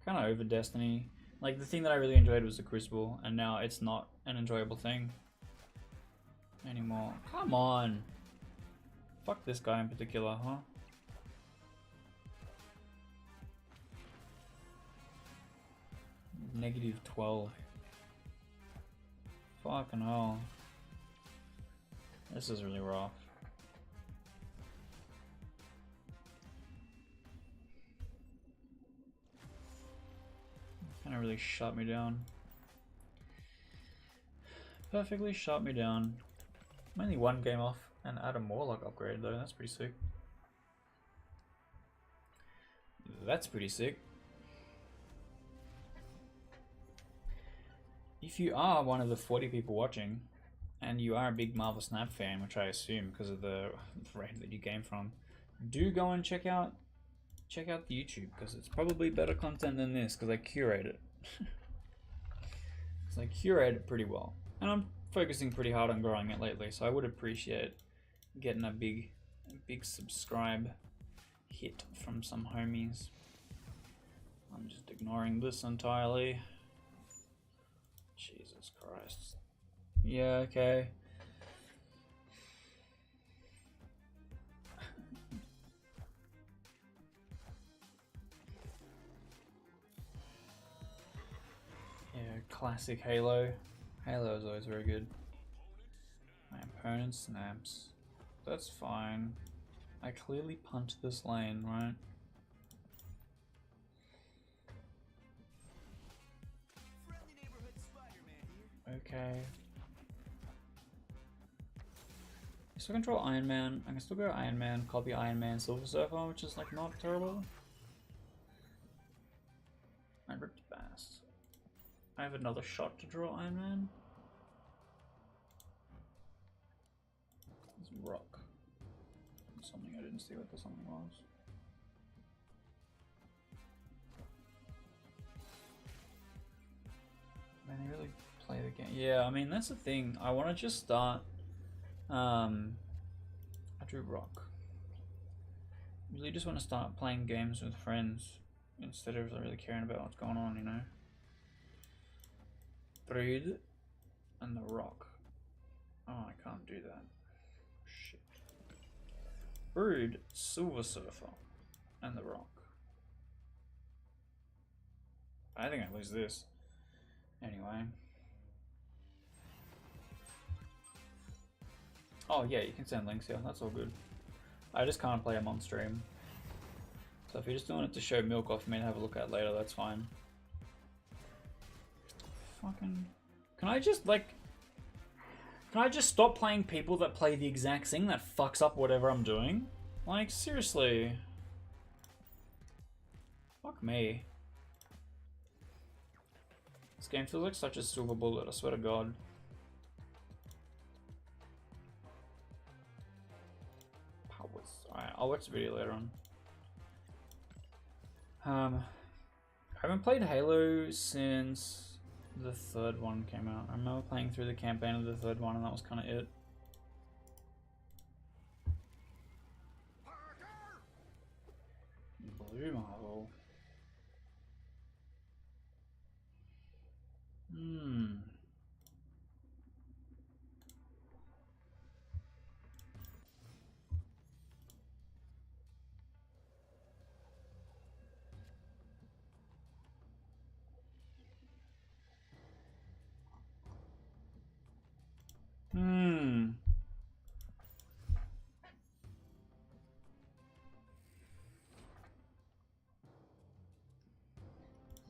kind of over Destiny. Like, the thing that I really enjoyed was the Crucible, and now it's not an enjoyable thing anymore. Come on! Fuck this guy in particular, huh? -12. Fucking hell. This is really rough. Kinda really shot me down. Perfectly shot me down. I'm only one game off and add a Morlock upgrade though, that's pretty sick. That's pretty sick. If you are one of the 40 people watching and you are a big Marvel Snap fan, which I assume because of the raid that you came from, do go and check out the YouTube, because it's probably better content than this, because I curate it. Because I curate it pretty well, and I'm focusing pretty hard on growing it lately, so I would appreciate getting a big subscribe hit from some homies. I'm just ignoring this entirely. Jesus Christ. Yeah, okay. Yeah, classic Halo. Halo is always very good. My opponent snaps. That's fine. I clearly punched this lane, right? Okay. I still control Iron Man. I can still go Iron Man, copy Iron Man, Silver Surfer, which is like not terrible. I ripped Bass. I have another shot to draw Iron Man. It's Rock. Something I didn't see what the something was. Man, they really play the game. Yeah, I mean that's the thing. I want to just start. I drew Rock. Really, just want to start playing games with friends instead of really caring about what's going on, you know. Brood and the Rock. Oh, I can't do that. Shit. Brood, Silver Surfer, and the Rock. I think I lose this. Anyway. Oh yeah, you can send links here, that's all good. I just can't play them on stream. So if you're just doing it to show milk off me to have a look at later, that's fine. Fucking... Can I just stop playing people that play the exact thing that fucks up whatever I'm doing? Like, seriously. Fuck me. This game feels like such a silver bullet, I swear to God. Alright, I'll watch the video later on. I haven't played Halo since the third one came out. I remember playing through the campaign of the third one and that was kind of it. Blue Marvel.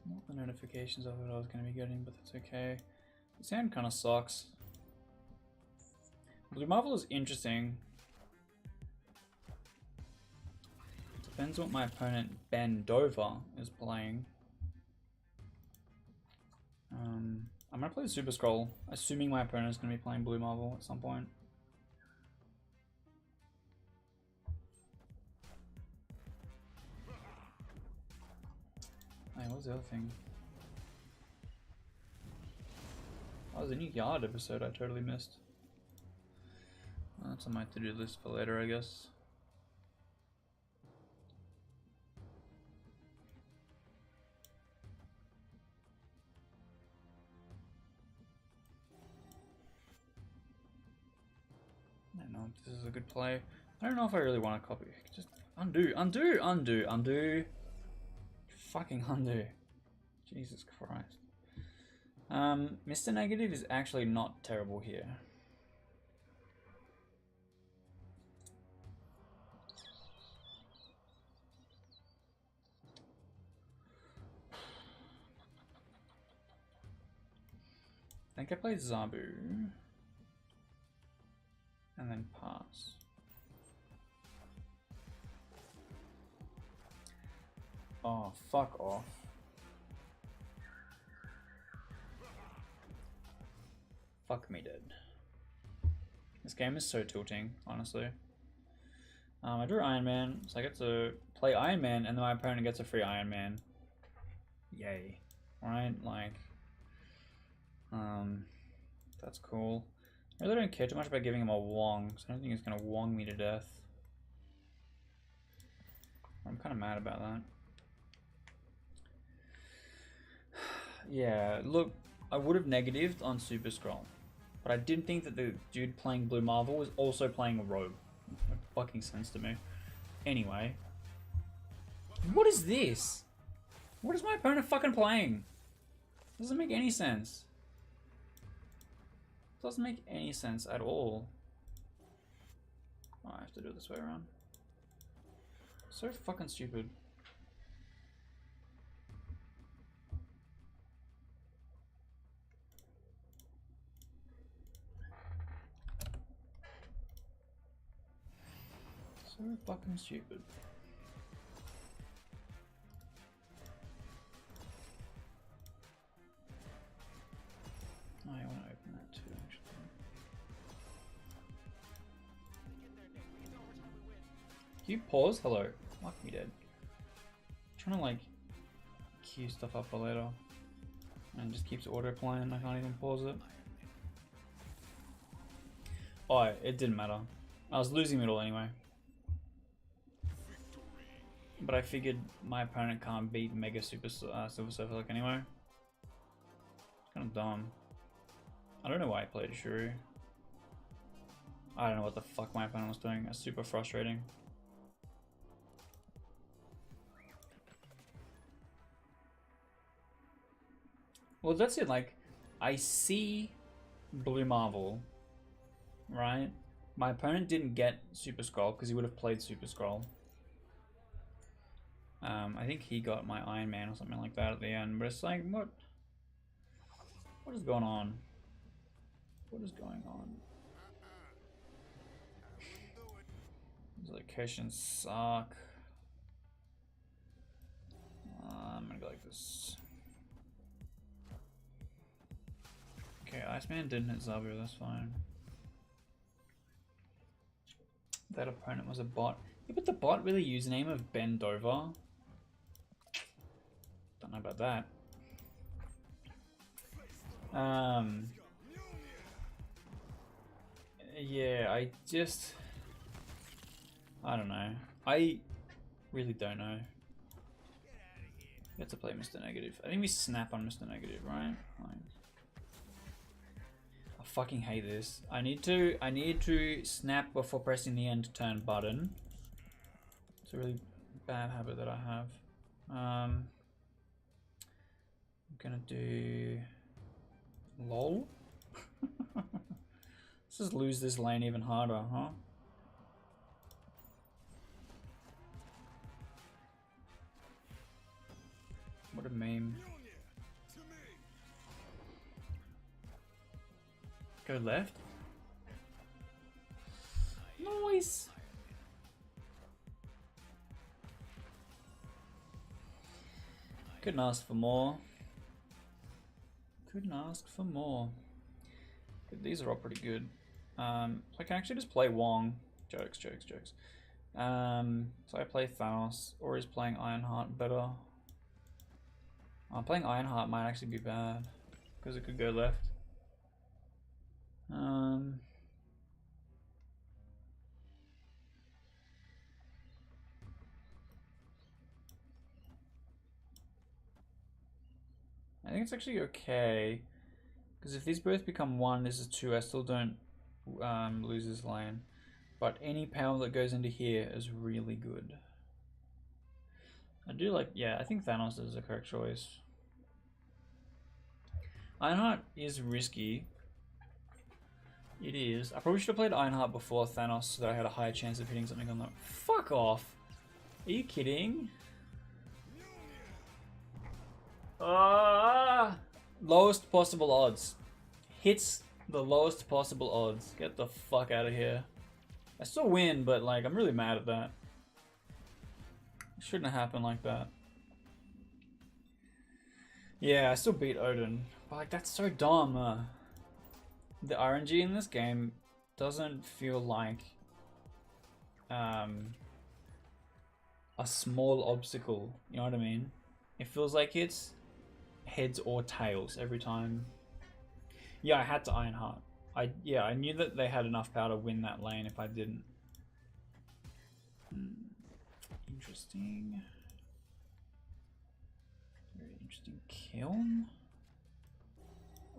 Not the notifications of it I was going to be getting, but that's okay. The sound kind of sucks. Blue Marvel is interesting. Depends what my opponent Ben Dover is playing. I'm going to play the Super Scroll, assuming my opponent is going to be playing Blue Marvel at some point. Hey, what was the other thing? Oh, there's a new Yard episode I totally missed. Well, that's on my to-do list for later, I guess. I don't know if this is a good play. I don't know if I really want to copy. Just undo, undo, undo, undo. Fucking undo. Jesus Christ. Mr. Negative is actually not terrible here. I think I played Zabu. And then pass. Oh, fuck off. Fuck me dead. This game is so tilting, honestly. I drew Iron Man, so I get to play Iron Man, and then my opponent gets a free Iron Man. Yay. Right? Like, that's cool. I really don't care too much about giving him a Wong, so I don't think he's gonna Wong me to death. I'm kind of mad about that. Yeah, look, I would have negatived on Super Scroll, but I didn't think that the dude playing Blue Marvel was also playing a Rogue. No fucking sense to me. Anyway. What is this? What is my opponent fucking playing? Doesn't make any sense. Doesn't make any sense at all. Oh, I have to do it this way around. So fucking stupid. So fucking stupid. Oh, I want to open that too, actually. Can you pause? Hello. Fuck me dead. I'm trying to like queue stuff up for later. And it just keeps auto playing. I can't even pause it. Oh, it didn't matter. I was losing middle anyway. But I figured my opponent can't beat Mega Silver Surfer like anyway. It's kind of dumb. I don't know why I played Shuru. I don't know what the fuck my opponent was doing. It's super frustrating. Well, that's it. Like, I see Blue Marvel, right? My opponent didn't get Super Scroll because he would have played Super Scroll. I think he got my Iron Man or something like that at the end, but it's like, what is going on? What is going on? These locations suck. I'm gonna go like this. Okay, Iceman didn't hit Zabu, that's fine. That opponent was a bot. Yeah, but the bot with a username of Ben Dover? Don't know about that. Yeah, I don't know. I really don't know. We have to play Mr. Negative. I think we snap on Mr. Negative, right? Like, I fucking hate this. I need to snap before pressing the end turn button. It's a really bad habit that I have. I'm gonna do LOL. Let's just lose this lane even harder, huh? What a meme. Go left. Nice. Couldn't ask for more. Couldn't ask for more. These are all pretty good. I can actually just play Wong. Jokes. So I play Thanos, or is playing Ironheart better? Playing Ironheart might actually be bad, because it could go left. I think it's actually okay, because if these both become 1, this is 2, I still don't lose this lane. But any power that goes into here is really good. I do like, yeah, I think Thanos is the correct choice. Ironheart is risky. It is. I probably should have played Ironheart before Thanos so that I had a higher chance of hitting something on the... Fuck off! Are you kidding? Lowest possible odds. Hits the lowest possible odds. Get the fuck out of here. I still win, but like, I'm really mad at that. It shouldn't have happened like that. Yeah, I still beat Odin. But like, that's so dumb. The RNG in this game doesn't feel like a small obstacle, you know what I mean? It feels like it's heads or tails every time. Yeah, I had to Ironheart. I knew that they had enough power to win that lane if I didn't. Interesting. Very interesting. Kiln?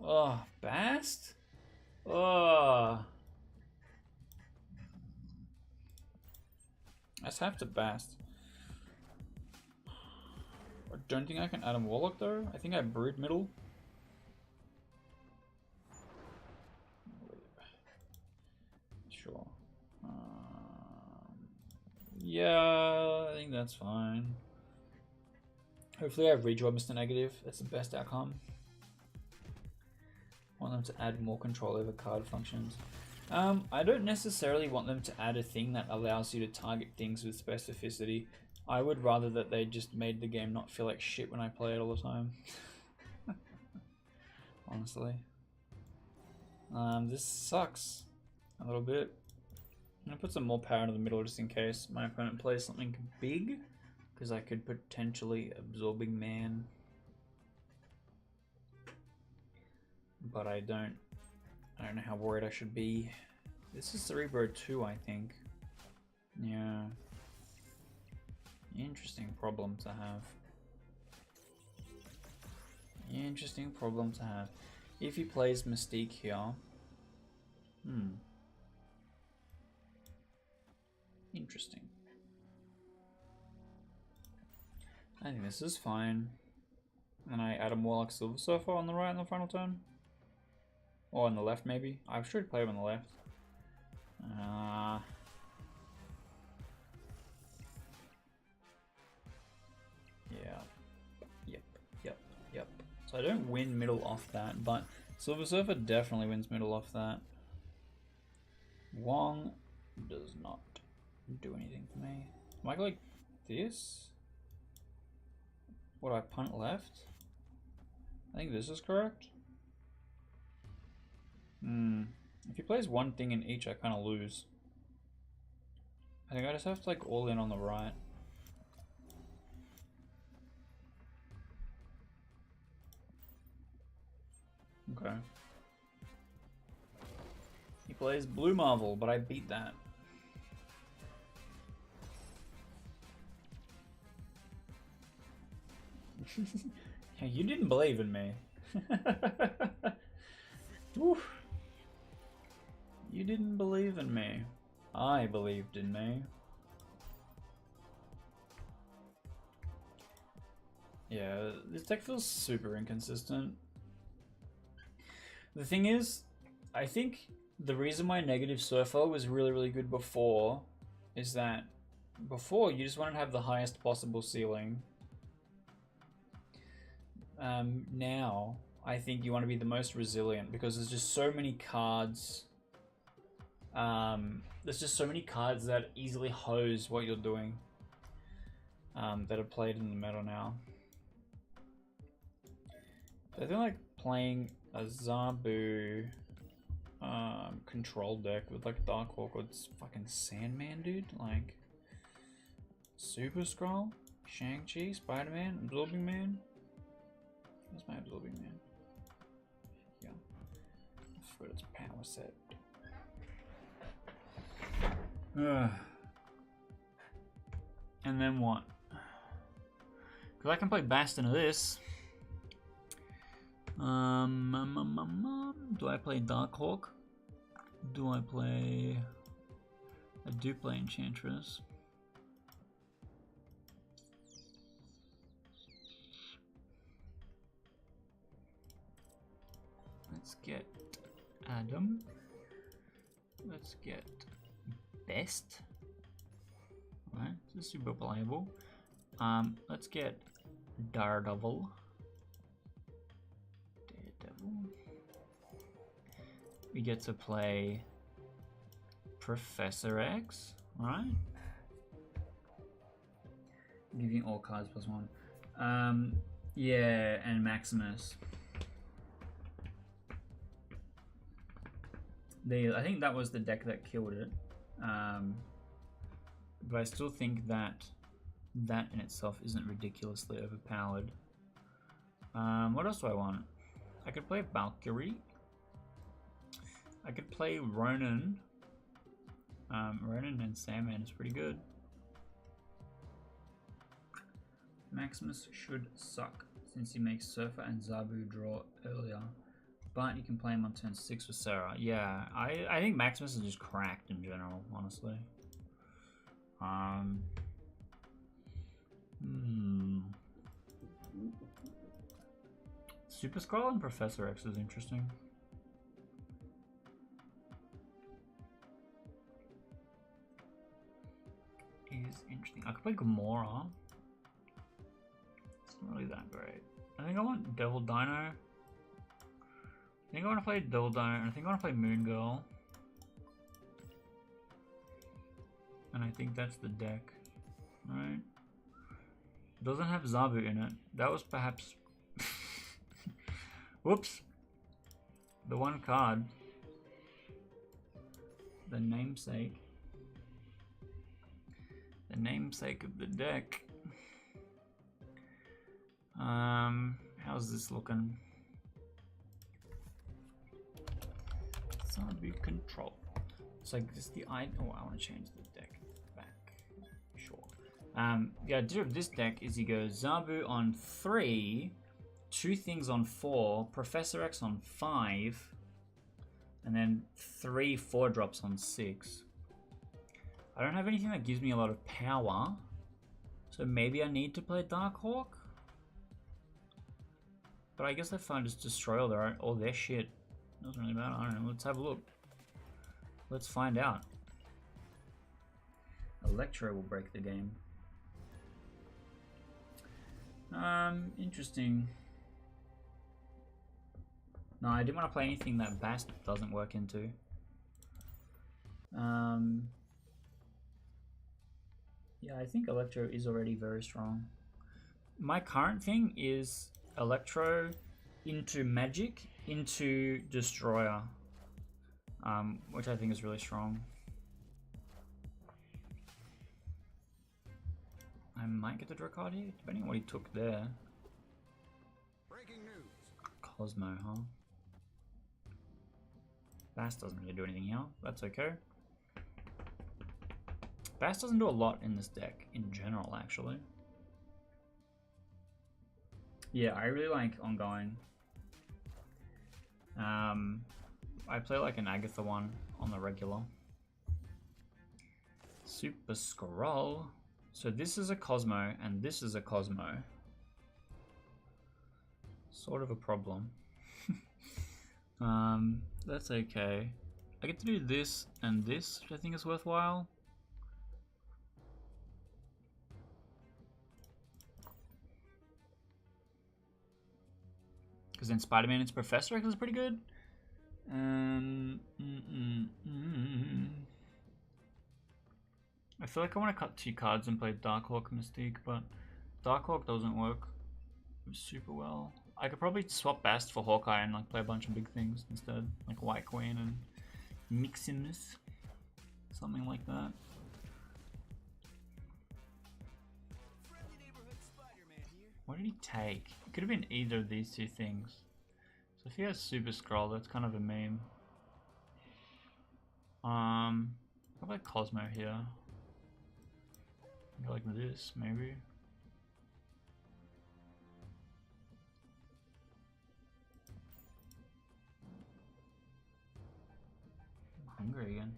Oh, Bast? Oh. Let's have to Bast. I don't think I can Adam Warlock though. I think I Brood middle. Sure. Yeah, I think that's fine. Hopefully I redraw Mr. Negative. That's the best outcome. Want them to add more control over card functions. I don't necessarily want them to add a thing that allows you to target things with specificity. I would rather that they just made the game not feel like shit when I play it all the time. Honestly. This sucks a little bit. I'm gonna put some more power into the middle just in case my opponent plays something big, because I could potentially Absorbing Man. But I don't know how worried I should be. This is Cerebro 2, I think. Yeah. Interesting problem to have. Interesting problem to have. If he plays Mystique here. Interesting. I think this is fine. And I Adam Warlock Silver Surfer on the right in the final turn. Or on the left, maybe. I should play him on the left. Yeah. Yep. So I don't win middle off that, but Silver Surfer definitely wins middle off that. Wong does not do anything for me. Am I like this? What, I punt left? I think this is correct. If he plays one thing in each, I kind of lose. I think I just have to like all in on the right. Okay. He plays Blue Marvel, but I beat that. Yeah, you didn't believe in me. Oof. You didn't believe in me. I believed in me. Yeah, this deck feels super inconsistent. The thing is, I think the reason why Negative Surfer was really good before is that before you just wanted to have the highest possible ceiling. Now, I think you want to be the most resilient because there's just so many cards. There's just so many cards that easily hose what you're doing that are played in the meta now. So I feel like playing a Zabu control deck with like Darkhawk or fucking Sandman, dude. Like Super Skrull, Shang-Chi, Spider-Man, Absorbing Man. Where's my Absorbing Man? Yeah. I forgot its power set. And then what? Because I can play Bast into this. Do I play Darkhawk? Do I play... I do play Enchantress. Let's get Adam. Let's get Best. Right, this is super playable. Let's get Daredevil. We get to play Professor X, right? Giving all cards +1. Yeah, and Maximus. I think that was the deck that killed it. But I still think that that in itself isn't ridiculously overpowered. What else do I want? I could play Valkyrie. I could play Ronin. Ronin and Sandman is pretty good. Maximus should suck since he makes Surfer and Zabu draw earlier. But you can play him on turn 6 with Sarah. Yeah, I think Maximus is just cracked in general, honestly. Super Skrull and Professor X is interesting. I could play Gamora. It's not really that great. I think I want Devil Dino. I think I want to play Devil Dino, and I think I want to play Moon Girl. And I think that's the deck, right? It doesn't have Zabu in it. That was perhaps... Whoops! The one card. The namesake. The namesake of the deck. How's this looking? Zabu control. It's like this the I want to change the deck back. Sure. The idea of this deck is you go Zabu on 3, 2 things on 4, Professor X on 5, and then 3 4-drops on 6. I don't have anything that gives me a lot of power, so maybe I need to play Darkhawk. But I guess I find just destroy all their shit. Doesn't really matter. I don't know. Let's have a look. Let's find out. Electro will break the game. Interesting. No, I didn't want to play anything that Bast doesn't work into. Yeah, I think Electro is already very strong. My current thing is Electro into Magic into Destroyer, which I think is really strong. I might get the draw card here, depending on what he took there. Breaking news. Cosmo, huh? Bast doesn't really do anything here. That's okay. Bast doesn't do a lot in this deck, in general, actually. Yeah, I really like Ongoing. I play like an Agatha one on the regular. Super Skrull. So this is a Cosmo, and this is a Cosmo. Sort of a problem. That's okay. I get to do this and this, which I think is worthwhile. Because then Spider-Man and Professor X is pretty good. I feel like I want to cut 2 cards and play Darkhawk Mystique, but Darkhawk doesn't work super well. I could probably swap Bast for Hawkeye and like play a bunch of big things instead, like White Queen and Miximus, something like that. What did he take? It could have been either of these 2 things. So if he has Super Skrull, that's kind of a meme. How about Cosmo here? Go like this, maybe. I'm hungry again.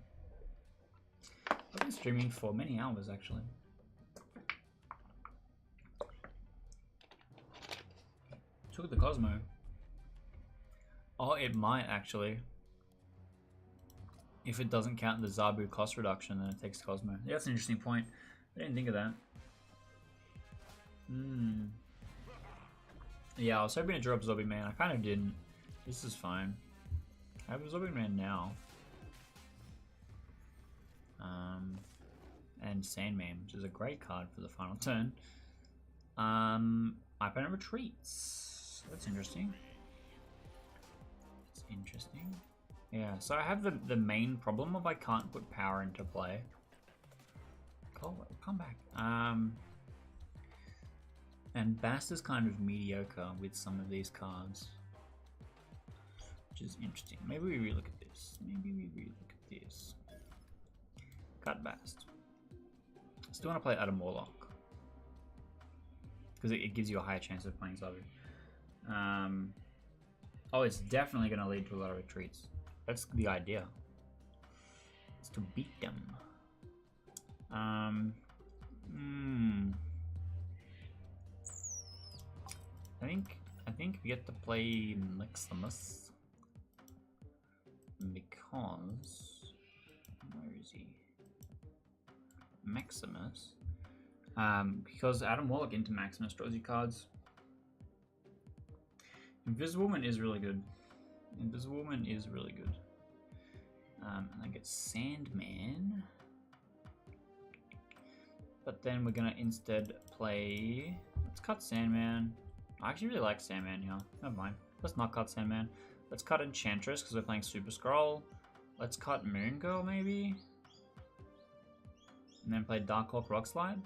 I've been streaming for many hours actually. Took the Cosmo. Oh, it might actually. If it doesn't count the Zabu cost reduction, then it takes Cosmo. Yeah, that's an interesting point. I didn't think of that. Yeah, I was hoping to draw Absorbing Man. I kind of didn't. This is fine. I have Absorbing Man now. And Sandman, which is a great card for the final turn. Ipana retreats. That's interesting. It's interesting. Yeah, so I have the main problem of I can't put power into play. Come back. And Bast is kind of mediocre with some of these cards, which is interesting. Maybe we relook at this. Maybe we relook at this. Cut Bast. Still want to play Adam Warlock because it gives you a higher chance of playing Zabu. Oh, it's definitely going to lead to a lot of retreats. That's the idea. It's to beat them. I think we get to play Maximus because where is he? Maximus. Because Adam Warlock into Maximus draws you cards. Invisible Woman is really good. Invisible Woman is really good. And I get Sandman. But then we're gonna instead play. Let's cut Sandman. I actually really like Sandman here. Never mind. Let's not cut Sandman. Let's cut Enchantress because we're playing Super Scroll. Let's cut Moon Girl maybe. And then play Darkhawk Rockslide.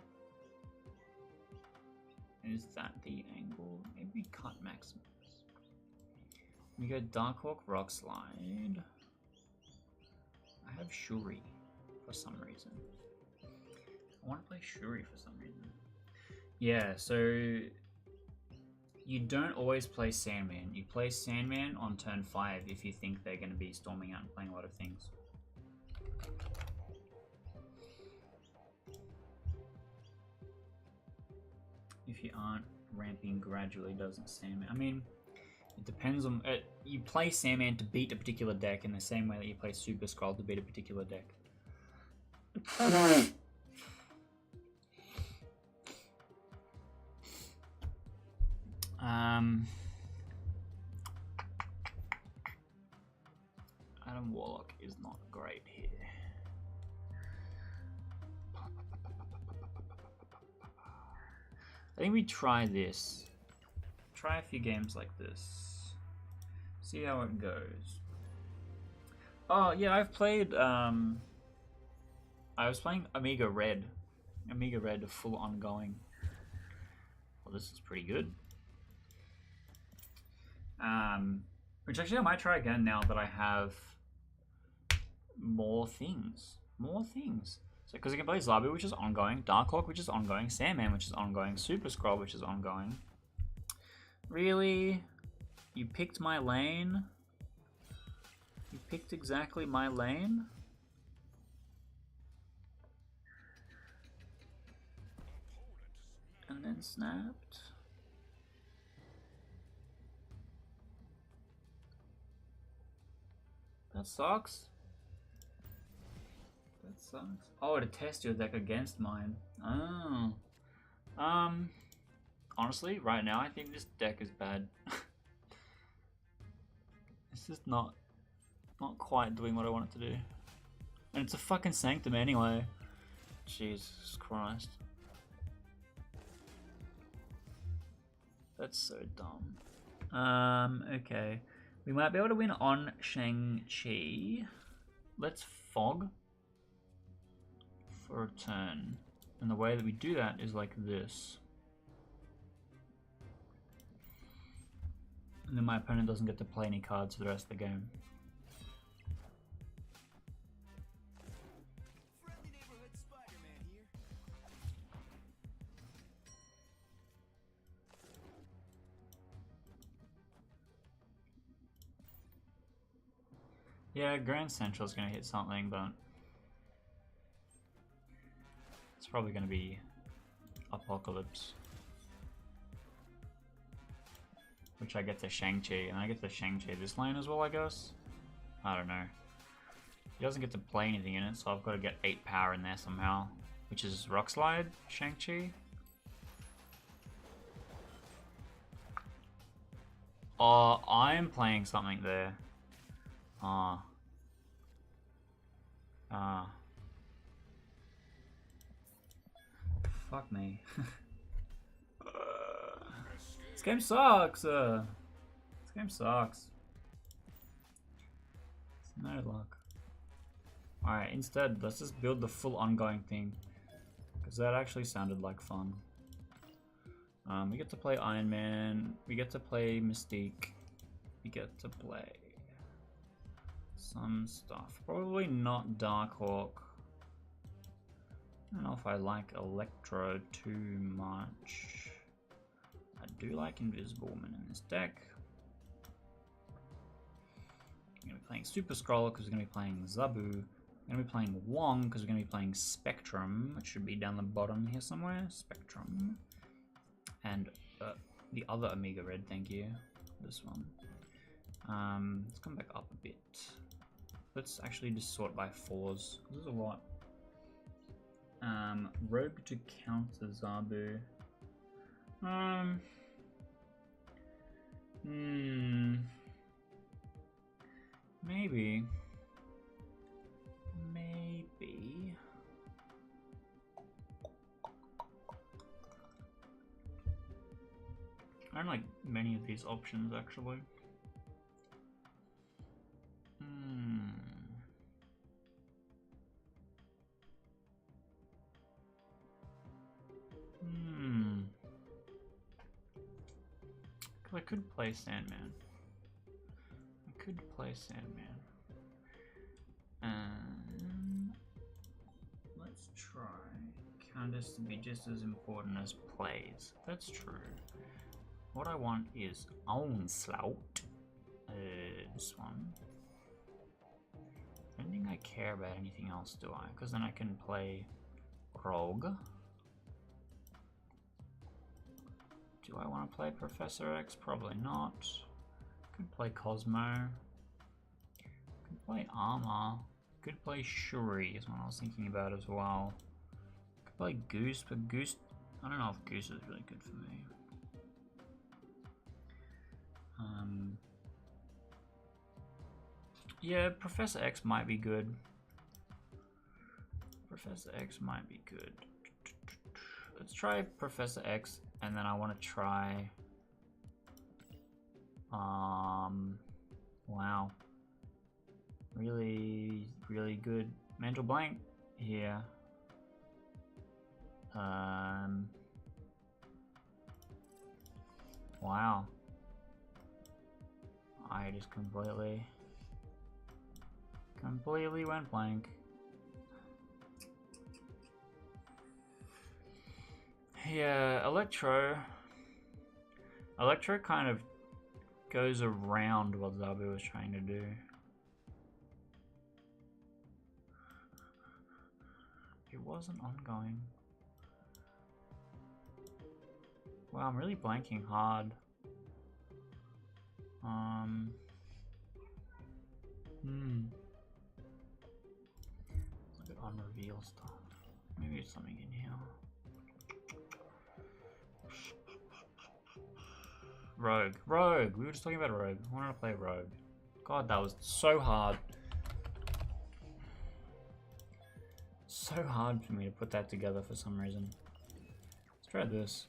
Is that the angle? Maybe we cut Maximus. We go Darkhawk Rockslide. I have Shuri for some reason. I want to play Shuri for some reason. Yeah, so you don't always play Sandman. You play Sandman on turn 5 if you think they're going to be storming out and playing a lot of things. If you aren't ramping gradually, doesn't Sandman? I mean, it depends on... you play Sandman to beat a particular deck in the same way that you play Super Scroll to beat a particular deck. Adam Warlock is not great here. I think we try this. Try a few games like this. See how it goes. Oh yeah, I've played I was playing Amiga Red. Amiga Red full ongoing. Well, this is pretty good. Which actually I might try again now that I have more things. More things. So, because you can play Zabu, which is ongoing, Darkhawk, which is ongoing, Sandman, which is ongoing, Super Scroll, which is ongoing. Really? You picked my lane? You picked exactly my lane? And then snapped? That sucks. That sucks. Oh, to test your deck against mine. Oh. Honestly, right now I think this deck is bad. It's just not quite doing what I want it to do. And it's a fucking Sanctum anyway. Jesus Christ. That's so dumb. Okay. We might be able to win on Shang-Chi. Let's Fog for a turn. And the way that we do that is like this. And then my opponent doesn't get to play any cards for the rest of the game. Friendly neighborhood Spider-Man here. Yeah, Grand Central's gonna hit something, but it's probably gonna be Apocalypse. Which I get to Shang-Chi, and I get to Shang-Chi this lane as well, I guess? I don't know. He doesn't get to play anything in it, so I've got to get 8 power in there somehow. Which is Rockslide, Shang-Chi. Oh, I'm playing something there. Ah. Fuck me. This game sucks. This game sucks. This No luck. Alright, instead, let's just build the full ongoing thing. Because that actually sounded like fun. We get to play Iron Man, we get to play Mystique, we get to play some stuff. Probably not Darkhawk. I don't know if I like Electro too much. I do like Invisible Woman in this deck. I'm going to be playing Super Scroller because we're going to be playing Zabu. I'm going to be playing Wong because we're going to be playing Spectrum, which should be down the bottom here somewhere. Spectrum. And the other Omega Red, thank you. This one. Let's come back up a bit. Let's actually just sort by 4s. There's a lot. Rogue to counter Zabu. Maybe. I don't like many of these options actually. I could play Sandman. Let's try Countess to be just as important as plays. That's true. What I want is Onslaught. This one. I don't think I care about anything else, do I? Because then I can play Rogue. Do I want to play Professor X? Probably not. Could play Cosmo. Could play Armor. Could play Shuri is what I was thinking about as well. Could play Goose, but Goose... I don't know if Goose is really good for me. Yeah, Professor X might be good. Let's try Professor X, and then I want to try... wow. Really, really good mental blank here. Wow. I just completely went blank. Yeah, Electro kind of goes around what Zabu was trying to do. It wasn't ongoing. Wow, I'm really blanking hard. Look at unreveal stuff. Maybe it's something in here. Rogue. We were just talking about Rogue. I wanted to play Rogue. God, that was so hard. So hard for me to put that together for some reason. Let's try this.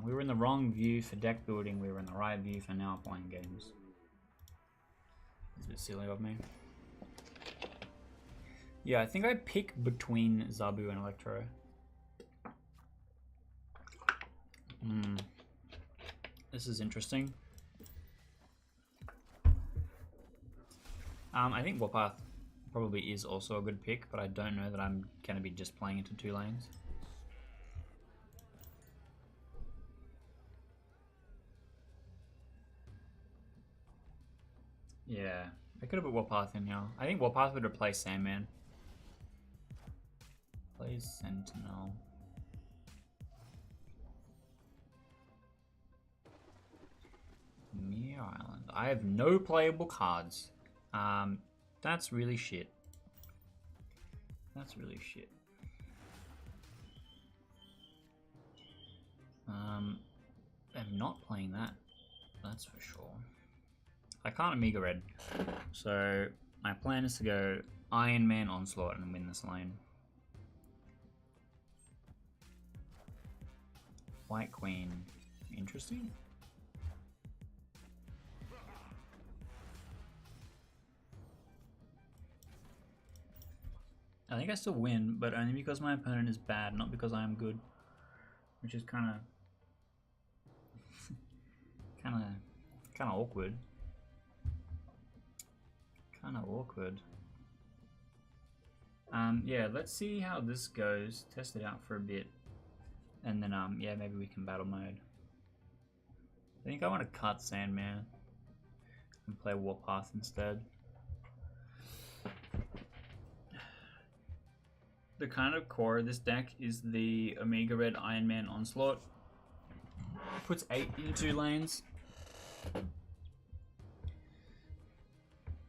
We were in the wrong view for deck building. We were in the right view for now playing games. It's a bit silly of me. Yeah, I think I pick between Zabu and Electro. This is interesting. I think Warpath probably is also a good pick, but I don't know that I'm going to be just playing into 2 lanes. Yeah, I could have put Warpath in here. I think Warpath would replace Sandman. Plays Sentinel. Mere Island. I have no playable cards. That's really shit. I'm not playing that. That's for sure. I can't Omega Red. So my plan is to go Iron Man Onslaught and win this lane. White Queen. Interesting. I think I still win, but only because my opponent is bad, not because I am good. Which is kind of awkward. Kind of awkward. Yeah, let's see how this goes. Test it out for a bit, and then yeah, maybe we can battle mode. I think I want to cut Sandman and play Warpath instead. The kind of core of this deck is the Omega Red Iron Man Onslaught. Puts 8 in 2 lanes. My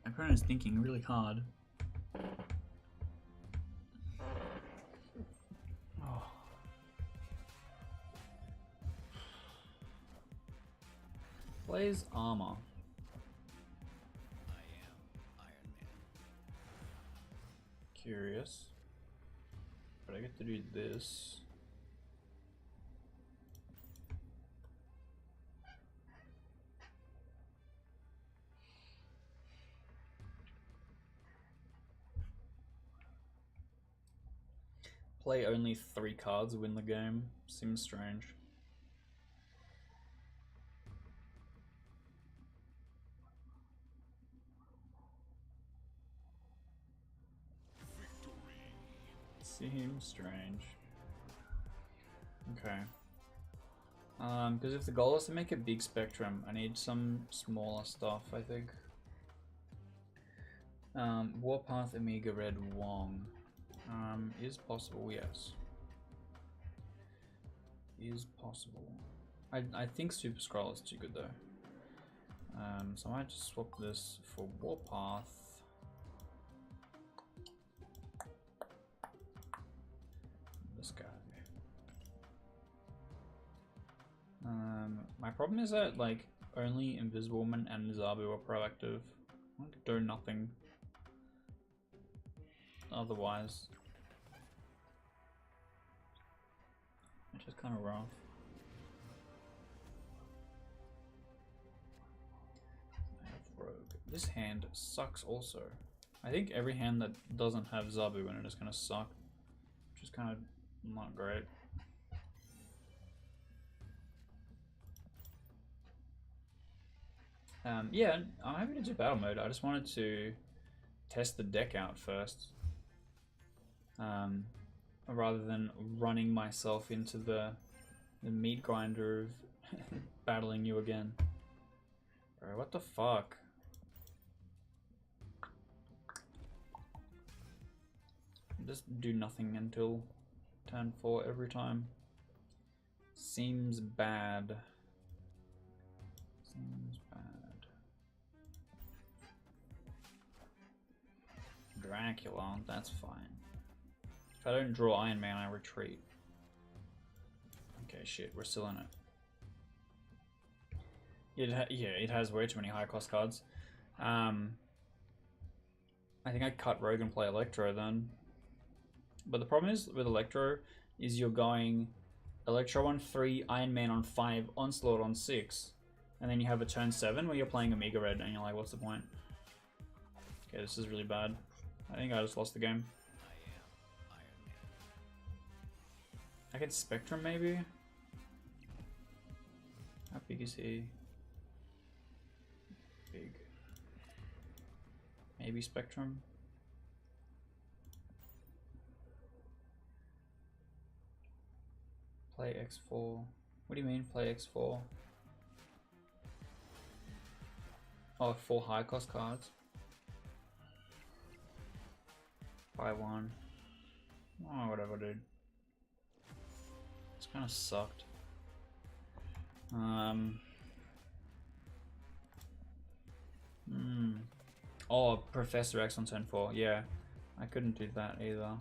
opponent is thinking really hard. Oh. Plays armor. I am Iron Man. Curious. But I get to do this. Play only 3 cards, win the game. Seems strange. Seems strange. Okay. Because if the goal is to make a big spectrum, I need some smaller stuff, I think. Warpath, Omega Red, Wong. Is possible, yes. Is possible. I think Super Scroll is too good though. So I might just swap this for Warpath. This guy. My problem is that like only Invisible Woman and Zabu are proactive. I can do nothing otherwise. Which is kind of rough. I have Rogue. This hand sucks also. I think every hand that doesn't have Zabu in it is gonna suck. Which is kind of not great. Yeah, I'm happy to do battle mode. I just wanted to test the deck out first. Rather than running myself into the meat grinder of battling you again. Bro, what the fuck? Just do nothing until turn 4 every time. Seems bad. Seems bad. Dracula, that's fine. If I don't draw Iron Man, I retreat. Okay, shit, we're still in it. Yeah, it has way too many high cost cards. I think I cut Rogue and play Electro then. But the problem is with Electro is you're going Electro on 3, Iron Man on 5, Onslaught on 6, and then you have a turn 7 where you're playing Omega Red and you're like, what's the point? Okay, this is really bad. I think I just lost the game. I get Spectrum maybe? How big is he? Big. Maybe Spectrum? Play X4. What do you mean play X4? Oh, 4 high cost cards. Buy 1. Oh, whatever, dude. This kind of sucked. Oh, Professor X on turn 4. Yeah, I couldn't do that either.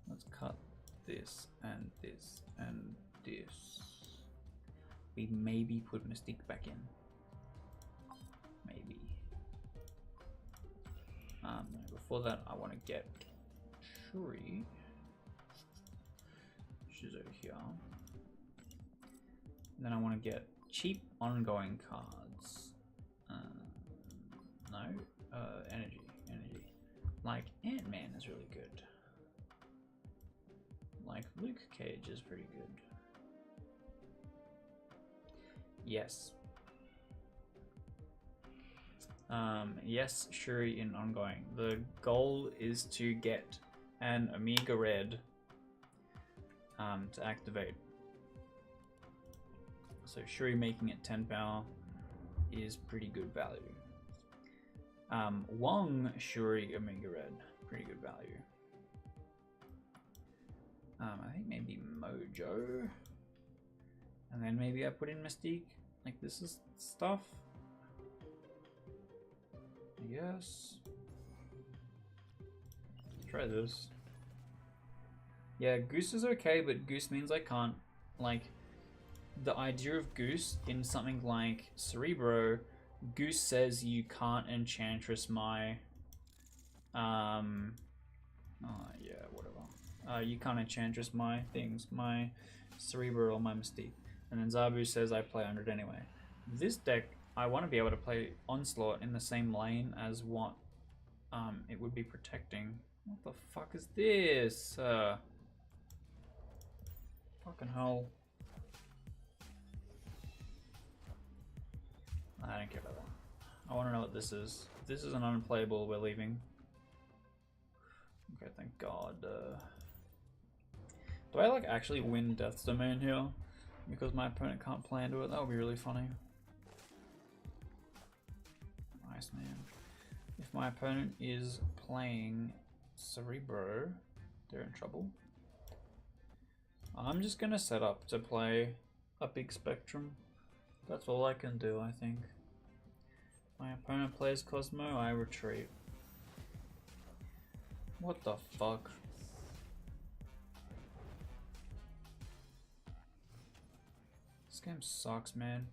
Let's cut this and this and this. We maybe put Mystique back in. Maybe. Before that, I want to get Shuri. She's over here. And then I want to get cheap ongoing cards. No, energy. Like Ant-Man is really good. Like Luke Cage is pretty good. Yes. Yes, Shuri in ongoing. The goal is to get an Omega Red to activate. So Shuri making it 10 power is pretty good value. Wong Shuri Omega Red, pretty good value. I think maybe Mojo. And then maybe I put in Mystique. Like this is stuff. Yes. Try this. Yeah, Goose is okay, but Goose means I can't, like, the idea of Goose in something like Cerebro, Goose says you can't Enchantress my, yeah, whatever. You can't Enchantress my things, my Cerebro or my Mystique. And then Zabu says I play under it anyway. This deck, I want to be able to play Onslaught in the same lane as what it would be protecting. What the fuck is this? Fucking hell. I don't care about that. I want to know what this is. If this is an unplayable, we're leaving. Okay, thank God. Do I like actually win Death's Domain here? Because my opponent can't play into it? That would be really funny. Nice, man. If my opponent is playing Cerebro, they're in trouble. I'm just gonna set up to play a big Spectrum. That's all I can do, I think. My opponent plays Cosmo, I retreat. What the fuck? This game sucks, man.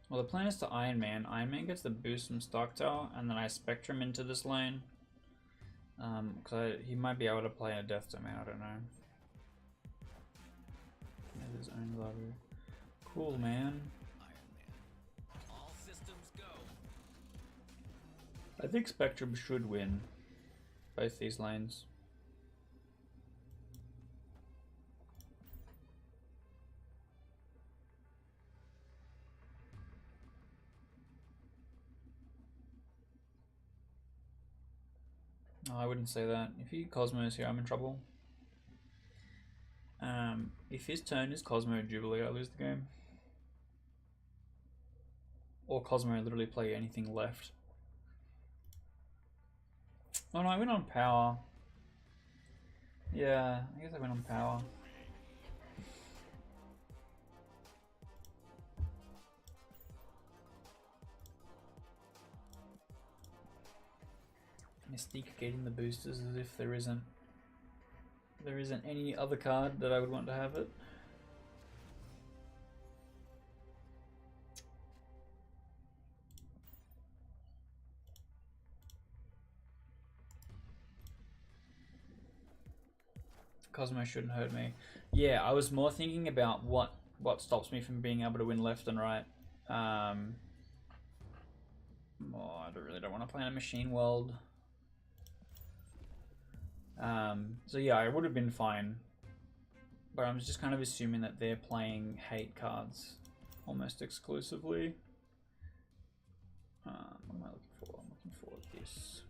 Well, the plan is to Iron Man. Iron Man gets the boost from Stark Tower, and then I Spectrum into this lane. Because he might be able to play a Death Domain, I don't know. He has his own lobby. Cool, man. Iron Man. All systems go. I think Spectrum should win both these lanes. No, I wouldn't say that. If he Cosmos here, I'm in trouble. If his turn is Cosmo Jubilee, I lose the game. Or Cosmo literally play anything left. Oh no, I went on power. Yeah, I guess I went on power. Mystique getting the boosters as if there isn't any other card that I would want to have it. Cosmo shouldn't hurt me. Yeah, I was more thinking about what stops me from being able to win left and right. Oh, I really don't want to play in a Machine World. So yeah, I would have been fine. But I'm just kind of assuming that they're playing hate cards almost exclusively. What am I looking for? I'm looking for this.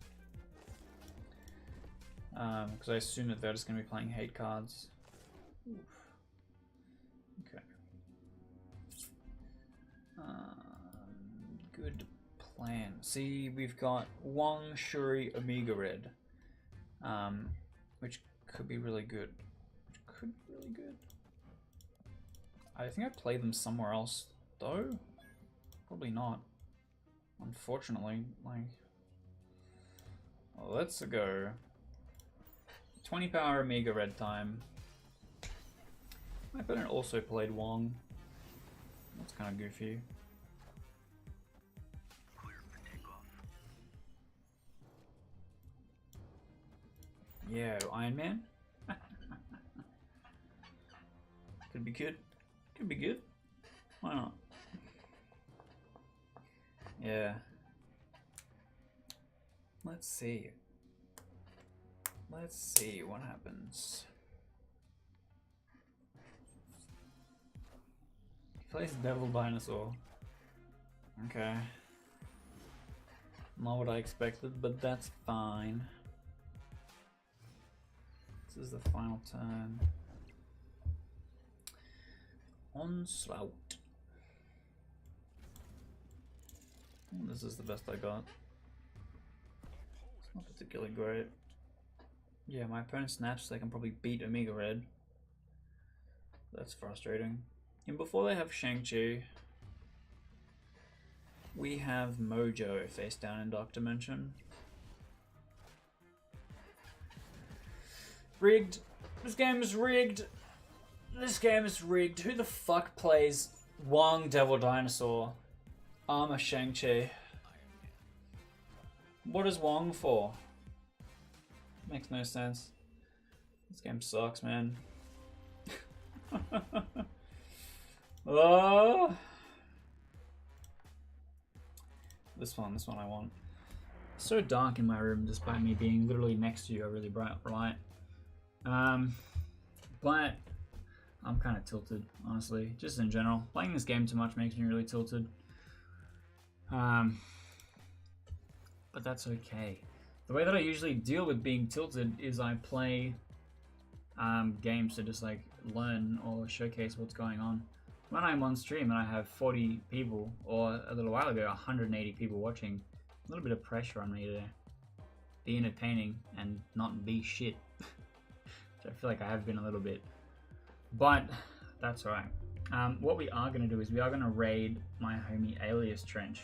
Because I assume that they're just going to be playing hate cards. Oof. Okay. Good plan. See, we've got Wong, Shuri, Omega Red. Which could be really good. I think I played them somewhere else, though. Probably not. Unfortunately, like. Well, let's go. 20 power Omega Red time. My opponent also played Wong. That's kind of goofy. Yeah, Iron Man. Could be good. Could be good. Why not? Yeah. Let's see. Let's see what happens. He plays Devil Dinosaur. Okay. Not what I expected, but that's fine. This is the final turn. Onslaught. This is the best I got. It's not particularly great. Yeah, my opponent snaps, so they can probably beat Omega Red. That's frustrating. And before they have Shang-Chi, we have Mojo face down in Dark Dimension. Rigged. This game is rigged. This game is rigged. Who the fuck plays Wong Devil Dinosaur? Armor Shang-Chi. What is Wong for? Makes no sense. This game sucks, man. Oh. This one I want. It's so dark in my room despite me being literally next to a really bright light. But I'm kind of tilted, honestly, just in general. Playing this game too much makes me really tilted. But that's okay. The way that I usually deal with being tilted is I play games to just like learn or showcase what's going on. When I'm on stream and I have 40 people, or a little while ago 180 people watching, a little bit of pressure on me to be entertaining and not be shit. Which I feel like I have been a little bit. But that's alright. What we are going to do is we are going to raid my homie Alias Trench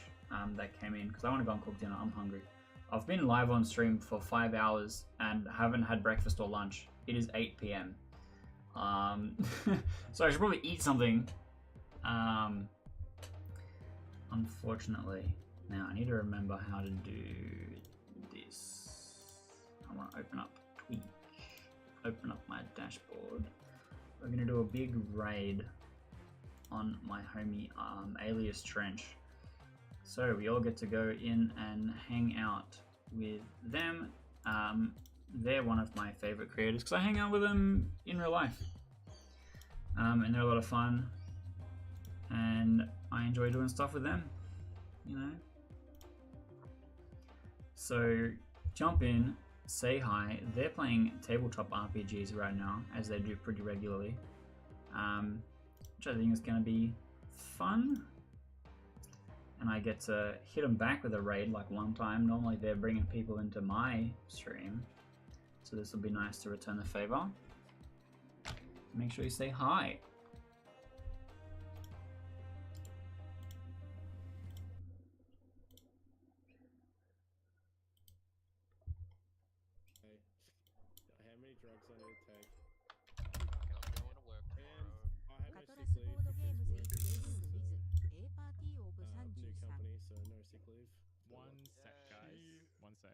that came in, because I want to go and cook dinner. I'm hungry. I've been live on stream for 5 hours and haven't had breakfast or lunch. It is 8 p.m. So I should probably eat something. Unfortunately. Now I need to remember how to do this. I want to open up Twitch. Open up my dashboard. We're going to do a big raid on my homie Alias Trench. So we all get to go in and hang out with them. They're one of my favorite creators because I hang out with them in real life. And they're a lot of fun. And I enjoy doing stuff with them, you know. So jump in, say hi. They're playing tabletop RPGs right now, as they do pretty regularly. Which I think is going to be fun. And I get to hit them back with a raid like one time. Normally they're bringing people into my stream. So this will be nice to return the favor. Make sure you say hi. How many drugs I need to take? I'm going to work And tomorrow. I have no ガトラ sick ス leave ボードゲームズ because イ work ン is トレーディング with A パーティーオブ new 33 company, so no sick leave. One sec, guys. One sec.